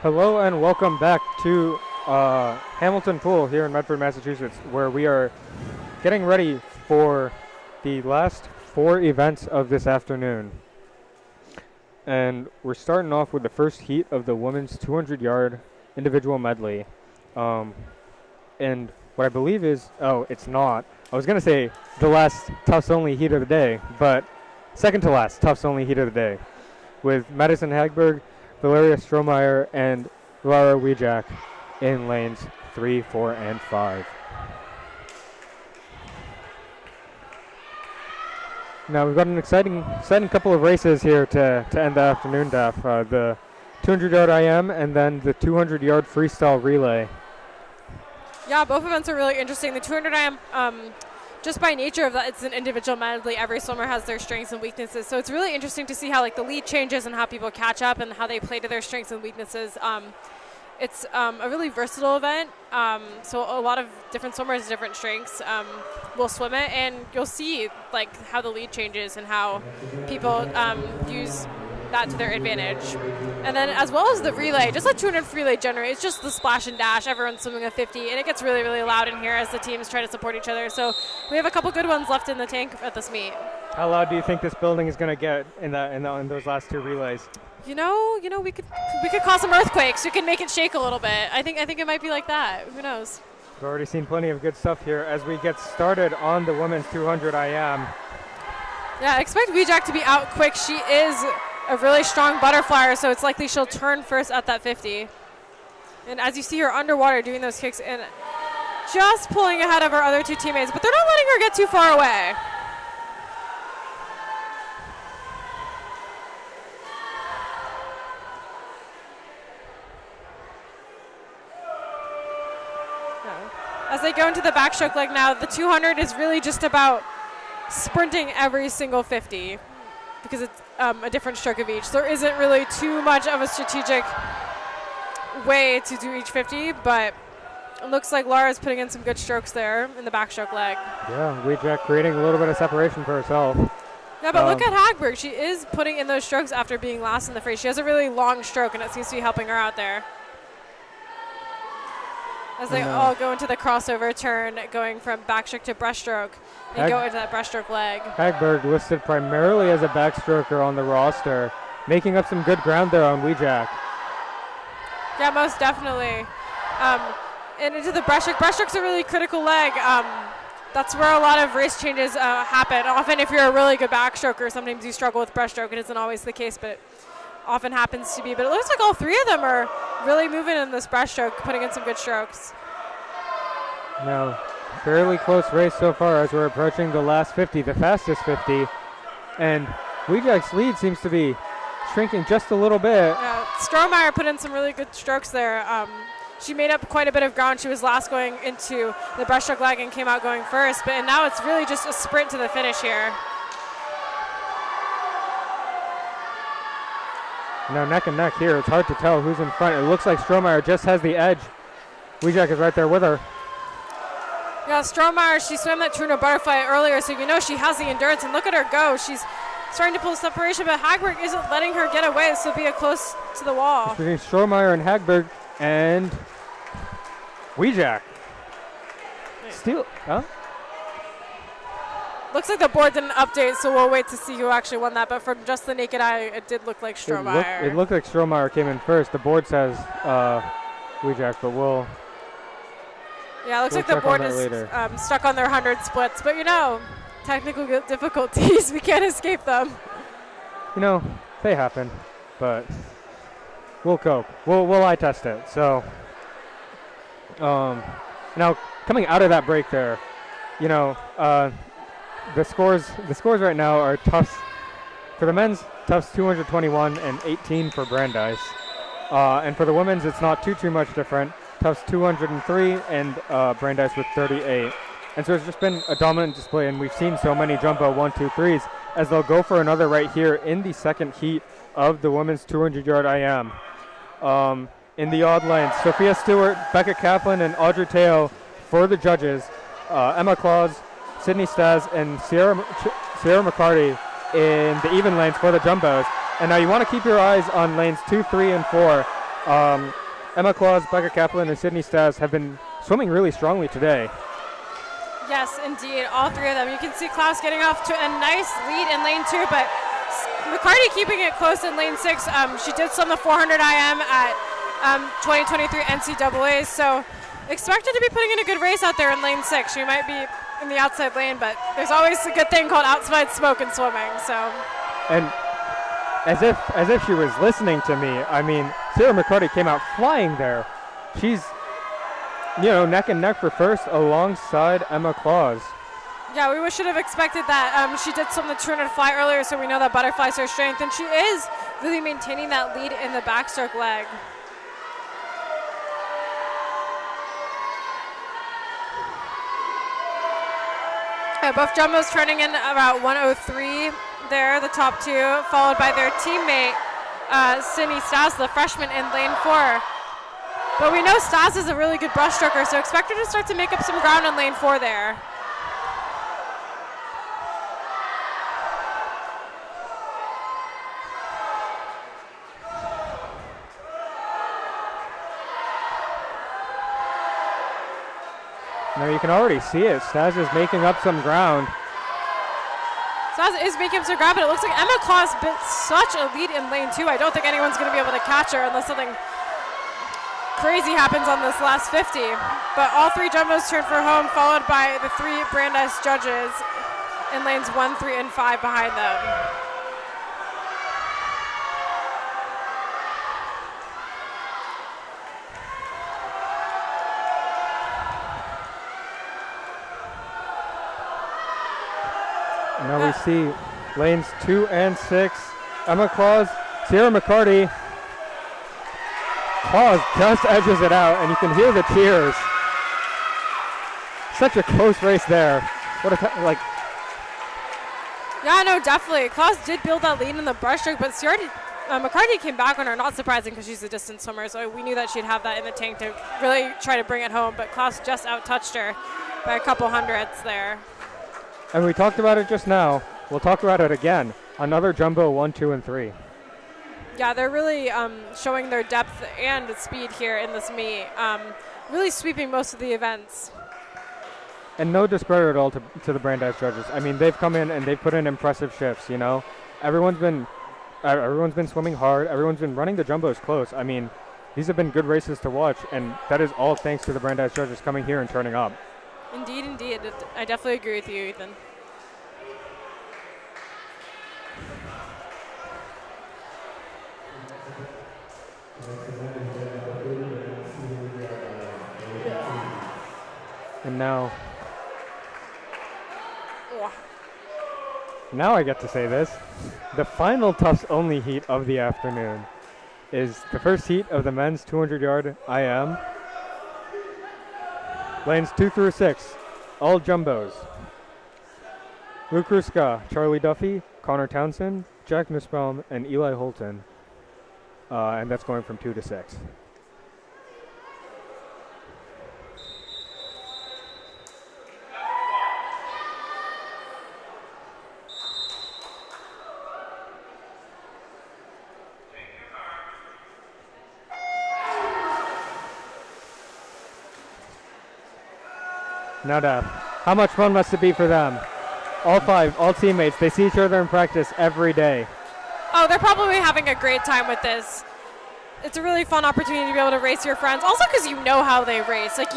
Hello and welcome back to Hamilton Pool here in Medford, Massachusetts, where we are getting ready for the last 4 events of this afternoon. And we're starting off with the first heat of the women's 200-yard individual medley. And what I believe is, it's not. I was going to say the last Tufts only heat of the day, but second to last Tufts only heat of the day, with Madison Hagberg, Valeria Strohmeyer, and Laura Wijak in lanes 3, 4, and 5. Now we've got an exciting couple of races here to end the afternoon, Daph. The 200-yard IM and then the 200-yard freestyle relay. Yeah, both events are really interesting. The 200 IM, just by nature of that, it's an individual medley. Every swimmer has their strengths and weaknesses. So it's really interesting to see how the lead changes and how people catch up and how they play to their strengths and weaknesses. It's a really versatile event. So a lot of different swimmers, different strengths will swim it, and you'll see how the lead changes and how people use that to their advantage. And then as well as the relay, just a 200 relay generally, it's just the splash and dash. Everyone's swimming a 50, and it gets really, really loud in here as the teams try to support each other. So we have a couple good ones left in the tank at this meet. How loud do you think this building is going to get in those last 2 relays? We could cause some earthquakes. We could make it shake a little bit. I think it might be like that. Who knows? We've already seen plenty of good stuff here as we get started on the women's 200 IM. Yeah, expect Wijak to be out quick. She is a really strong butterflyer, so it's likely she'll turn first at that 50. And as you see her underwater doing those kicks and just pulling ahead of her other 2 teammates, but they're not letting her get too far away. As they go into the backstroke leg now, the 200 is really just about sprinting every single 50 because it's a different stroke of each. There isn't really too much of a strategic way to do each 50, but it looks like Laura's putting in some good strokes there in the backstroke leg. Yeah, Wijak creating a little bit of separation for herself. Yeah, but look at Hagberg. She is putting in those strokes after being last in the free. She has a really long stroke, and it seems to be helping her out there. As they all go into the crossover turn, going from backstroke to breaststroke, and go into that breaststroke leg. Hagberg listed primarily as a backstroker on the roster, making up some good ground there on Wijak. Yeah, most definitely. And into the breaststroke. Breaststroke's a really critical leg. That's where a lot of race changes happen. Often if you're a really good backstroker, sometimes you struggle with breaststroke. It isn't always the case, but often happens to be. But it looks like all 3 of them are really moving in this breaststroke, putting in some good strokes. Now, fairly close race so far as we're approaching the last 50, the fastest 50. And Wijak's lead seems to be shrinking just a little bit. Yeah, Strohmeyer put in some really good strokes there. She made up quite a bit of ground. She was last going into the breaststroke leg and came out going first. And now it's really just a sprint to the finish here. Now neck and neck here. It's hard to tell who's in front. It looks like Strohmeyer just has the edge. Wijak is right there with her. Yeah, Strohmeyer, she swam that 200 butterfly earlier, so she has the endurance. And look at her go. She's starting to pull separation, but Hagberg isn't letting her get away, so be close to the wall. Between Strohmeyer and Hagberg and Wijak. Steal, huh? Looks like the board didn't update, so we'll wait to see who actually won that. But from just the naked eye, it did look like Strohmeyer. It looked like Strohmeyer came in first. The board says Wijak, but we'll... Yeah, it looks like the board is stuck on their 100 splits. But, technical difficulties, we can't escape them. They happen, but we'll cope. We'll eye test it. So, now coming out of that break there, the scores right now are Tufts for the men's. Tufts 221 and 18 for Brandeis, and for the women's, it's not too much different. Tufts 203 and Brandeis with 38. And so it's just been a dominant display, and we've seen so many jumbo 1-2-3s as they'll go for another right here in the second heat of the women's 200-yard IM. In the odd lanes, Sophia Stewart, Becca Kaplan, and Audrey Teo for the judges. Emma Claus, Sydney Stas, and Sierra McCarty in the even lanes for the jumbos. And now you want to keep your eyes on lanes 2, 3, and 4 Emma Claus, Becca Kaplan, and Sydney Stas have been swimming really strongly today. Yes, indeed, all three of them. You can see Klaus getting off to a nice lead in lane 2, but McCarty keeping it close in lane 6. She did swim the 400 IM at 2023 NCAA, so expected to be putting in a good race out there in lane 6. She might be in the outside lane, but there's always a good thing called outside smoke in swimming. So, and as if she was listening to me, I mean, Sarah McCarty came out flying there. She's, neck and neck for first alongside Emma Claus. Yeah, we should have expected that. She did swim the 200 fly earlier, so we know that butterfly's her strength, and she is really maintaining that lead in the backstroke leg. Both jumbos turning in about 103 there, the top two, followed by their teammate, Sydney Stas, the freshman in lane 4. But we know Stas is a really good breaststroker, so expect her to start to make up some ground in lane 4 there. Now you can already see it. Stas is making up some ground. Stas is making up some ground, but it looks like Emma Claus bit such a lead in lane 2. I don't think anyone's going to be able to catch her unless something crazy happens on this last 50. But all three jumbos turn for home, followed by the 3 Brandeis judges in lanes 1, 3, and 5 behind them. Now we see lanes 2 and 6. Emma Claus, Sierra McCarty. Claus just edges it out, and you can hear the cheers. Such a close race there. What a like. Yeah, no, definitely. Claus did build that lead in the breaststroke, but Sierra McCarty came back on her. Not surprising because she's a distance swimmer, so we knew that she'd have that in the tank to really try to bring it home. But Claus just out-touched her by a couple hundredths there. And we talked about it just now. We'll talk about it again. Another jumbo 1, 2, and 3. Yeah, they're really showing their depth and speed here in this meet. Really sweeping most of the events. And no discredit at all to the Brandeis judges. I mean, they've come in and they've put in impressive shifts, Everyone's been swimming hard. Everyone's been running the jumbos close. I mean, these have been good races to watch, and that is all thanks to the Brandeis judges coming here and turning up. Indeed, indeed. I definitely agree with you, Ethan. And now I get to say this. The final Tufts only heat of the afternoon is the first heat of the men's 200-yard IM. Lanes 2 through 6, all jumbos. Luke Ruska, Charlie Duffy, Connor Townsend, Jack Nussbaum, and Eli Holton. And that's going from 2 to 6. Now, how much fun must it be for them? All 5, all teammates, they see each other in practice every day. Oh, they're probably having a great time with this. It's a really fun opportunity to be able to race your friends. Also because you know how they race. That,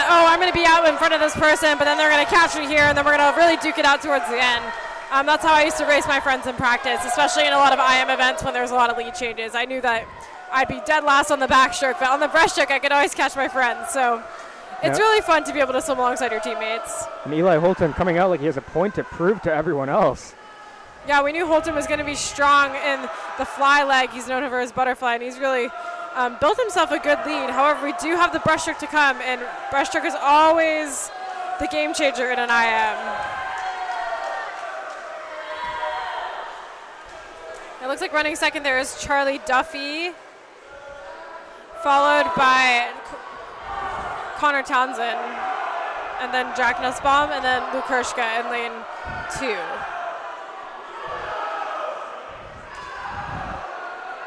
I'm going to be out in front of this person, but then they're going to catch me here, and then we're going to really duke it out towards the end. That's how I used to race my friends in practice, especially in a lot of IM events when there was a lot of lead changes. I knew that I'd be dead last on the backstroke, but on the breaststroke, I could always catch my friends. So it's really fun to be able to swim alongside your teammates. And Eli Holton coming out like he has a point to prove to everyone else. Yeah, we knew Holton was going to be strong in the fly leg. He's known for his butterfly, and he's really built himself a good lead. However, we do have the breaststroke to come, and breaststroke is always the game changer in an IM. It looks like running second there is Charlie Duffy, followed by Connor Townsend, and then Jack Nussbaum, and then Luke Hirschka in lane 2.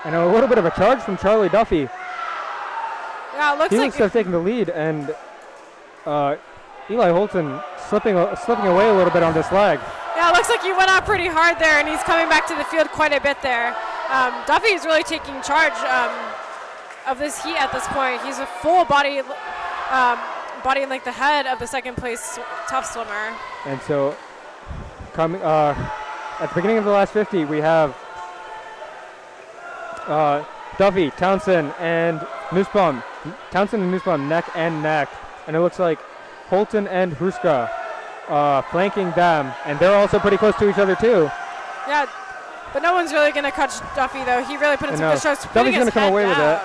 And a little bit of a charge from Charlie Duffy. Yeah, it looks He like looks to have taken the lead, and Eli Holton slipping away a little bit on this leg. Yeah, it looks like he went out pretty hard there, and he's coming back to the field quite a bit there. Duffy is really taking charge of this heat at this point. He's a full body length ahead of the second place Tufts swimmer. And so, coming at the beginning of the last 50, we have Duffy, Townsend, and Nussbaum. Townsend and Nussbaum neck and neck, and it looks like Holton and Hruska flanking them, and they're also pretty close to each other too. Yeah, but no one's really going to catch Duffy though. He really put in some good shots. Duffy's going to come away with it.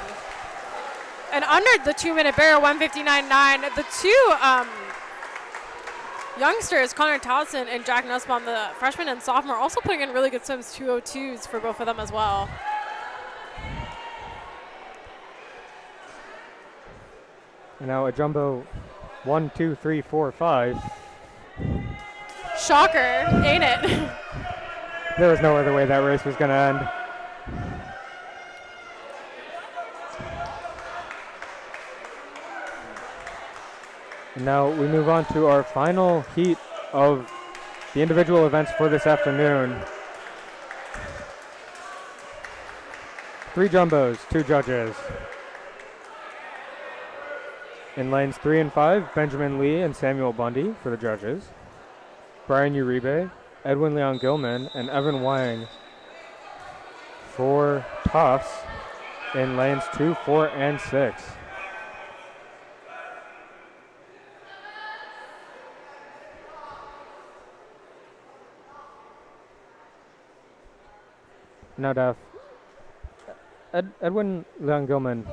And under the 2-minute barrier, 1:59.9, the two youngsters, Connor Townsend and Jack Nussbaum, the freshman and sophomore, also putting in really good swims, 2:02s for both of them as well. And now a jumbo 1, 2, 3, 4, 5. Shocker, ain't it? There was no other way that race was going to end. And now we move on to our final heat of the individual events for this afternoon. 3 jumbos, 2 judges. In lanes 3 and 5, Benjamin Lee and Samuel Bundy for the judges. Brian Uribe, Edwin Leon Gilman, and Evan Wang for Tufts in lanes 2, 4, and 6. Now, Daph, Edwin Leon Gilman,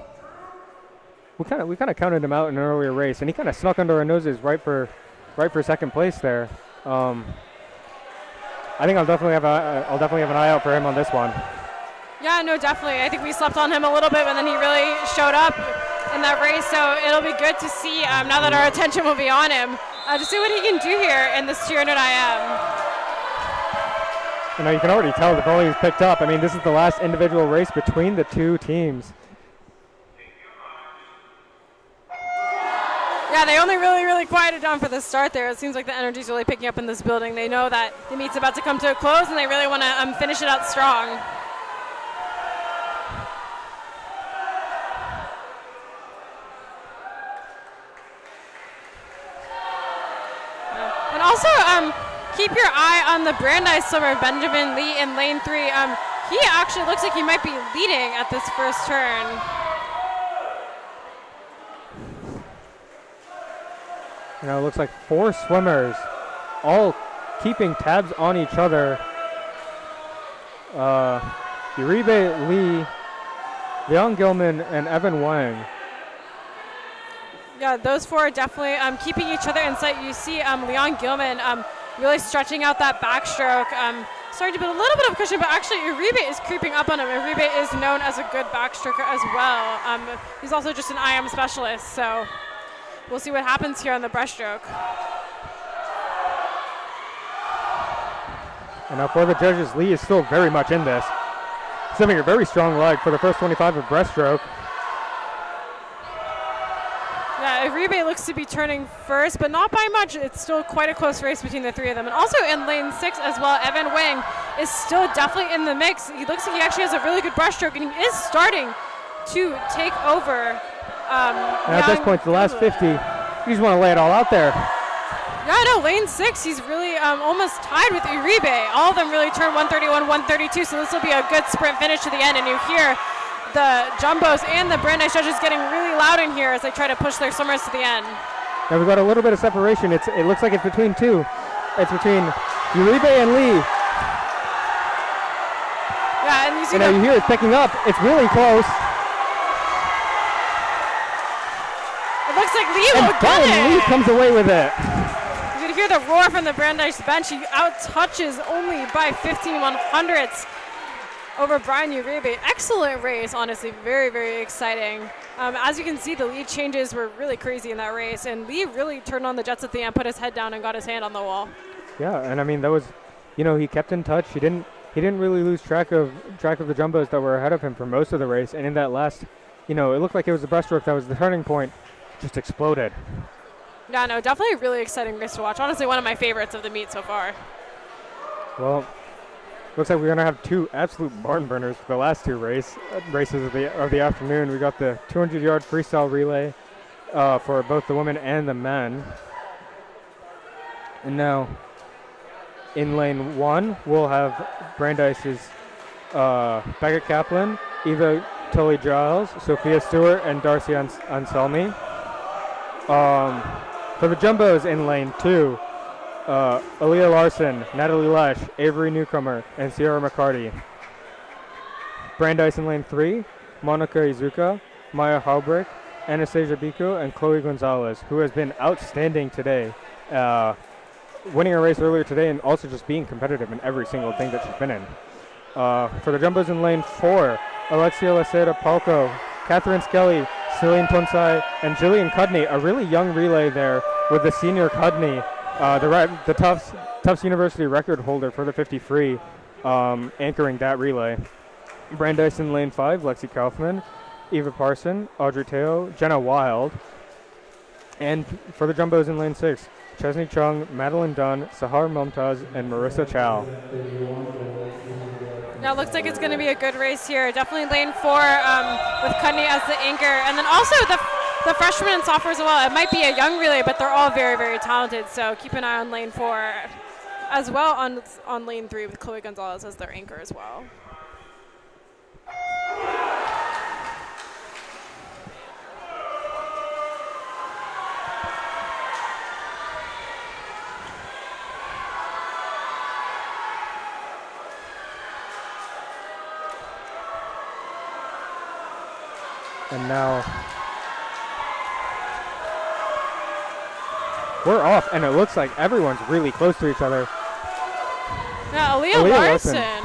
we kind of counted him out in an earlier race, and he kind of snuck under our noses right for second place there. I think I'll definitely have an eye out for him on this one. Yeah, no, definitely. I think we slept on him a little bit, but then he really showed up in that race. So it'll be good to see now that our attention will be on him to see what he can do here in this 200 IM. You know, you can already tell the volume's picked up. I mean, this is the last individual race between the two teams. Yeah, they only really quieted down for the start there. It seems like the energy's really picking up in this building. They know that the meet's about to come to a close, and they really want to finish it out strong. And also, keep your eye on the Brandeis swimmer, Benjamin Lee, in lane 3. He actually looks like he might be leading at this first turn. You know, it looks like 4 swimmers all keeping tabs on each other. Uribe, Lee, Leon Gilman, and Evan Wang. Yeah, those 4 are definitely keeping each other in sight. You see Leon Gilman really stretching out that backstroke. Starting to build a little bit of cushion, but actually Uribe is creeping up on him. Uribe is known as a good backstroker as well. He's also just an IM specialist, so we'll see what happens here on the breaststroke. And now for the judges, Lee is still very much in this. Swimming a very strong leg for the first 25 of breaststroke. Yeah, Uribe looks to be turning first, but not by much. It's still quite a close race between the 3 of them. And also in lane 6 as well, Evan Wang is still definitely in the mix. He looks like he actually has a really good breaststroke, and he is starting to take over. And at this point, the last 50, you just want to lay it all out there. Yeah, no, lane 6, he's really almost tied with Uribe. All of them really turn 131, 132, so this will be a good sprint finish to the end. And you hear the jumbos and the Brandeis judges getting really loud in here as they try to push their swimmers to the end. Now we've got a little bit of separation. It looks like it's between 2. It's between Uribe and Lee. Yeah, and you see you hear it picking up. It's really close. It looks like Lee will get it. Lee comes away with it. You can hear the roar from the Brandeis bench. He out-touches only by 15/100ths over Brian Uribe. Excellent race, honestly. Very exciting. As you can see, the lead changes were really crazy in that race, and Lee really turned on the jets at the end, put his head down, and got his hand on the wall. Yeah, and I mean, that was, he kept in touch. He didn't he didn't really lose track of the jumbos that were ahead of him for most of the race. And in that last, it looked like it was the breaststroke that was the turning point, just exploded. Yeah, no, definitely a really exciting race to watch. Honestly, one of my favorites of the meet so far. Well, looks like we're going to have two absolute barn burners for the last two races of the afternoon. We got the 200-yard freestyle relay for both the women and the men. And now, in lane 1, we'll have Brandeis's Becca Kaplan, Eva Tully-Giles, Sophia Stewart, and Darcy Anselmi. For the jumbos in lane 2, Aaliyah Larson, Natalie Lesh, Avery Newcomer, and Sierra McCarty. Brandeis in lane 3, Monica Izuka, Maya Halbrick, Anastasia Biko, and Chloe Gonzalez, who has been outstanding today, winning a race earlier today and also just being competitive in every single thing that she's been in. For the jumbos in lane 4, Alexia Laceda Palco, Catherine Skelly, Celine Tonsai, and Jillian Cudney, a really young relay there with the senior Cudney, the Tufts University record holder for the 50 free, anchoring that relay. Brandeis in lane 5, Lexi Kaufman, Eva Parson, Audrey Teo, Jenna Wild. And for the jumbos in lane 6, Chesney Chung, Madeline Dunn, Sahar Mumtaz, and Marissa Chow. Now it looks like it's going to be a good race here. Definitely lane 4 with Cudney as the anchor. And then also the freshmen and sophomores as well. It might be a young relay, but they're all very, very talented. So keep an eye on lane 4 as well on lane 3 with Chloe Gonzalez as their anchor as well. And now we're off, and it looks like everyone's really close to each other. Yeah, Aaliyah Larson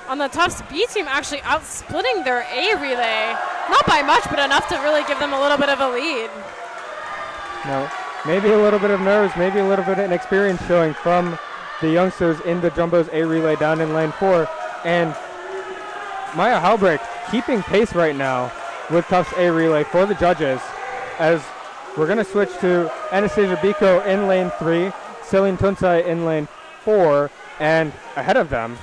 on the Tufts B team actually outsplitting their A relay. Not by much, but enough to really give them a little bit of a lead. No, maybe a little bit of nerves, maybe a little bit of inexperience showing from the youngsters in the Jumbo's A relay down in lane 4. And Maya Halbrick keeping pace right now with Tufts A relay for the judges, as we're going to switch to Anastasia Biko in lane 3, Celine Tunsai in lane 4, and ahead of them,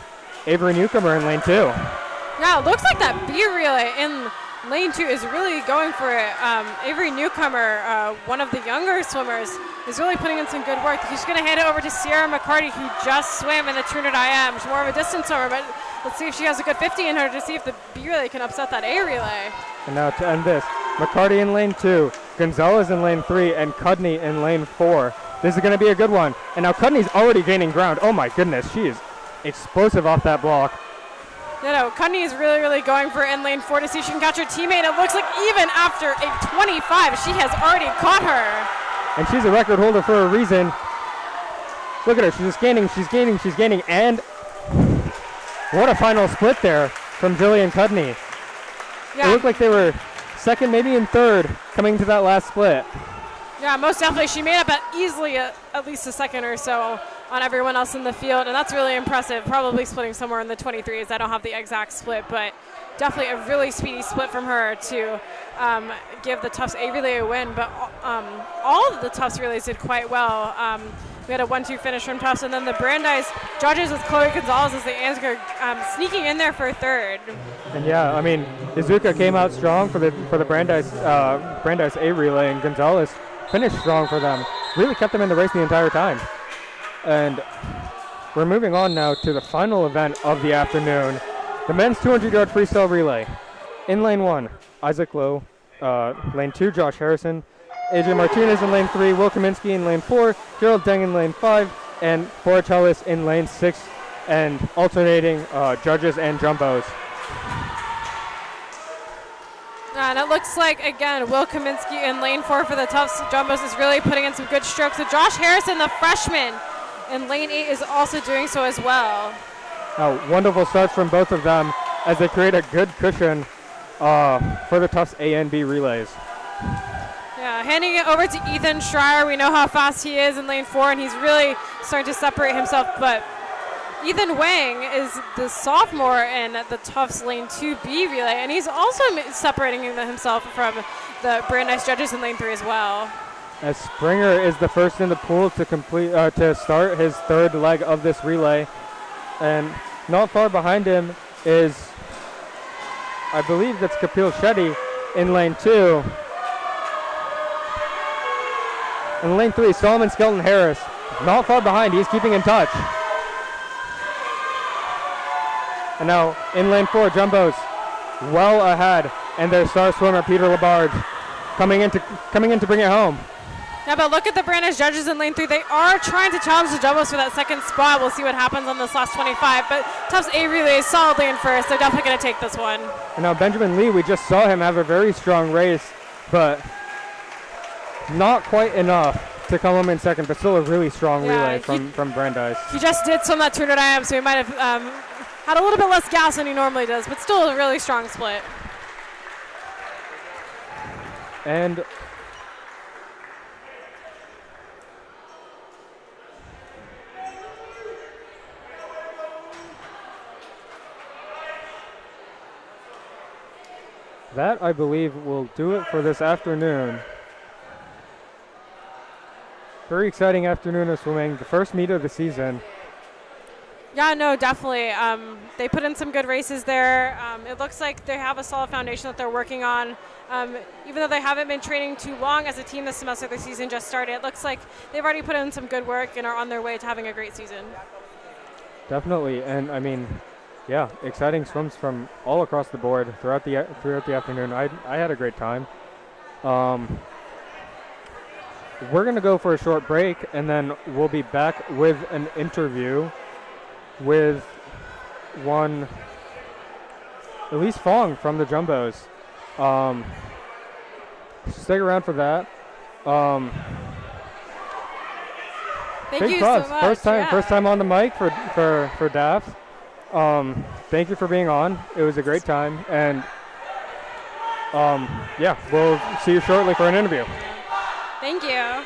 Avery Newcomer in lane 2. Yeah, it looks like that B relay in lane 2 is really going for it. Avery Newcomer, one of the younger swimmers, is really putting in some good work. He's going to hand it over to Sierra McCarty, who just swam in the 200 IM. She's more of a distance swimmer, but let's see if she has a good 50 in her to see if the B relay can upset that A relay. And now to end this, McCarty in lane 2, Gonzalez in lane 3, and Cudney in lane 4. This is going to be a good one. And now Cudney's already gaining ground. Oh my goodness, she is explosive off that block. No, Cudney is really, really going for in lane 4 to see if she can catch her teammate. It looks like even after a 25, she has already caught her. And she's a record holder for a reason. Look at her, she's just gaining, she's gaining, and what a final split there from Jillian Cudney. Yeah. It looked like they were second, maybe in third, coming to that last split. Yeah, most definitely. She made up easily at least a second or so on everyone else in the field, and that's really impressive. Probably splitting somewhere in the 23s. I don't have the exact split, but definitely a really speedy split from her to give the Tufts A relay a win. But all of the Tufts relays did quite well. We had a 1-2 finish from Tufts, and then the Brandeis judges with Chloe Gonzalez as the anchor, sneaking in there for third. And yeah, I mean, Izuka came out strong for the Brandeis A relay, and Gonzalez finished strong for them. Really kept them in the race the entire time. And we're moving on now to the final event of the afternoon, the men's 200-yard freestyle relay. In lane 1, Isaac Lowe. Lane 2, Josh Harrison. AJ Martinez in lane 3, Will Kaminsky in lane 4, Gerald Deng in lane 5, and Bora Chellis in lane 6, and alternating judges and jumbos. And it looks like, again, Will Kaminsky in lane 4 for the Tufts Jumbos is really putting in some good strokes. So Josh Harrison, the freshman, in lane 8 is also doing so as well. Wonderful starts from both of them as they create a good cushion for the Tufts A and B relays. Yeah, handing it over to Ethan Schreier. We know how fast he is in lane 4, and he's really starting to separate himself. But Ethan Wang is the sophomore in the Tufts Lane 2B relay, and he's also separating himself from the Brandeis judges in Lane 3 as well. As Springer is the first in the pool to complete to start his third leg of this relay, and not far behind him is, I believe that's Kapil Shetty in Lane 2. In Lane 3, Solomon Skelton Harris, not far behind, he's keeping in touch. And now in Lane 4, Jumbo's well ahead, and their star swimmer Peter Labarge coming in to bring it home. Yeah, but look at the Brandeis judges in Lane 3. They are trying to challenge the Jumbos for that second spot. We'll see what happens on this last 25. But Tufts A relay is solidly in first. They're definitely going to take this one. And now Benjamin Lee, we just saw him have a very strong race, but not quite enough to come home in second, but still a really strong relay from Brandeis. He just did swim that 200 IM, so he might have had a little bit less gas than he normally does, but still a really strong split. And that, I believe, will do it for this afternoon. Very exciting afternoon of swimming, the first meet of the season. Yeah, no, definitely. They put in some good races there. It looks like they have a solid foundation that they're working on. Even though they haven't been training too long as a team this semester, the season just started. It looks like they've already put in some good work and are on their way to having a great season. Definitely, and I mean, yeah, exciting swims from all across the board throughout the afternoon. I had a great time. We're going to go for a short break, and then we'll be back with an interview with one Elise Fong from the Jumbos. Stick around for that. Thank you props. so much. First time on the mic for DAF. Thank you for being on. It was a great time, and yeah, we'll see you shortly for an interview. Thank you.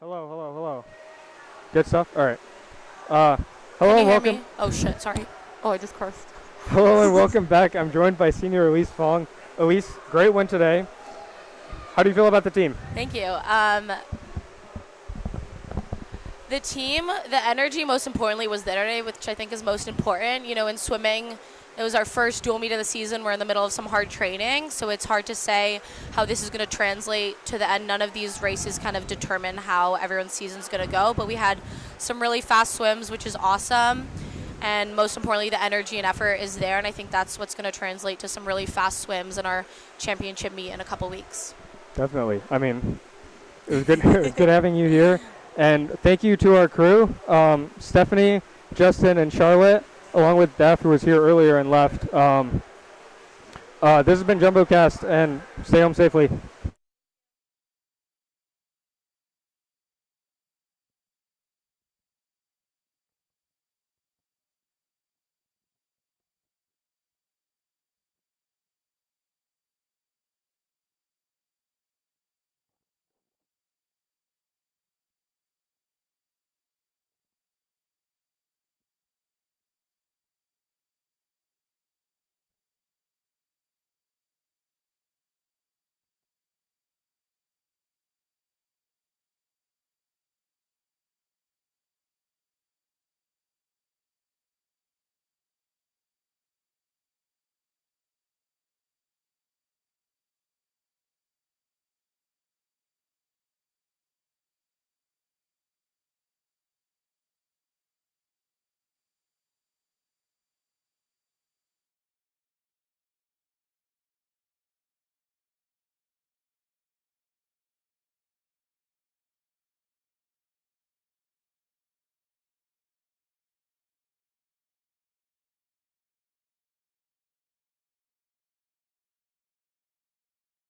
Hello. Good stuff? All right. Can Hello you and hear welcome. me? Oh shit, sorry. Oh, I just cursed. Hello and welcome back. I'm joined by senior Elise Fong. Elise, great win today. How do you feel about the team? Thank you. The team, the energy, most importantly, was there today, which I think is most important. You know, in swimming, it was our first dual meet of the season. We're in the middle of some hard training, so it's hard to say how this is going to translate to the end. None of these races kind of determine how everyone's season's going to go, but we had some really fast swims, which is awesome. And most importantly, the energy and effort is there, and I think that's what's going to translate to some really fast swims in our championship meet in a couple weeks. Definitely. I mean, it was good. It was good having you here, and thank you to our crew, Stephanie, Justin, and Charlotte, along with Beth, who was here earlier and left. This has been JumboCast, and stay home safely.